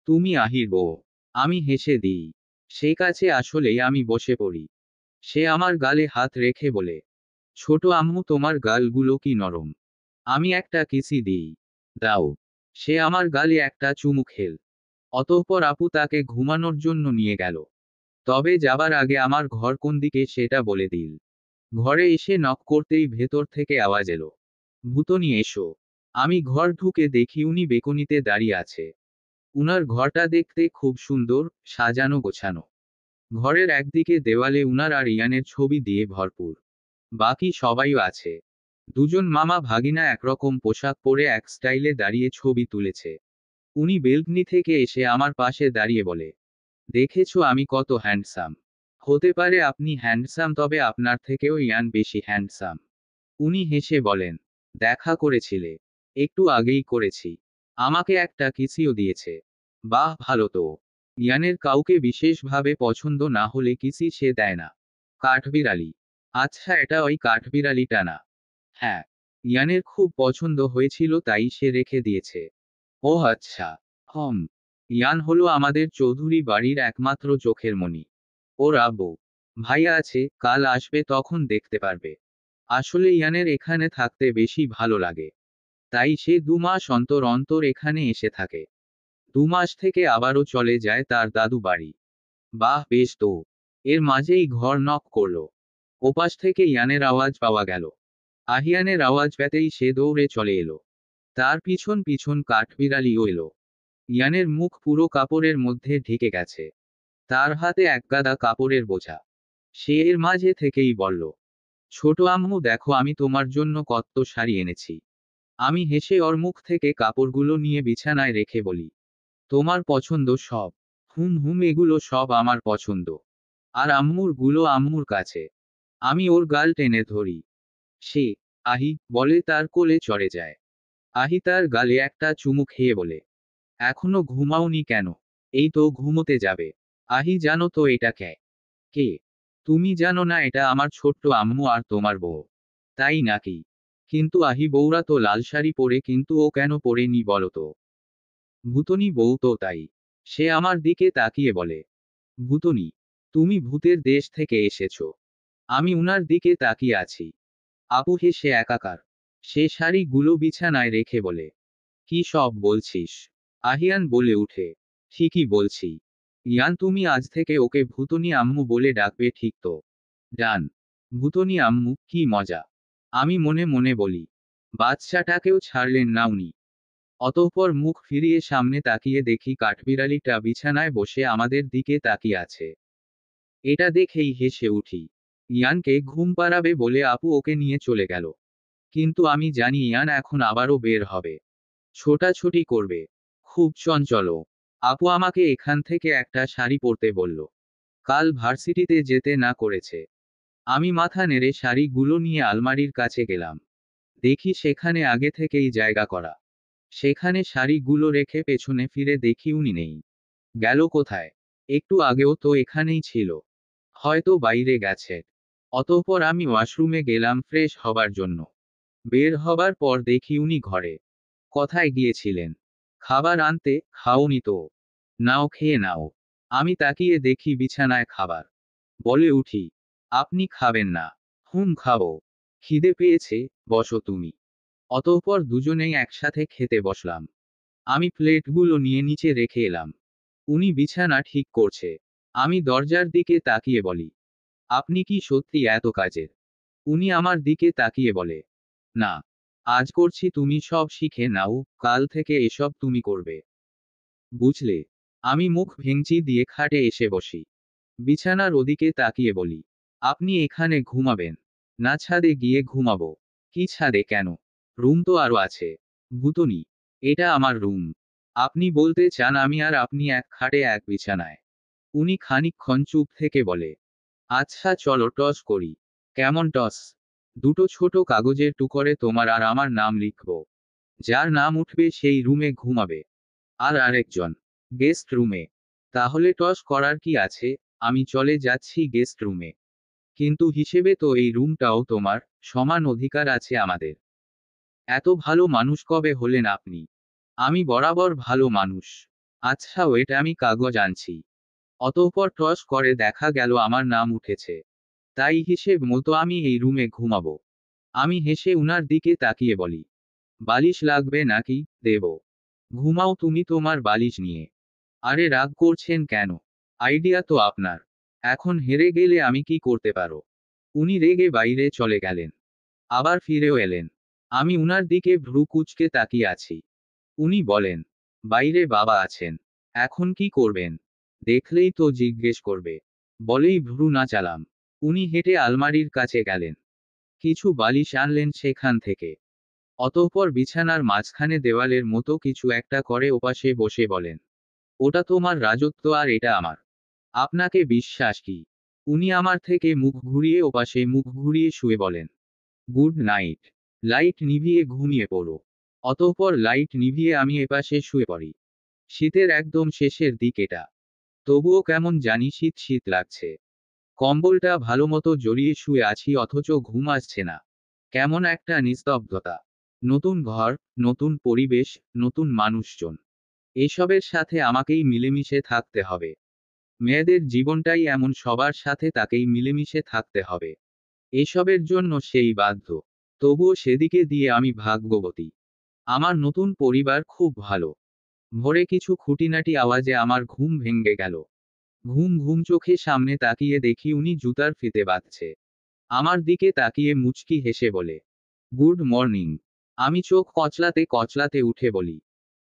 তুমি আহির বউ? আমি হেসে দিই। সে কাছে আসলেই আমি বসে পড়ি। সে আমার গালে হাত রেখে বলে, ছোট আম্মু তোমার গালগুলো কি নরম। আমি একটা কিসি দিই। দাও। সে আমার গালে একটা চুমু খেল। অতঃপর আপু তাকে ঘুমানোর জন্য নিয়ে গেল। তবে যাবার আগে আমার ঘর কোন দিকে সেটা বলে দিল। ঘরে এসে নক করতেই ভেতর থেকে আওয়াজ এলো, ভূতনি এসো। আমি ঘর ঢুকে দেখি উনি বেকনিতে দাঁড়িয়ে আছে। উনার ঘরটা দেখতে খুব সুন্দর, সাজানো গোছানো। ঘরের একদিকে দেওয়ালে উনার আর ইয়ানের ছবি দিয়ে ভরপুর। বাকি সবাইও আছে। দুজন মামা ভাগিনা একরকম পোশাক পরে এক স্টাইলে দাঁড়িয়ে ছবি তুলেছে। উনি বেলকনি থেকে এসে আমার পাশে দাঁড়িয়ে বলে, দেখেছো আমি কত হ্যান্ডসাম? হতে পারে আপনি হ্যান্ডসাম, তবে আপনার থেকেও ইয়ান বেশি হ্যান্ডসাম। উনি হেসে বলেন, দেখা করেছিলে? একটু আগেই করেছি। আমাকে একটা কিসিও দিয়েছে। বাহ, ভালো তো। ইয়ানের কাউকে বিশেষভাবে পছন্দ না হলে কিসি সে দেয় না। কাঠবিড়ালি? আচ্ছা, এটা ওই কাঠবিড়ালিটা না? হ্যাঁ। ইয়ানের খুব পছন্দ হয়েছিল তাই সে রেখে দিয়েছে। ও আচ্ছা। হম। ইয়ান হলো আমাদের চৌধুরী বাড়ির একমাত্র চোখের মণি। ওর আব্বু ভাইয়া আছে, কাল আসবে তখন দেখতে পারবে। আসলে ইয়ানের এখানে থাকতে বেশি ভালো লাগে। তাই সে 2 মাস অন্তর অন্তর এখানে এসে থাকে। 2 মাস থেকে আবারও চলে যায় তার দাদু বাড়ি। বাহ, বেশ তো। এর মাঝেই ঘর নক করলো। ওপাশ থেকে ইয়ানের আওয়াজ পাওয়া গেল। আহিয়ানের আওয়াজ পেতেই সে দৌড়ে চলে এলো। তার পিছন পিছন কাঠবিড়ালিও এলো। ইয়ানের মুখ পুরো কাপড়ের মধ্যে ঢেকে গেছে। তার হাতে একগাদা কাপড়ের বোঝা। সে এর মাঝে থেকেই বলল, ছোট আম্মু দেখো আমি তোমার জন্য কত শাড়ি এনেছি। আমি হেসে ওর মুখ থেকে কাপড়গুলো নিয়ে বিছানায় রেখে বলি, তোমার পছন্দ সব? হুম হুম, এগুলো সব আমার পছন্দ। আর আম্মুর গুলো আম্মুর কাছে। আমি ওর গাল টেনে ধরি। সে আহি বলে তার কোলে চড়ে যায়। আহি তার গালে একটা চুমু খেয়ে বলে, এখনো ঘুমাওনি কেন? এই তো ঘুমোতে যাবে। আহি জানো তো এটা কে? কে? তুমি জানো না এটা আমার ছোট্ট আম্মু আর তোমার বউ? তাই নাকি? কিন্তু আহি বউরা তো লাল শাড়ি পরে, কিন্তু ও কেন পরেনি বলো তো? ভূতনি বউ তো তাই। সে আমার দিকে তাকিয়ে বলে, ভূতনি, তুমি ভূতের দেশ থেকে এসেছো? আমি উনার দিকে তাকিয়ে আছি। আপু হেসে একাকার। সে শাড়িগুলো বিছানায় রেখে বলে, কি সব বলছিস? আহিয়ান বলে উঠে, ঠিকই বলছি। ইয়ান তুমি আজ থেকে ওকে ভূতনি আম্মু বলে ডাকবে, ঠিক তো? ডান। ভূতনি আম্মু, কি মজা। আমি মনে মনে বলি, বাচ্চাটাকেও ছাড়লেন না উনি। অতঃপর মুখ ফিরিয়ে সামনে তাকিয়ে দেখি কাঠবিড়ালিটা বিছানায় বসে আমাদের দিকে তাকিয়ে আছে। এটা দেখেই হেসে উঠি। ইয়ানকে ঘুম পাড়াবে বলে আপু ওকে নিয়ে চলে গেল। কিন্তু আমি জানি ইয়ান এখন আবারও বের হবে। ছোটাছুটি করবে। খুব চঞ্চল ও। আপু আমাকে এখান থেকে একটা শাড়ি পরতে বলল। কাল ভার্সিটিতে যেতে না করেছে। আমি মাথা নেড়ে শাড়িগুলো নিয়ে আলমারির কাছে গেলাম। দেখি সেখানে আগে থেকেই জায়গা করা। সেখানে শাড়িগুলো রেখে পেছনে ফিরে দেখি উনি নেই। গেল কোথায়? একটু আগেও তো এখানেই ছিল। হয়তো বাইরে গেছে। অতঃপর আমি ওয়াশরুমে গেলাম ফ্রেশ হবার জন্য। বের হবার পর দেখি উনি ঘরে। কোথায় গিয়েছিলেন? খাবার আনতে? খাওনি তো? নাও, খেয়ে নাও। আমি তাকিয়ে দেখি বিছানায় খাবার। বলে উঠি, আপনি খাবেন না? খাবো। খিদে পেয়েছে, বসো তুমি। অতঃপর দুজনেই একসাথে খেতে বসলাম। আমি প্লেটগুলো নিয়ে নিচে রেখে এলাম। উনি বিছানা ঠিক করছে। আমি দরজার দিকে তাকিয়ে বলি, আপনি কি সত্যি এত কাজের? উনি আমার দিকে তাকিয়ে বলে, না, আজ করছি, তুমি সব শিখে নাও, কাল থেকে এসব তুমি করবে। বুঝলে? আমি মুখ ভেঙচি দিয়ে খাটে এসে বসি। বিছানার ওদিকে তাকিয়ে বলি, আপনি এখানে ঘুমাবেন? না, ছাদে গিয়ে ঘুমাবো। কি ছাদে কেন? রুম তো আরো আছে। ভুতনি, এটা আমার রুম। আপনি বলতে চান আমি আর আপনি এক খাটে এক বিছানায়? উনি খানিকক্ষণ চুপ থেকে বলে, আচ্ছা চলো টস করি। কেমন টস? দুটো ছোট কাগজের টুকরে তোমার আর আমার নাম লিখব। যার নাম উঠবে সেই রুমে ঘুমাবে। আর আরেকজন গেস্ট রুমে। তাহলে টস করার কি আছে, আমি চলে যাচ্ছি গেস্ট রুমে। কিন্তু হিসেবে তো এই রুমটাও তোমার, সমান অধিকার আছে আমাদের। এত ভালো মানুষ কবে হলেন আপনি? আমি বরাবর ভালো মানুষ। আচ্ছা ওয়েট, আমি কাগজ আনছি। অতঃপর টস করে দেখা গেল আমার নাম উঠেছে। তাই হিসেব মতো আমি এই রুমে ঘুমাবো। আমি হেসে উনার দিকে তাকিয়ে বলি, বালিশ লাগবে নাকি? দেব। ঘুমাও তুমি তোমার বালিশ নিয়ে। আরে রাগ করছেন কেন? আইডিয়া তো আপনার। এখন হেরে গেলে আমি কি করতে পারো? উনি রেগে বাইরে চলে গেলেন। আবার ফিরেও এলেন। আমি উনার দিকে ভ্রু কুঁচকে তাকিয়ে আছি। উনি বলেন, বাইরে বাবা আছেন। এখন কি করবেন? দেখলেই তো জিজ্ঞেস করবে। বলেই ভ্রু নাচালাম। উনি হেঁটে আলমারির কাছে গেলেন। কিছু বালিশ আনলেন সেখান থেকে। অতঃপর বিছানার মাঝখানে দেওয়ালের মতো কিছু একটা করে ওপাশে বসে বলেন, ওটা তোমার রাজত্ব আর এটা আমার। আপনাকে বিশ্বাস কি? উনি আমার থেকে মুখ ঘুরিয়ে ওপাশে মুখ ঘুরিয়ে শুয়ে বলেন, গুড নাইট। লাইট নিভিয়ে ঘুমিয়ে পড়ো। অতঃপর লাইট নিভিয়ে আমি এপাশে শুয়ে পড়ি। শীতের একদম শেষের দিক এটা। তবুও কেমন জানি শীত শীত লাগছে। কম্বলটা ভালোমতো জড়িয়ে শুয়ে আছি অথচ ঘুম আসছে না। কেমন একটা নিস্তব্ধতা। নতুন ঘর, নতুন পরিবেশ, নতুন মানুষজন। এসবের সাথে আমাকেই মিলেমিশে থাকতে হবে। মেয়েদের জীবনটাই এমন, সবার সাথে তাকেই মিলেমিশে থাকতে হবে। এসবের জন্য সেই বাধ্য। তবুও সেদিকে দিয়ে আমি ভাগ্যবতী। আমার নতুন পরিবার খুব ভালো। ভোরে কিছু খুঁটিনাটি আওয়াজে আমার ঘুম ভেঙে গেল। ঘুম ঘুম চোখে সামনে তাকিয়ে দেখি উনি জুতার ফিতে বাঁধছে। আমার দিকে তাকিয়ে মুচকি হেসে বলে, গুড মর্নিং। আমি চোখ কচলাতে কচলাতে উঠে বলি,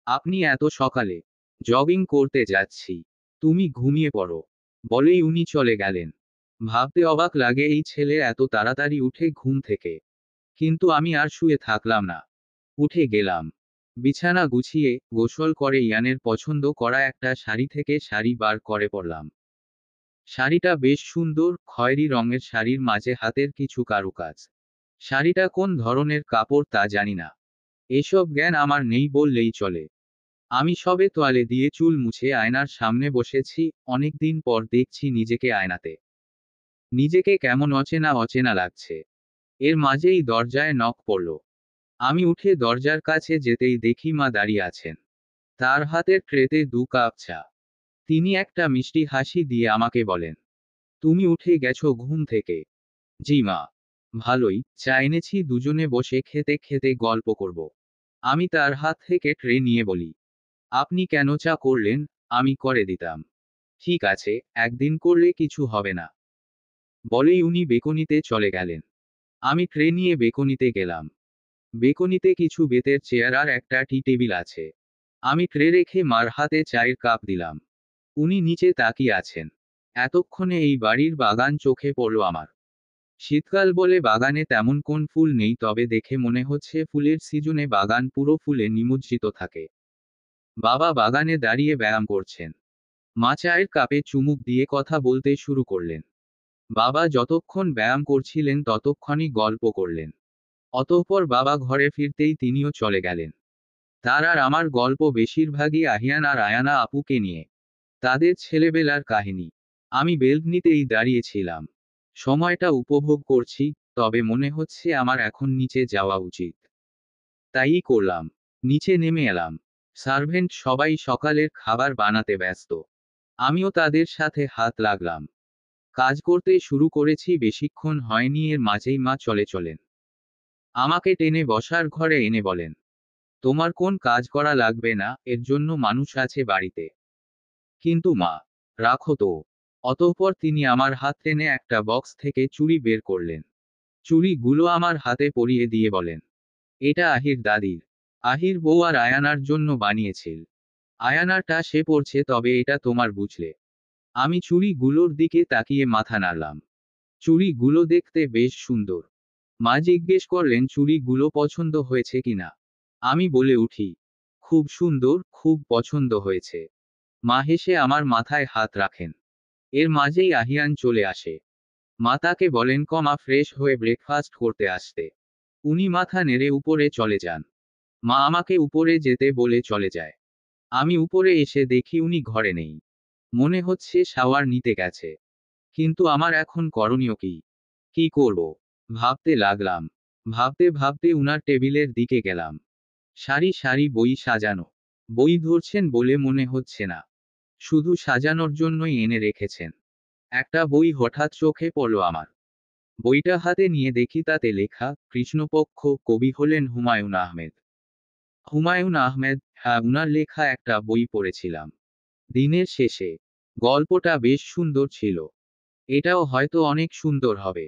আপনি এত সকালে? জগিং করতে যাচ্ছি। তুমি ঘুমিয়ে পড়ো। বলেই উনি চলে গেলেন। ভাবতে অবাক লাগে এই ছেলে এত তাড়াতাড়ি উঠে ঘুম থেকে। কিন্তু আমি আর শুয়ে থাকলাম না। উঠে গেলাম। বিছানা গুছিয়ে গোসল করে ইয়ানের পছন্দ করা একটা শাড়ি থেকে শাড়ি বার করে পরলাম। শাড়িটা বেশ সুন্দর, খয়েরি রঙের শাড়ির মাঝে হাতের কিছু কারুকাজ। শাড়িটা কোন ধরনের কাপড় তা জানি না। এসব জ্ঞান আমার নেই বললেই চলে। আমি সবে তোয়ালে দিয়ে চুল মুছে আয়নার সামনে বসেছি। অনেকদিন পর দেখছি নিজেকে আয়নাতে। নিজেকে কেমন অচেনা অচেনা লাগছে। এর মাঝেই দরজায় নক পড়ল। আমি উঠে দরজার কাছে যেতেই দেখি মা দাঁড়িয়ে আছেন। তার হাতের ট্রেতে 2 কাপ চা। তিনি একটা মিষ্টি হাসি দিয়ে আমাকে বলেন, তুমি উঠে গেছো ঘুম থেকে? জি মা। ভালোই, চা এনেছি, দুজনে বসে খেতে খেতে গল্প করব। আমি তার হাত থেকে ট্রে নিয়ে বলি, আপনি কেন চা করলেন? আমি করে দিতাম। ঠিক আছে, একদিন করলে কিছু হবে না। বলেই উনি বেকনিতে চলে গেলেন। আমি ট্রে নিয়ে বেকনিতে গেলাম। বেকনিতে কিছু বেতের চেয়ার আর একটা টি টেবিল আছে। আমি ট্রে রেখে মার হাতে চায়ের কাপ দিলাম। উনি নিচে তাকিয়ে আছেন। এতক্ষণে এই বাড়ির বাগান চোখে পড়ল আমার। শীতকাল বলে বাগানে তেমন কোন ফুল নেই, তবে দেখে মনে হচ্ছে ফুলের সিজনে বাগান পুরো ফুলে নিমজ্জিত থাকে। বাবা বাগানে দাঁড়িয়ে ব্যায়াম করছেন। মা চায়ের কাপে চুমুক দিয়ে কথা বলতে শুরু করলেন। বাবা যতক্ষণ ব্যায়াম করছিলেন ততক্ষণই গল্প করলেন। অতঃপর বাবা ঘরে ফিরতেই তিনিও চলে গেলেন। তার আর আমার গল্প বেশিরভাগই আহিয়ান আর আয়ানা আপুকে নিয়ে। তাদের ছেলেবেলার কাহিনী। আমি বেলকনিতেই দাঁড়িয়েছিলাম। সময়টা উপভোগ করছি, তবে মনে হচ্ছে আমার এখন নিচে যাওয়া উচিত। তাই করলাম। নিচে নেমে এলাম। সার্ভেন্ট সবাই সকালের খাবার বানাতে ব্যস্ত। আমিও তাদের সাথে হাত লাগলাম। কাজ করতে শুরু করেছি, বেশিক্ষণ হয়নি, এর মাঝেই মা চলেন। আমাকে টেনে বসার ঘরে এনে বলেন, তোমার কোন কাজ করা লাগবে না, এর জন্য মানুষ আছে বাড়িতে। কিন্তু মা, রাখো তো। অতঃপর তিনি আমার হাত টেনে একটা বক্স থেকে চুড়ি বের করলেন। চুড়িগুলো আমার হাতে পরিয়ে দিয়ে বলেন, এটা আহির দাদির। আহির বউ আর আয়ানার জন্য বানিয়েছিল। আয়ানারটা সে পড়ছে, তবে এটা তোমার, বুঝলে। আমি চুড়িগুলোর দিকে তাকিয়ে মাথা নাড়লাম। চুড়িগুলো দেখতে বেশ সুন্দর। মা জিজ্ঞেস করলেন চুড়িগুলো পছন্দ হয়েছে কিনা। আমি বলে উঠি, খুব সুন্দর, খুব পছন্দ হয়েছে। মা হেসে আমার মাথায় হাত রাখেন। এর মাঝেই আহিয়ান চলে আসে। মা তাকে বলেন কমা ফ্রেশ হয়ে ব্রেকফাস্ট করতে আসতে। উনি মাথা নেড়ে উপরে চলে যান। মা আমাকে উপরে যেতে বলে চলে যায়। আমি উপরে এসে দেখি উনি ঘরে নেই। মনে হচ্ছে শাওয়ার নিতে গেছে। কিন্তু আমার এখন করণীয় কি? কি করব? ভাবতে লাগলাম। ভাবতে ভাবতে উনার টেবিলের দিকে গেলাম। সারি সারি বই সাজানো। বই ধরছেন বলে মনে হচ্ছে না। শুধু সাজানোর জন্যই এনে রেখেছেন। একটা বই হঠাৎ চোখে পড়ল আমার। বইটা হাতে নিয়ে দেখি তাতে লেখা, কৃষ্ণপক্ষ, কবি হলেন হুমায়ুন আহমেদ। হুমায়ুন আহমেদ, হ্যাঁ, উনার লেখা একটা বই পড়েছিলাম দিনের শেষে। গল্পটা বেশ সুন্দর ছিল। এটাও হয়তো অনেক সুন্দর হবে।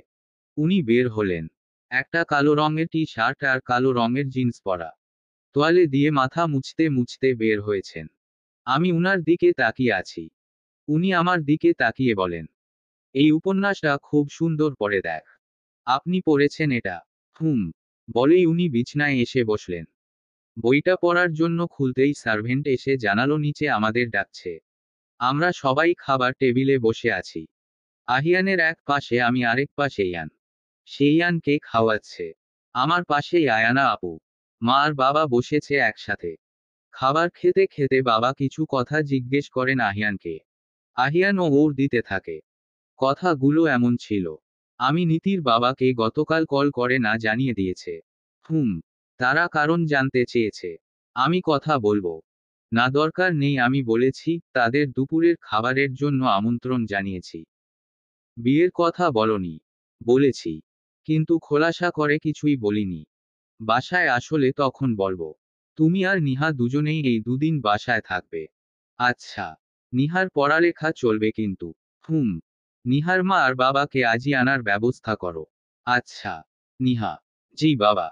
উনি বের হলেন। একটা কালো রঙের টি শার্ট আর কালো রঙের জিন্স পরা। তোয়ালে দিয়ে মাথা মুছতে মুছতে বের হয়েছেন। আমি উনার দিকে তাকিয়ে আছি। উনি আমার দিকে তাকিয়ে বলেন, এই উপন্যাসটা খুব সুন্দর, পড়ে দেখ। আপনি পড়েছেন এটা? হুম। বলেই উনি বিছনায় এসে বসলেন। বইটা পড়ার জন্য খুলতেই সার্ভেন্ট এসে জানালো নিচে আমাদের ডাকছে। আমরা সবাই খাবার টেবিলে বসে আছি। আহিয়ানের এক পাশে আমি, আরেক পাশে ইয়ান। সেই ইয়ানকে খাওয়াচ্ছে। আমার পাশেই আয়ানা আপু। মা আর বাবা বসেছে একসাথে। খাবার খেতে খেতে বাবা কিছু কথা জিজ্ঞেস করেন আহিয়ানকে। আহিয়ানও ওর দিতে থাকে। কথাগুলো এমন ছিল, আমি নীতির বাবাকে গতকাল কল করে না জানিয়ে দিয়েছে। হুম। তারা কারণ জানতে চেয়েছে। আমি কথা বলবো না, দরকার নেই, আমি বলেছি তাদের দুপুরের খাবারের জন্য আমন্ত্রণ জানিয়েছি। বিয়ের কথা বলনি। বলেছি, কিন্তু খোলাসা করে কিছুই বলিনি। বাসায় আসলে তখন বলবো। তুমি আর নিহা দুজনেই এই দুদিন বাসায় থাকবে। আচ্ছা। নিহার পড়ালেখা চলবে কিন্তু। হুম। নিহার মা আর বাবাকে আজই আনার ব্যবস্থা করো। আচ্ছা। নিহা, জি বাবা।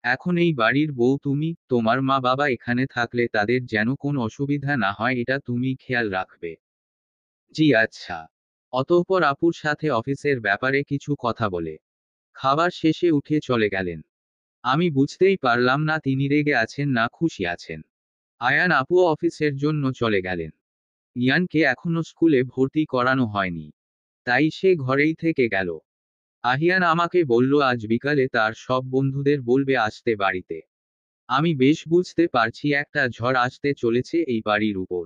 এখন এই বাড়ির বউ তুমি, তোমার মা বাবা এখানে থাকলে তাদের যেন কোনো অসুবিধা না হয়, এটা তুমি খেয়াল রাখবে। জি আচ্ছা। অতঃপর আপুর সাথে অফিসের ব্যাপারে কিছু কথা বলে খাবার শেষে উঠে চলে গেলেন। আমি বুঝতেই পারলাম না তিনি রেগে আছেন না খুশি আছেন। আয়ান আপুও অফিসের জন্য চলে গেলেন। ইয়ানকে এখনো স্কুলে ভর্তি করানো হয়নি, তাই সে ঘরেই থেকে গেল। আহিয়ান আমাকে বলল আজ বিকালে তার সব বন্ধুদের বলবে আসতে বাড়িতে। আমি বেশ বুঝতে পারছি একটা ঝড় আসতে চলেছে এই বাড়ির উপর।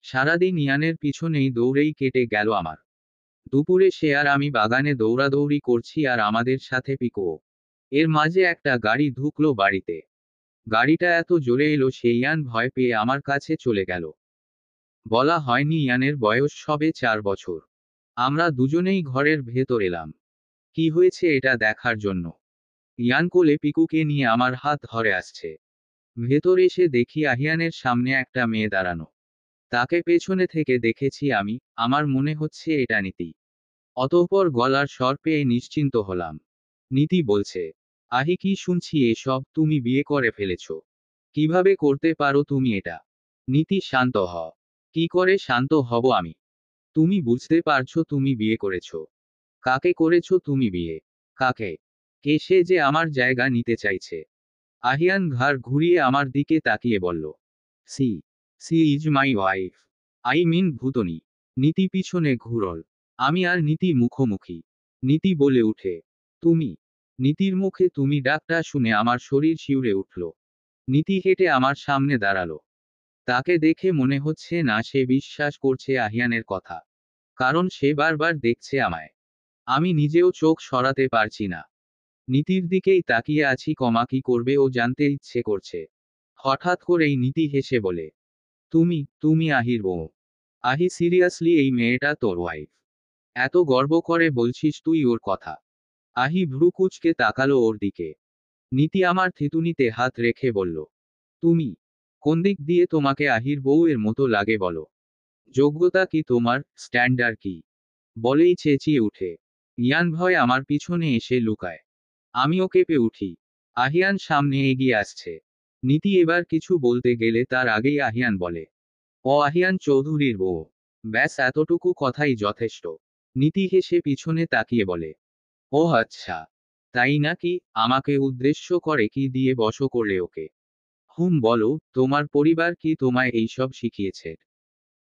সারাদিন ইয়ানের পিছনেই দৌড়েই কেটে গেল আমার। দুপুরে সে আর আমি বাগানে দৌড়াদৌড়ি করছি, আর আমাদের সাথে পিকুও। এর মাঝে একটা গাড়ি ঢুকলো বাড়িতে। গাড়িটা এত জোরে এলো সে ইয়ান ভয় পেয়ে আমার কাছে চলে গেল। বলা হয়নি ইয়ানের বয়স সবে 4 বছর। আমরা দুজনেই ঘরের ভেতর এলাম। কি হয়েছে এটা দেখার জন্য। ইয়ান কোলে পিকুকে নিয়ে আমার হাত ধরে আসছে। ভেতর এসে দেখি আহিয়ানের সামনে একটা মেয়ে দাঁড়ানো। তাকে পেছনে থেকে দেখেছি আমি, আমার মনে হচ্ছে এটা নীতি। অতঃপর গলার স্বর পেয়ে নিশ্চিন্ত হলাম। নীতি বলছে, আহি কি শুনছি এসব, তুমি বিয়ে করে ফেলেছ? কিভাবে করতে পারো তুমি এটা? নীতি শান্ত হ। কি করে শান্ত হব আমি? তুমি বুঝতে পারছো তুমি বিয়ে করেছ? কাকে করেছো তুমি বিয়ে? কাকে? কে সে যে আমার জায়গা নিতে চাইছে? আহিয়ান ঘাড় ঘুরিয়ে আমার দিকে তাকিয়ে বলল, she she is my wife. I mean ভূতনি। নীতি পিছনে ঘুরল। আমি আর নীতি মুখোমুখি। নীতি বলে উঠে, তুমি? নীতির মুখে তুমি ডাকটা শুনে আমার শরীর শিউরে উঠল। নীতি হেঁটে আমার সামনে দাঁড়ালো। তাকে দেখে মনে হচ্ছে না সে বিশ্বাস করছে আহিয়ানের কথা। কারণ সে বারবার দেখছে আমায়। আমি নিজেও চোখ সরাতে পারছি না। নীতির দিকেই তাকিয়ে আছি, কি করবে ও জানতে ইচ্ছে করছে। হঠাৎ করেই নীতি হেসে বলে, তুমি আহির বউ? আহি, সিরিয়াসলি এই মেয়েটা তোর ওয়াইফ? এত গর্ব করে বলছিস তুই ওর কথা? আহি ভ্রু কুঁচকে তাকালো ওর দিকে। নীতি আমার থিতুনিতে হাত রেখে বলল, তুমি কোন দিক দিয়ে তোমাকে আহির বউয়ের মতো লাগে বলো? যোগ্যতা কি তোমার, স্ট্যান্ডার্ড কি? বলেই চেঁচিয়ে উঠে ইয়ান ভয় আমার পিছনে এসে লুকায়। আমিও কেঁপে উঠি। আহিয়ান সামনে এগিয়ে আসছে। নীতি এবার কিছু বলতে গেলে তার আগেই আহিয়ান বলে, ও আহিয়ান চৌধুরীর বউ। ব্যাস এতটুকু কথাই যথেষ্ট। নীতি হেসে পিছনে তাকিয়ে বলে, ও আচ্ছা, তাই নাকি? আমাকে উদ্দেশ্য করে কি দিয়ে বশ করলে ওকে? বলো, তোমার পরিবার কি তোমায় এইসব শিখিয়েছে?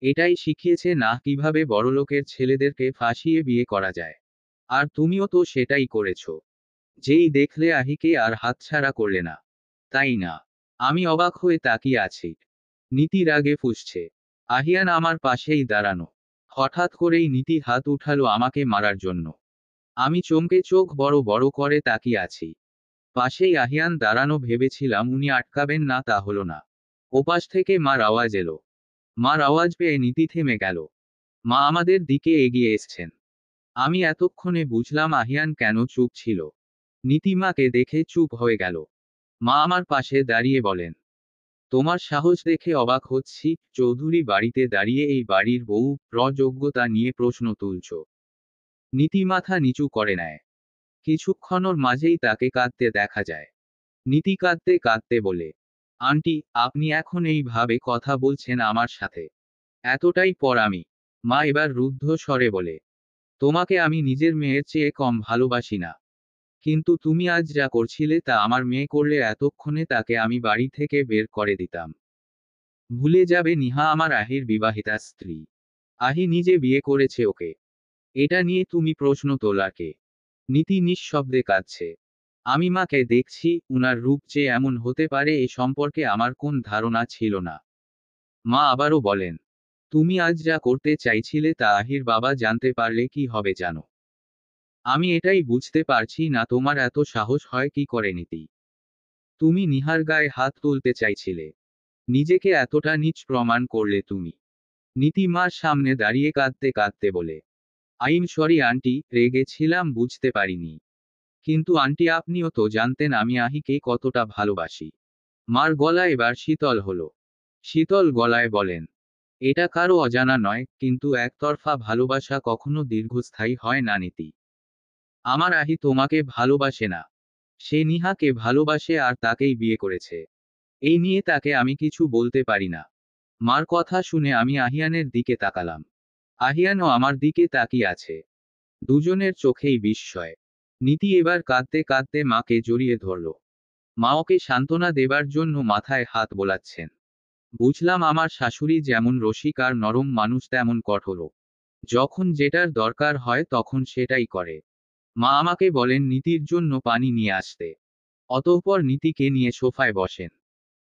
এটাই শিখিয়েছে না কিভাবে বড়লোকের ছেলেদেরকে ফাঁসিয়ে বিয়ে করা যায়? আর তুমিও তো সেটাই করেছো। যেই দেখলে আহিকে আর হাতছাড়া করলে না, তাই না? আমি অবাক হয়ে তাকিয়ে আছি। নীতি রাগে ফুঁসছে। আহিয়ান আমার পাশেই দাঁড়ানো। হঠাৎ করেই নীতি হাত উঠালো আমাকে মারার জন্য। আমি চমকে চোখ বড় বড় করে তাকিয়ে আছি। পাশেই আহিয়ান দাঁড়ানো, ভেবেছিলাম উনি আটকাবেন না, তা হলো না। ওপাশ থেকে মার আওয়াজ এলো। মার আওয়াজ পেয়ে নীতি থেমে গেল। মা আমাদের দিকে এগিয়ে এসছেন। আমি এতক্ষণে বুঝলাম আহিয়ান কেন চুপ ছিল। নীতিমাকে দেখে চুপ হয়ে গেল। মা আমার পাশে দাঁড়িয়ে বলেন, তোমার সাহস দেখে অবাক হচ্ছি, চৌধুরী বাড়িতে দাঁড়িয়ে এই বাড়ির বউ যোগ্যতা নিয়ে প্রশ্ন তুলছ। নীতি মাথা নিচু করে নেয়। কিছুক্ষণের মাঝেই তাকে কাঁদতে দেখা যায়। নীতি কাঁদতে কাঁদতে বলে, আন্টি, আপনি এখন এইভাবে কথা বলছেন আমার সাথে? এতটাই পর আমি? মা এবার রুদ্ধ স্বরে বলে, তোমাকে আমি নিজের মেয়ের চেয়ে কম ভালোবাসি না। কিন্তু তুমি আজ যা করছিলে তা আমার মেয়ে করলে এতক্ষণে তাকে আমি বাড়ি থেকে বের করে দিতাম। ভুলে যাবে নিহা আমার আহির বিবাহিতা স্ত্রী। আহি নিজে বিয়ে করেছে ওকে। এটা নিয়ে তুমি প্রশ্ন তোলার কে? নীতি নিঃশব্দে কাঁদছে। আমি মাকে দেখছি, উনার রূপ যে এমন হতে পারে এ সম্পর্কে আমার কোন ধারণা ছিল না। মা আবারও বলেন, তুমি আজ যা করতে চাইছিলে তা আহির বাবা জানতে পারলে কি হবে জানো? আমি এটাই বুঝতে পারছি না, তোমার এত সাহস হয় কি করে নীতি? তুমি নিহার গায়ে হাত তুলতে চাইছিলে। নিজেকে এতটা নীচ প্রমাণ করলে তুমি। নীতি মার সামনে দাঁড়িয়ে কাঁদতে কাঁদতে বলে, আইম সরি আন্টি, রেগেছিলাম, বুঝতে পারিনি। কিন্তু আন্টি, আপনিও তো জানতেন আমি আহিকে কতটা ভালোবাসি। মার গলা এবার শীতল হলো। শীতল গলায় বলেন, এটা কারো অজানা নয়, কিন্তু একতরফা ভালোবাসা কখনো দীর্ঘস্থায়ী হয় না নীতি। আমার আহি তোমাকে ভালোবাসে না। সে নিহাকে ভালোবাসে আর তাকেই বিয়ে করেছে। এই নিয়ে তাকে আমি কিছু বলতে পারি না। মার কথা শুনে আমি আহিয়ানের দিকে তাকালাম। আহিয়ানও আমার দিকে তাকিয়ে আছে। দুজনের চোখেই বিস্ময়। নীতি এবার কাঁদতে কাঁদতে মাকে জড়িয়ে ধরল। মা ওকে সান্ত্বনা দেবার জন্য মাথায় হাত বোলাচ্ছেন। বুঝলাম আমার শাশুড়ি যেমন রসিক আর নরম মানুষ তেমন কঠোরও। যখন যেটার দরকার হয় তখন সেটাই করে। মা আমাকে বলেন নীতির জন্য পানি নিয়ে আসতে। অতঃপর নীতিকে নিয়ে সোফায় বসেন।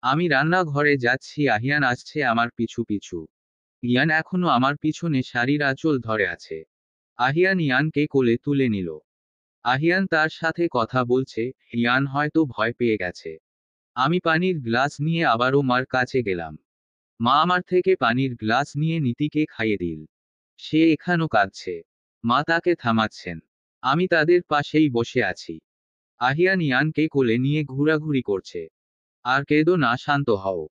আমি রান্নাঘরে যাচ্ছি, আহিয়ান আসছে আমার পিছু পিছু। ইয়ান এখনো আমার পিছনে শাড়ির আঁচল ধরে আছে। আহিয়ান ইয়ানকে কোলে তুলে নিল। আহিয়ান তার সাথে কথা বলছে, ইয়ান হয়তো ভয় পেয়ে গেছে। আমি পানির গ্লাস নিয়ে আবারও মার কাছে গেলাম। মা আমার থেকে পানির গ্লাস নিয়ে নীতিকে খাইয়ে দিল। সে এখানো কাঁদছে। মা তাকে থামাচ্ছেন। আমি তাদের পাশেই বসে আছি। আহিয়ান ইয়ানকে কোলে নিয়ে ঘোরাঘুরি করছে। আর কেঁদো না, শান্ত হও।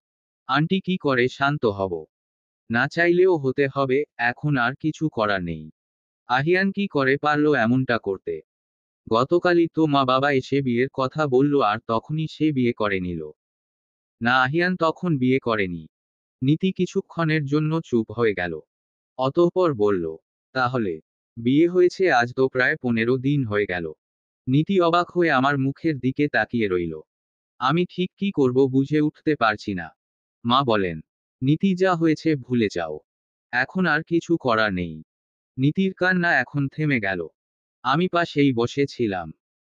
আন্টি, কি করে শান্ত হব? না চাইলেও হতে হবে, এখন আর কিছু করার নেই। আহিয়ান কি করে পারলো এমনটা করতে? গতকালই তো মা বাবা এসে বিয়ের কথা বলল আর তখনই সে বিয়ে করে নিল। না, আহিয়ান তখন বিয়ে করেনি। নীতি কিছুক্ষণের জন্য চুপ হয়ে গেল। অতঃপর বলল, তাহলে বিয়ে হয়েছে আজ তো প্রায় 15 দিন হয়ে গেল। নীতি অবাক হয়ে আমার মুখের দিকে তাকিয়ে রইল। আমি ঠিক কি করব বুঝে উঠতে পারছি না। মা বলেন, নীতি, যা হয়েছে ভুলে যাও। এখন আর কিছু করার নেই। নীতির কান্না এখন থেমে গেল। আমি পাশেই বসেছিলাম।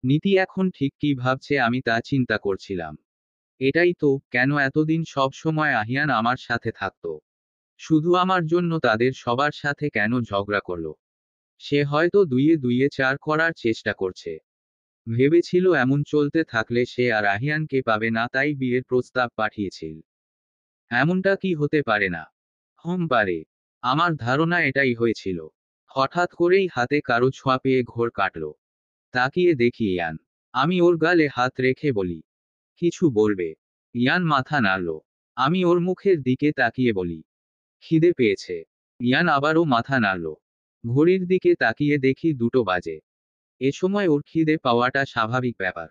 নীতি এখন ঠিক কি ভাবছে আমি তা চিন্তা করছিলাম। এটাই তো, কেন এতদিন সব সময় আহিয়ান আমার সাথে থাকতো। শুধু আমার জন্য তাদের সবার সাথে কেন ঝগড়া করলো? সে হয়তো দুইয়ে দুইয়ে চার করার চেষ্টা করছে। ভেবেছিল এমন চলতে থাকলে সে আর আহিয়ানকে পাবে না, তাই বিয়ের প্রস্তাব পাঠিয়েছিল। এমনটা কি হতে পারে না? পারে। আমার ধারণা এটাই হয়েছিল। হঠাৎ করেই হাতে কারো ছোঁয়া পেয়ে ঘোর কাটল। তাকিয়ে দেখি ইয়ান। আমি ওর গালে হাত রেখে বলি, কিছু বলবে? ইয়ান মাথা নাড়ল। আমি ওর মুখের দিকে তাকিয়ে বলি, খিদে পেয়েছে। ইয়ান আবারও মাথা নাড়ল। ঘড়ির দিকে তাকিয়ে দেখি 2টো বাজে। এ সময় ওর খিদে পাওয়াটা স্বাভাবিক ব্যাপার।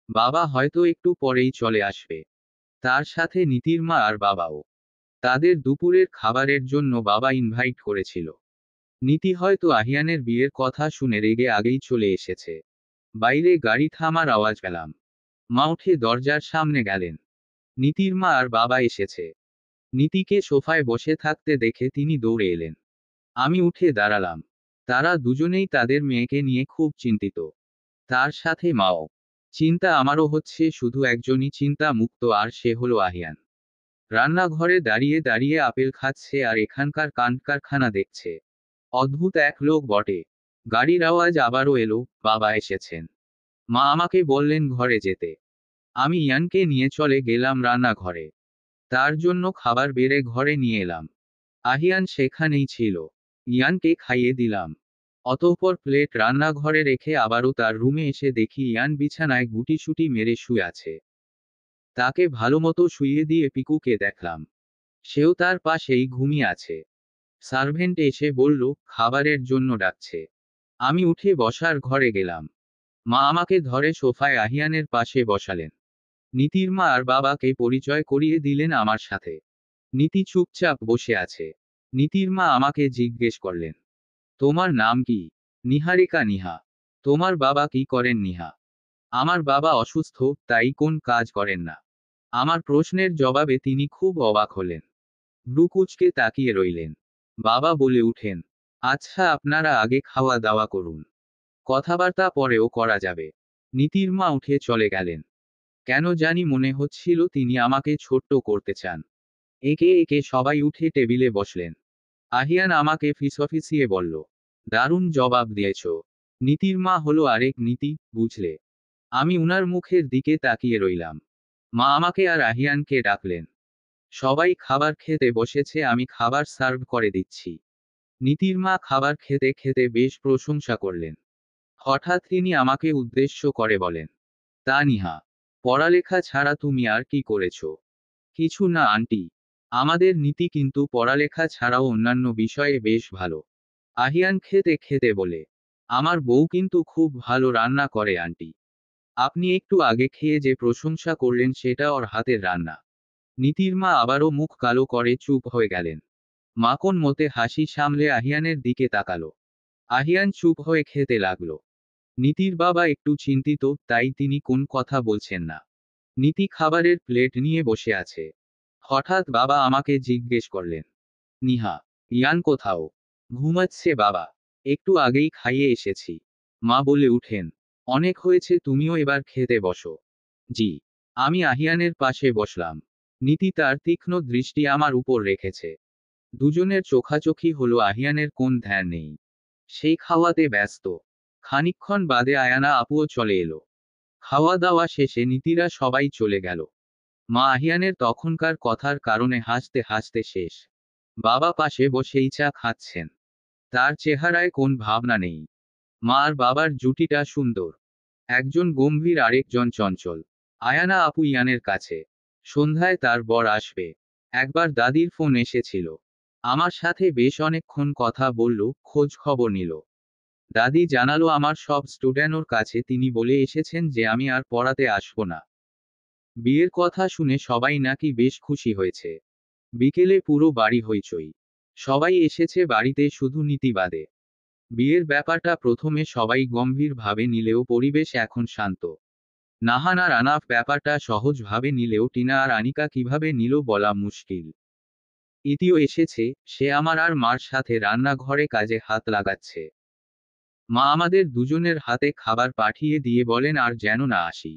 বাবা হয়তো একটু পরেই চলে আসবে। তার সাথে নীতির মা আর বাবাও। তাদের দুপুরের খাবারের জন্য বাবা ইনভাইট করেছিল। নীতি হয়তো আহিয়ানের বিয়ের কথা শুনে রেগে আগেই চলে এসেছে। বাইরে গাড়ি থামার আওয়াজ পেলাম। মা উঠে দরজার সামনে গেলেন। নীতির মা আর বাবা এসেছে। নীতিকে সোফায় বসে থাকতে দেখে তিনি দৌড়ে এলেন। আমি উঠে দাঁড়ালাম। তারা দুজনেই তাদের মেয়েকে নিয়ে খুব চিন্তিত। তার সাথে মাও। চিন্তা আমারও হচ্ছে, শুধু একজনই চিন্তা মুক্ত, আর সে হলো আহিয়ান। রান্নাঘরে দাঁড়িয়ে দাঁড়িয়ে আপেল খাচ্ছে আর এখানকার কারখানা দেখছে। অদ্ভুত এক লোক বটে। গাড়ির আওয়াজ আবারও এলো। বাবা এসেছেন। মা আমাকে বললেন ঘরে যেতে। আমি ইয়ানকে নিয়ে চলে গেলাম রান্নাঘরে। তার জন্য খাবার বেড়ে ঘরে নিয়ে এলাম। আহিয়ান সেখানেই ছিল। ইয়ানকে খাইয়ে দিলাম। অতঃপর প্লেট রান্নাঘরে রেখে আবারও তার রুমে এসে দেখি ইয়ান বিছানায় গুটিসুটি মেরে শুয়ে আছে। তাকে ভালোমতো শুইয়ে দিয়ে পিকুকে দেখলাম। সেও তার পাশেই ঘুমিয়ে আছে। সার্ভেন্ট এসে বলল, খাবারের জন্য ডাকছে। আমি উঠে বসার ঘরে গেলাম। মা আমাকে ধরে সোফায় আহিয়ানের পাশে বসালেন। নীতির মা আর বাবাকে পরিচয় করিয়ে দিলেন আমার সাথে। নীতি চুপচাপ বসে আছে। নীতির মা আমাকে জিজ্ঞেস করলেন, তোমার নাম কি? নিহারিকা। নিহা। তোমার বাবা কি করেন? নিহা। আমার বাবা অসুস্থ, তাই কোন কাজ করেন না। আমার প্রশ্নের জবাবে তিনি খুব অবাক হলেন। ব্রুকুচকে তাকিয়ে রইলেন। বাবা বলে উঠেন, আচ্ছা, আপনারা আগে খাওয়া দাওয়া করুন। কথাবার্তা পরেও করা যাবে। নীতির মা উঠে চলে গেলেন। কেন জানি মনে হচ্ছিল তিনি আমাকে ছোট্ট করতে চান। একে একে সবাই উঠে টেবিলে বসলেন। আহিয়ান আমাকে ফিসফিসিয়ে বলল, দারুণ জবাব দিয়েছ। নীতির মা হলো আরেক নীতি, বুঝলে? আমি উনার মুখের দিকে তাকিয়ে রইলাম। মা আমাকে আর আহিয়ানকে ডাকলেন। সবাই খাবার খেতে বসেছে, আমি খাবার সার্ভ করে দিচ্ছি। নীতির মা খাবার খেতে খেতে বেশ প্রশংসা করলেন। হঠাৎ তিনি আমাকে উদ্দেশ্য করে বলেন, তা নিহা, পড়ালেখা ছাড়া তুমি আর কি করেছো? কিছু না আন্টি। আমাদের নীতি কিন্তু পড়ালেখা ছাড়াও অন্যান্য বিষয়ে বেশ ভালো। আহিয়ান খেতে খেতে বলে, আমার বউ কিন্তু খুব ভালো রান্না করে আন্টি। আপনি একটু আগে খেয়ে যে প্রশংসা করলেন সেটা ওর হাতের রান্না। নীতির মা আবারও মুখ কালো করে চুপ হয়ে গেলেন। মা কোন মতে হাসি সামলে আহিয়ানের দিকে তাকালো। আহিয়ান চুপ হয়ে খেতে লাগলো। নীতির বাবা একটু চিন্তিত, তাই তিনি কোন কথা বলছেন না। নীতি খাবারের প্লেট নিয়ে বসে আছে। হঠাৎ বাবা আমাকে জিজ্ঞেস করলেন, নিহা, ইয়ান কোথাও? ঘুমাচ্ছে বাবা। একটু আগেই খাইয়ে এসেছি। মা বলে উঠেন, অনেক হয়েছে, তুমিও এবার খেতে বসো। জি। আমি আহিয়ানের পাশে বসলাম। নীতি তার তীক্ষ্ণ দৃষ্টি আমার উপর রেখেছে। দুজনের চোখাচোখি হলো, আহিয়ানের কোন ধ্যান নেই। সেই খাওয়াতে ব্যস্ত। খানিকক্ষণ বাদে আয়ানা আপুও চলে এলো। খাওয়া দাওয়া শেষে নীতিরা সবাই চলে গেল। মা আহিয়ানের তখনকার কথার কারণে হাসতে হাসতে শেষ। বাবা পাশে বসেই চা খাচ্ছেন। তার চেহারায় কোন ভাবনা নেই। মা আর বাবার জুটিটা সুন্দর। একজন গম্ভীর, আরেকজন চঞ্চল। আয়ানা আপু ইয়ানের কাছে। সন্ধ্যায় তার বর আসবে। একবার দাদির ফোন এসেছিল। আমার সাথে বেশ অনেকক্ষণ কথা বলল, খোঁজ খবর নিল। দাদি জানালো আমার সব স্টুডেন্ট ওর কাছে, তিনি বলে এসেছেন যে আমি আর পড়াতে আসবো না। বিয়ের কথা শুনে সবাই নাকি বেশ খুশি হয়েছে। বিকেলে পুরো বাড়ি হইচই। সবাই এসেছে বাড়িতে, শুধু নীতি বাদে। বিয়ের ব্যাপারটা প্রথমে সবাই গম্ভীর ভাবে নিলেও পরিবেশ এখন শান্ত। নাহান আর আনাফ ব্যাপারটা সহজ ভাবে নিলেও টিনা আর আনিকা কিভাবে নিল বলা মুশকিল। ইতিও এসেছে, সে আমার আর মার সাথে রান্নাঘরে কাজে হাত লাগাচ্ছে। মা আমাদের দুজনের হাতে খাবার পাঠিয়ে দিয়ে বলেন আর যেন না আসি।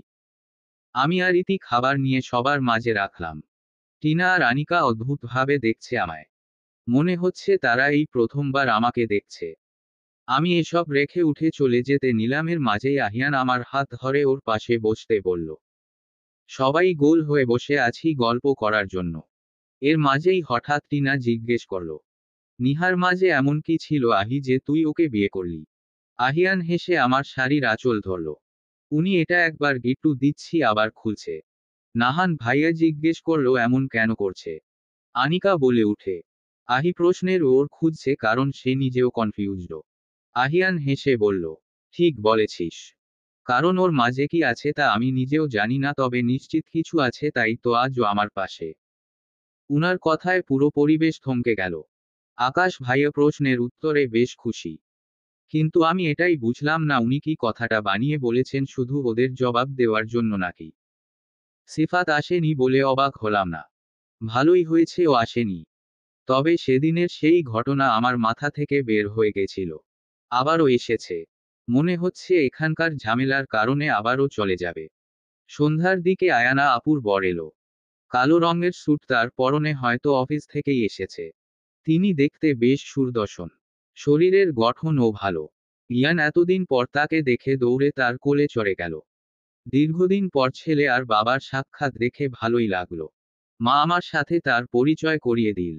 আমি আর ইতি খাবার নিয়ে সবার মাঝে রাখলাম। টিনা আর আনিকা অদ্ভুতভাবে দেখছে আমায়। মনে হচ্ছে তারা এই প্রথমবার আমাকে দেখছে। আমি এসব রেখে উঠে চলে যেতে নিলামের মাঝেই আহিয়ান আমার হাত ধরে ওর পাশে বসতে বলল। সবাই গোল হয়ে বসে আছি গল্প করার জন্য। এর মাঝেই হঠাৎ টিনা জিজ্ঞেস করল, নিহার মাঝে এমন কি ছিল আহি যে তুই ওকে বিয়ে করলি? আহিয়ান হেসে আমার শাড়ির আঁচল ধরল। উনি এটা একবার গিট্টু দিচ্ছি আবার খুলছে। নাহান ভাইয়া জিজ্ঞেস করলো এমন কেন করছে? আনিকা বলে উঠে। আহি প্রশ্নের ওর খুঁজছে কারণ সে নিজেও কনফিউজড। আহিয়ান হেসে বলল, ঠিক বলেছিস। কারণ ওর মাঝে কি আছে তা আমি নিজেও জানি না, তবে নিশ্চিত কিছু আছে, তাই তো আজও আমার পাশে। উনার কথায় পুরো পরিবেশ থমকে গেল। আকাশ ভাইয়া প্রশ্নের উত্তরে বেশ খুশি। কিন্তু আমি এটাই বুঝলাম না উনি কি কথাটা বানিয়ে বলেছেন শুধু ওদের জবাব দেওয়ার জন্য নাকি? সিফাত আসেনি বলে অবাক হলাম না। ভালোই হয়েছে ও আসেনি। তবে সেদিনের সেই ঘটনা আমার মাথা থেকে বের হয়ে গেছিল। আবারও এসেছে। মনে হচ্ছে এখানকার ঝামেলার কারণে আবারও চলে যাবে। সন্ধ্যার দিকে আয়ানা আপুর বর এলো। কালো রঙের স্যুট, তার পরনে হয়তো অফিস থেকেই এসেছে। তিনি দেখতে বেশ সুদর্শন। শরীরের গঠনও ভালো। ইয়ান এতদিন পর তাকে দেখে দৌড়ে তার কোলে চড়ে গেল। দীর্ঘদিন পর ছেলে আর বাবার সাক্ষাৎ দেখে ভালোই লাগলো। মা আমার সাথে তার পরিচয় করিয়ে দিল।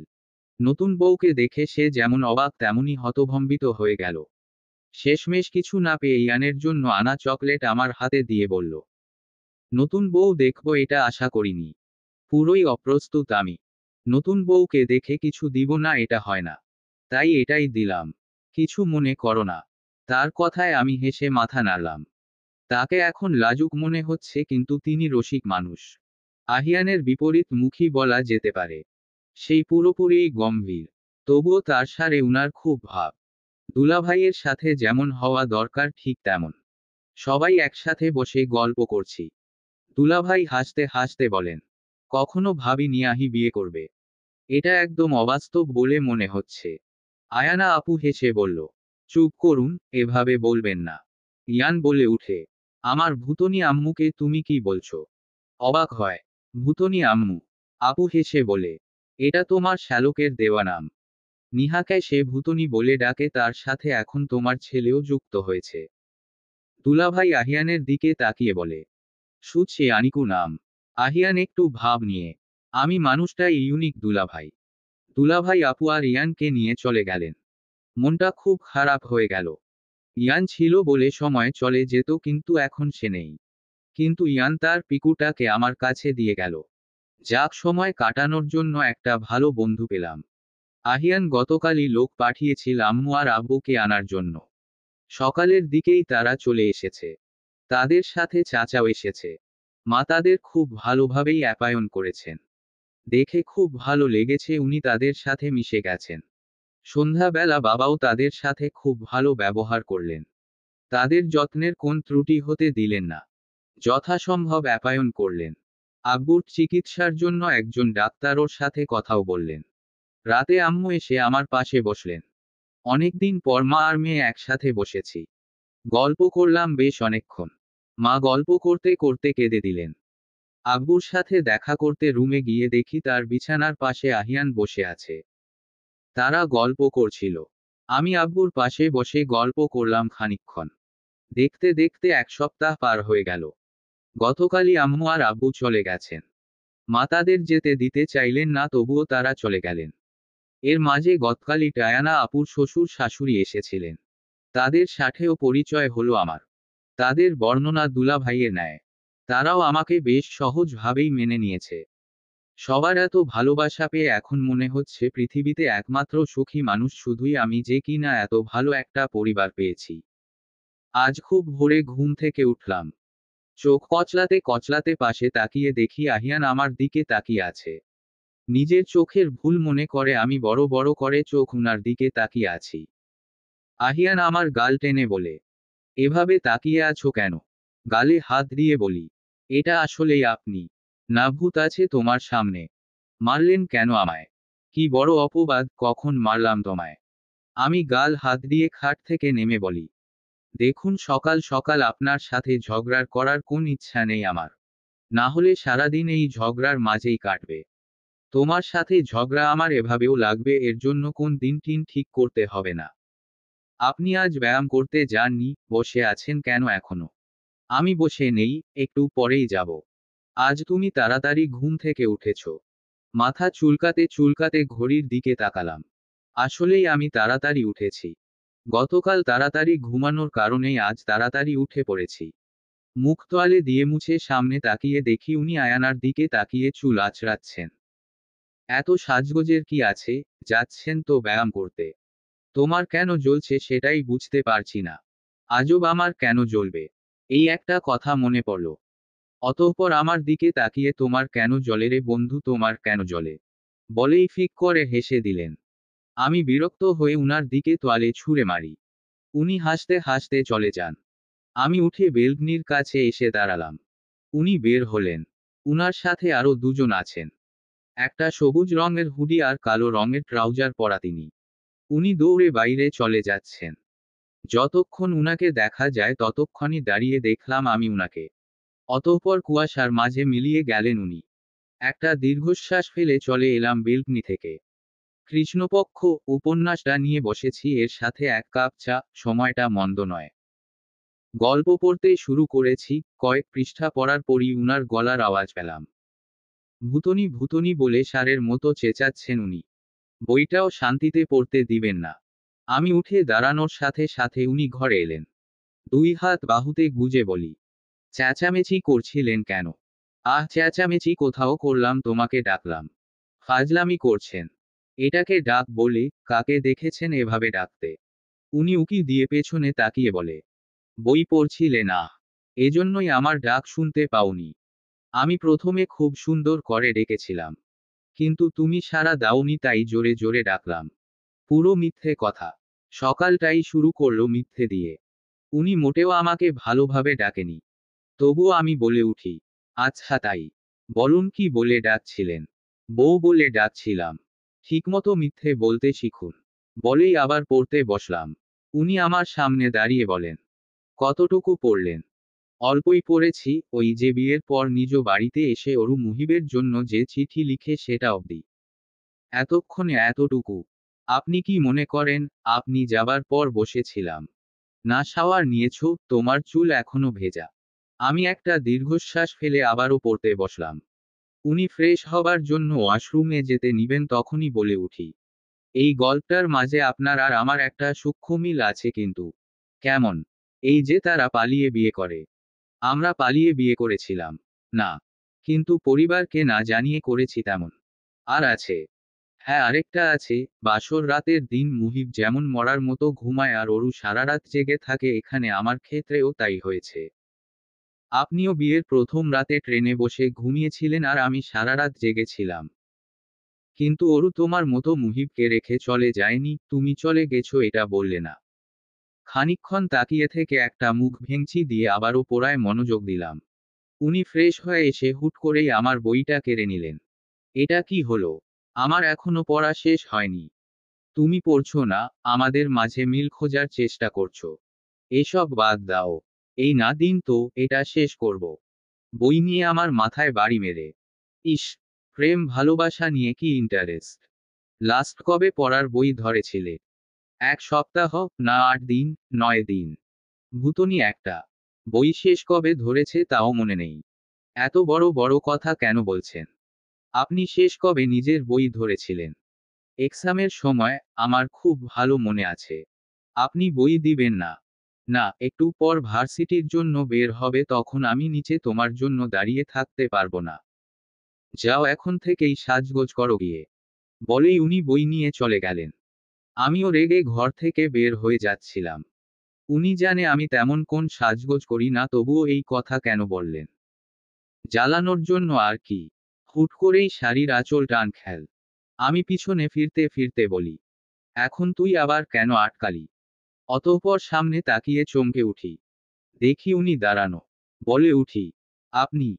নতুন বউকে দেখে সে যেমন অবাক তেমনি হতভম্বিত হয়ে গেল। শেষমেশ কিছু না পেয়ে ইয়ানের জন্য আনা চকলেট আমার হাতে দিয়ে বলল, নতুন বউ দেখবো এটা আশা করিনি। পুরোই অপ্রস্তুত আমি। নতুন বউকে দেখে কিছু দিব না এটা হয় না। তাই এটাই দিলাম। কিছু মনে করো না। তার কথায় আমি হেসে মাথা নাড়লাম। তাকে এখন লাজুক মনে হচ্ছে কিন্তু তিনি রসিক মানুষ। আহিয়ানের বিপরীত মুখী বলা যেতে পারে। সেই পুরোপুরিই গম্ভীর। তবুও তার সারে উনার খুব ভাব। দুলাভাইয়ের সাথে যেমন হওয়া দরকার ঠিক তেমন। সবাই একসাথে বসে গল্প করছি। দুলাভাই হাসতে হাসতে বলেন, কখনো ভাবিনি আহি বিয়ে করবে। এটা একদম অবাস্তব বলে মনে হচ্ছে। আয়ানা আপু হেসে বলল, চুপ করুন, এভাবে বলবেন না। ইয়ান বলে উঠে, আমার ভূতনি আম্মুকে তুমি কি বলছো? অবাক হয়, ভূতনি আম্মু? আপু হেসে বলে, এটা তোমার শ্যালকের দেওয়া নাম। নিহাকে সে ভূতনি বলে ডাকে, তার সাথে এখন তোমার ছেলেও যুক্ত হয়েছে। দুলাভাই আহিয়ানের দিকে তাকিয়ে বলে, সে আনিকু নাম। আহিয়ান একটু ভাব নিয়ে, আমি মানুষটাই ইউনিক দুলাভাই। দুলাভাই আপু আর ইয়ানকে নিয়ে চলে গেলেন। মনটা খুব খারাপ হয়ে গেল। ইয়ান ছিল বলে সময় চলে যেত, কিন্তু এখন সে নেই। কিন্তু ইয়ান তার পিকুটাকে আমার কাছে দিয়ে গেল। যাক, সময় কাটানোর জন্য একটা ভালো বন্ধু পেলাম। আহিয়ান গতকালই লোক পাঠিয়েছিল আম্মু আর আব্বুকে আনার জন্য। সকালের দিকেই তারা চলে এসেছে। তাদের সাথে চাচাও এসেছে। মা তাদের খুব ভালোভাবেই আপ্যায়ন করেছেন। দেখে খুব ভালো লেগেছে, উনি তাদের সাথে মিশে গেছেন। সন্ধ্যাবেলা বাবাও তাদের সাথে খুব ভালো ব্যবহার করলেন। তাদের যত্নের কোন ত্রুটি হতে দিলেন না। যথাসম্ভব আপ্যায়ন করলেন। আব্বুর চিকিৎসার জন্য একজন ডাক্তার ওর সাথে কথাও বললেন। রাতে আম্মু এসে আমার পাশে বসলেন। অনেকদিন পর মা আর মেয়ে একসাথে বসেছি। গল্প করলাম বেশ অনেকক্ষণ। মা গল্প করতে করতে কেঁদে দিলেন। আব্বুর সাথে দেখা করতে রুমে গিয়ে দেখি তার বিছানার পাশে আহিয়ান বসে আছে। তারা গল্প করছিল। আমি আব্বুর পাশে বসে গল্প করলাম খানিকক্ষণ। দেখতে দেখতে এক সপ্তাহ পার হয়ে গেল। গতকালই আম্মু আর আব্বু চলে গেছেন। মা তাদের যেতে দিতে চাইলেন না, তবুও তারা চলে গেলেন। এর মাঝে গতকালই টায়ানা আপুর শ্বশুর শাশুড়ি এসেছিলেন। তাদের সাথেও পরিচয় হলো আমার। তাদের বর্ণনা দুলাভাইয়ের ন্যায়। তারাও আমাকে বেশ সহজভাবেই মেনে নিয়েছে। সবার এত ভালোবাসা পেয়ে এখন মনে হচ্ছে পৃথিবীতে একমাত্র সুখী মানুষ শুধুই আমি, যে কিনা এত ভালো একটা পরিবার পেয়েছি। আজ খুব ভোরে ঘুম থেকে উঠলাম। চোখ কচলাতে কচলাতে পাশে তাকিয়ে দেখি আহিয়ান আমার দিকে তাকিয়ে আছে। নিজের চোখের ভুল মনে করে আমি বড় বড় করে চোখ উনার দিকে তাকিয়ে আছি। আহিয়ান আমার গাল টেনে বলে, এভাবে তাকিয়ে আছো কেন? গালে হাত দিয়ে বলি, এটা আসলেই আপনি? না ভূত আছে তোমার সামনে? মারলেন কেন আমায়? কি বড় অপবাদ, কখন মারলাম তোমায়? আমি গাল হাত দিয়ে খাট থেকে নেমে বলি, দেখুন সকাল সকাল আপনার সাথে ঝগড়ার করার কোন ইচ্ছা নেই আমার। না হলে সারাদিন এই ঝগড়ার মাঝেই কাটবে। তোমার সাথে ঝগড়া আমার এভাবেও লাগবে, এর জন্য কোন দিন টিন ঠিক করতে হবে না। আপনি আজ ব্যায়াম করতে যাননি, বসে আছেন কেন এখনো? আমি বসে নেই, একটু পরেই যাব। আজ তুমি তাড়াতাড়ি ঘুম থেকে উঠেছ। মাথা চুলকাতে চুলকাতে ঘড়ির দিকে তাকালাম। আসলেই আমি তাড়াতাড়ি উঠেছি। গতকাল তাড়াতাড়ি ঘুমানোর কারণেই আজ তাড়াতাড়ি উঠে পড়েছি। মুখ তোয়ালে দিয়ে মুছে সামনে তাকিয়ে দেখি উনি আয়নার দিকে তাকিয়ে চুল আঁচড়াচ্ছেন। এত সাজগোজের কি আছে, যাচ্ছেন তো ব্যায়াম করতে। তোমার কেন জ্বলছে সেটাই বুঝতে পারছি না। আজব, আমার কেন জ্বলবে? এই একটা কথা মনে পড়ল। অতঃপর আমার দিকে তাকিয়ে তোমার কেন জ্বলে রে বন্ধু, তোমার কেন জ্বলে? বলেই ফিক করে হেসে দিলেন। আমি বিরক্ত হয়ে উনার দিকে তোয়ালে ছুঁড়ে মারি। উনি হাসতে হাসতে চলে যান। আমি উঠে বেলকনির কাছে এসে দাঁড়ালাম। উনি বের হলেন। উনার সাথে আরো দুজন আছেন। একটা সবুজ রঙের হুডি আর কালো রঙের ট্রাউজার পরা তিনি। উনি দৌড়ে বাইরে চলে যাচ্ছেন। যতক্ষণ উনাকে দেখা যায় ততক্ষণই দাঁড়িয়ে দেখলাম আমি উনাকে। অতঃপর কুয়াশার মাঝে মিলিয়ে গেলেন উনি। একটা দীর্ঘশ্বাস ফেলে চলে এলাম বেলকনি থেকে। কৃষ্ণপক্ষ উপন্যাসটা নিয়ে বসেছি, এর সাথে এক কাপ চা, সময়টা মন্দ নয়। গল্প পড়তে শুরু করেছি, কয়েক পৃষ্ঠা পড়ার পরই উনার গলার আওয়াজ পেলাম। ভূতনি ভূতনি বলে ষাঁড়ের মতো চেঁচাচ্ছেন উনি। বইটাও শান্তিতে পড়তে দিবেন না। আমি উঠে দাঁড়ানোর সাথে সাথে উনি ঘরে এলেন। দুই হাত বাহুতে গুজে বলি, চেঁচামেচি করছিলেন কেন? চেঁচামেচি কোথাও করলাম, তোমাকে ডাকলাম। ফাজলামি করছেন। এটাকে ডাক বলে? কাকে দেখেছেন এভাবে ডাকতে? উনি উকি দিয়ে পেছনে তাকিয়ে বলে, বই পড়ছিলে না, এজন্যই আমার ডাক শুনতে পাওনি। আমি প্রথমে খুব সুন্দর করে ডেকেছিলাম, কিন্তু তুমি সাড়া দাওনি, তাই জোরে জোরে ডাকলাম। পুরো মিথ্যে কথা। সকালটাই শুরু করলো মিথ্যে দিয়ে। উনি মোটেও আমাকে ভালোভাবে ডাকেনি। তবুও আমি বলে উঠি, আচ্ছা তাই। বলুন কি বলে ডাকছিলেন? বউ বলে ডাকছিলাম। ঠিকমতো মিথ্যে বলতে শিখুন। বলেই আবার পড়তে বসলাম। উনি আমার সামনে দাঁড়িয়ে বলেন, কতটুকু পড়লেন? অল্পই পড়েছি, ওই যে বিয়ের পর নিজ বাড়িতে এসে অরু মুহিবের জন্য যে চিঠি লিখে সেটা অবধি। এতক্ষণে এতটুকু? আপনি কি মনে করেন আপনি যাবার পর বসেছিলাম? না শাওয়ার নিয়েছো, তোমার চুল এখনো ভেজা? আমি একটা দীর্ঘশ্বাস ফেলে আবারও পড়তে বসলাম। উনি ফ্রেশ হবার জন্য ওয়াশরুমে যেতে নিবেন তখনই বলে উঠি, এই গল্পটার মাঝে আপনার আর আমার একটা সূক্ষ্ম মিল আছে কিন্তু। কেমন? এই যে তারা পালিয়ে বিয়ে করে। আমরা পালিয়ে বিয়ে করেছিলাম। না, কিন্তু পরিবারকে না জানিয়ে করেছি তেমন। আর আছে। হ্যাঁ, আরেকটা আছে। বাসর রাতের দিন মুহিব যেমন মরার মতো ঘুমায় আর অরু সারারাত জেগে থাকে, এখানে আমার ক্ষেত্রেও তাই হয়েছে। আপনিও বিয়ের প্রথম রাতে ট্রেনে বসে ঘুমিয়েছিলেন আর আমি সারারাত জেগেছিলাম। কিন্তু অরু তোমার মতো মুহিবকে রেখে চলে যায়নি, তুমি চলে গেছো এটা বললে না। খানিকক্ষণ তাকিয়ে থেকে একটা মুখ ভেঙচি দিয়ে আবারও পড়ায় মনোযোগ দিলাম। উনি ফ্রেশ হয়ে এসে হুট করেই আমার বইটা কেড়ে নিলেন। এটা কি হলো? আমার এখনো পড়া শেষ হয়নি। তুমি পড়ছো না, আমাদের মাঝে মিল খোঁজার চেষ্টা করছো। এসব বাদ দাও। এই না দিন তো, এটা শেষ করব। বই নিয়ে আমার মাথায় বাড়ি মেরে। ইস, প্রেম ভালোবাসা নিয়ে কি ইন্টারেস্ট। লাস্ট কবে পড়ার বই ধরেছিলে? 1 সপ্তাহ, না 8 দিন, 9 দিন? ভূতনি একটা। বই শেষ কবে ধরেছে তাও মনে নেই। এত বড় বড় কথা কেন বলছেন? আপনি শেষ কবে নিজের বই ধরেছিলেন? এক্সামের সময়, আমার খুব ভালো মনে আছে। আপনি বই দিবেন না? না, একটু পর ভার্সিটির জন্য বের হবে, তখন আমি নিচে তোমার জন্য দাঁড়িয়ে থাকতে পারবো না। যাও এখন থেকেই সাজগোজ করো গিয়ে। বলেই উনি বই নিয়ে চলে গেলেন। আমিও রেগে ঘর থেকে বের হয়ে যাচ্ছিলাম। উনি জানে আমি তেমন কোন সাজগোজ করি না, তবুও এই কথা কেন বললেন? জ্বালানোর জন্য আর কি। হুট করেই শাড়ির আঁচল টান খেল। আমি পিছনে ফিরতে ফিরতে বলি, এখন তুই আবার কেন আটকালি? অতঃপর সামনে তাকিয়ে চমকে উঠি। দেখি উনি দাঁড়ানো। বলে উঠি, আপনি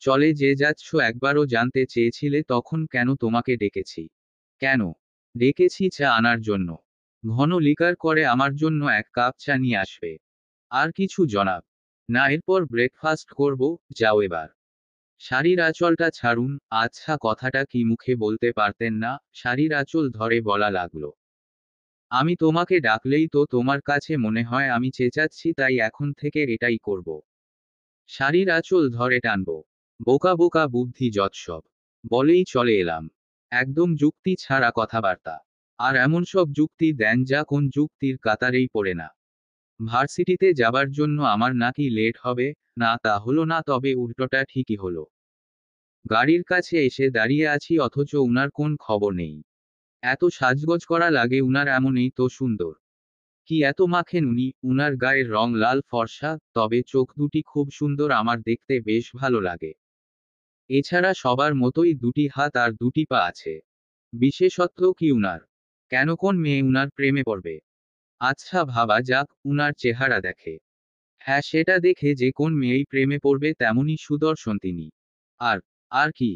চলে যে যাচ্ছ, একবারও জানতে চেয়েছিলে তখন কেন তোমাকে ডেকেছি? কেন ডেকেছি? চা আনার জন্য। ঘন লিকার করে আমার জন্য 1 কাপ চা নিয়ে আসবে। আর কিছু জনাব? না, এরপর ব্রেকফাস্ট করব। যাও এবার। শাড়ির আঁচলটা ছাড়ুন। আচ্ছা, কথাটা কি মুখে বলতে পারতেন না? শাড়ির আঁচল ধরে বলা লাগলো। আমি তোমাকে ডাকলেই তো তোমার কাছে মনে হয় আমি চেঁচাচ্ছি, তাই এখন থেকে এটাই করব। শাড়ির আঁচল ধরে টানব। বোকা বোকা বুদ্ধি যৎসব। বলেই চলে এলাম। একদম যুক্তি ছাড়া কথাবার্তা। আর এমন সব যুক্তি দেন যা কোন যুক্তির কাতারেই পড়ে না। ভার্সিটিতে যাবার জন্য আমার নাকি লেট হবে, না তা হলো না, তবে উল্টোটা ঠিকই হলো। গাড়ির কাছে এসে দাঁড়িয়ে আছি অথচ উনার কোন খবর নেই। এত সাজগোজ করা লাগে উনার, এমনই তো সুন্দর। কি এত মাখেন উনি, উনার গায়ের রং লাল ফর্সা, তবে চোখ দুটি খুব সুন্দর, আমার দেখতে বেশ ভালো লাগে। এছাড়া সবার মতোই দুটি হাত আর দুটি পা আছে। বিশেষত্ব কি উনার? কেন কোন মেয়ে উনার প্রেমে পড়বে? আচ্ছা ভাবা যাক, উনার চেহারা দেখে। হ্যাঁ, সেটা দেখে যে কোন মেয়েই প্রেমে পড়বে, তেমনই সুদর্শন তিনি। আর আর কি?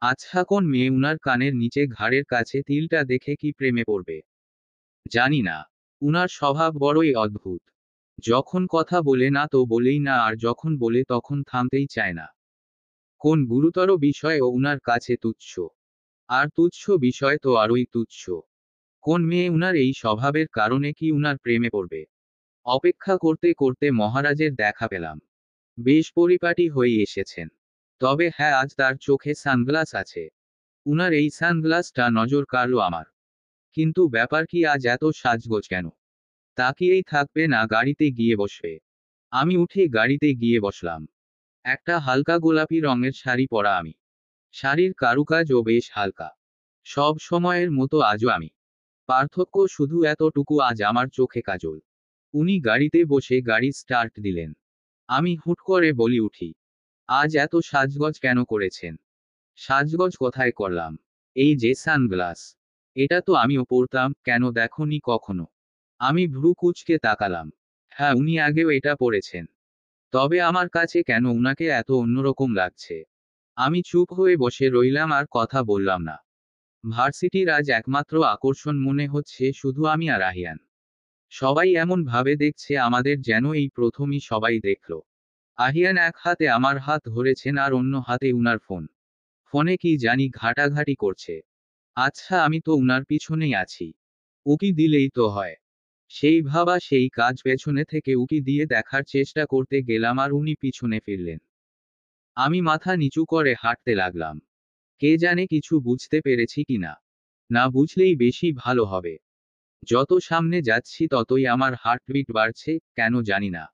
আচ্ছা, কোন মেয়ে উনার কানের নিচে ঘাড়ের কাছে তিলটা দেখে কি প্রেমে পড়বে? জানি না। উনার স্বভাব বড়ই অদ্ভুত। যখন কথা বলে না তো বলেই না, আর যখন বলে তখন থামতেই চায় না। কোন গুরুতর বিষয়ও উনার কাছে তুচ্ছ। আর তুচ্ছ বিষয় তো আরোই তুচ্ছ। কোন মেয়ে উনার এই স্বভাবের কারণে কি উনার প্রেমে পড়বে? অপেক্ষা করতে করতে মহারাজের দেখা পেলাম। বেশ পরিপাটি হয়ে এসেছেন। তবে হ্যাঁ, আজ তার চোখে সানগ্লাস আছে। উনার এই সানগ্লাসটা নজর কাড়ল আমার। কিন্তু ব্যাপার কি, আজ এত সাজগোজ কেন? তাকিয়েই থাকবে না, গাড়িতে গিয়ে বসবে। আমি উঠে গাড়িতে গিয়ে বসলাম। একটা হালকা গোলাপি রঙের শাড়ি পরা আমি। শাড়ির কারুকাজও বেশ হালকা। সব সময়ের মতো আজও আমি। পার্থক্য শুধু এতটুকু, আজ আমার চোখে কাজল। উনি গাড়িতে বসে গাড়ি স্টার্ট দিলেন। আমি হুট করে বলি উঠি, আজ এত সাজগোজ কেন করেছেন? সাজগোজ কোথায় করলাম? এই যে সানগ্লাস, এটা তো আমিও পরতাম, কেন দেখোনি কখনো? আমি ভ্রু কুঁচকে তাকালাম। হ্যাঁ, উনি আগেও এটা পরেছেন। তবে আমার কাছে কেন উনাকে এত অন্যরকম লাগছে? আমি চুপ হয়ে বসে রইলাম, আর কথা বললাম না। ভার্সিটির আজ একমাত্র আকর্ষণ মনে হচ্ছে শুধু আমি আর আহিয়ান। সবাই এমন ভাবে দেখছে আমাদের, যেন এই প্রথমই সবাই দেখল। আহিয়ান এক হাতে আমার হাত ধরেছেন আর অন্য হাতে উনার ফোন। ফোনে কি জানি ঘাটাঘাটি করছে। আচ্ছা, আমি তো উনার পিছনেই আছি। উকি দিলেই তো হয়। সেই ভাবা সেই কাজ, পেছনে থেকে উকি দিয়ে দেখার চেষ্টা করতে গেলাম আর উনি পিছনে ফিরলেন। আমি মাথা নিচু করে হাঁটতে লাগলাম। কে জানে কিছু বুঝতে পেরেছি কিনা। না বুঝলেই বেশি ভালো হবে। যত সামনে যাচ্ছি ততই আমার হার্টবিট বাড়ছে, কেন জানি না।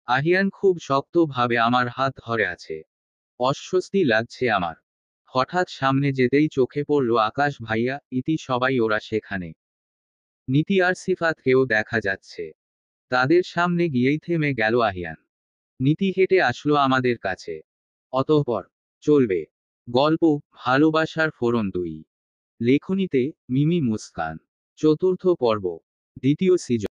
আহিয়ান খুব শক্তভাবে আমার হাত ধরে আছে। অস্বস্তি লাগছে আমার। হঠাৎ সামনে যেতেই চোখে পড়ল আকাশ ভাইয়া, ইতি সবাই ওরা সেখানে। নীতি আর সিফাতকেও দেখা যাচ্ছে। তাদের সামনে গিয়েই থেমে গেল আহিয়ান। নীতি হেঁটে আসলো আমাদের কাছে। অতঃপর চলবে গল্প, ভালোবাসার ফোড়ন 2। লেখনীতে মিমি মুস্কান। চতুর্থ পর্ব, দ্বিতীয় সিজন।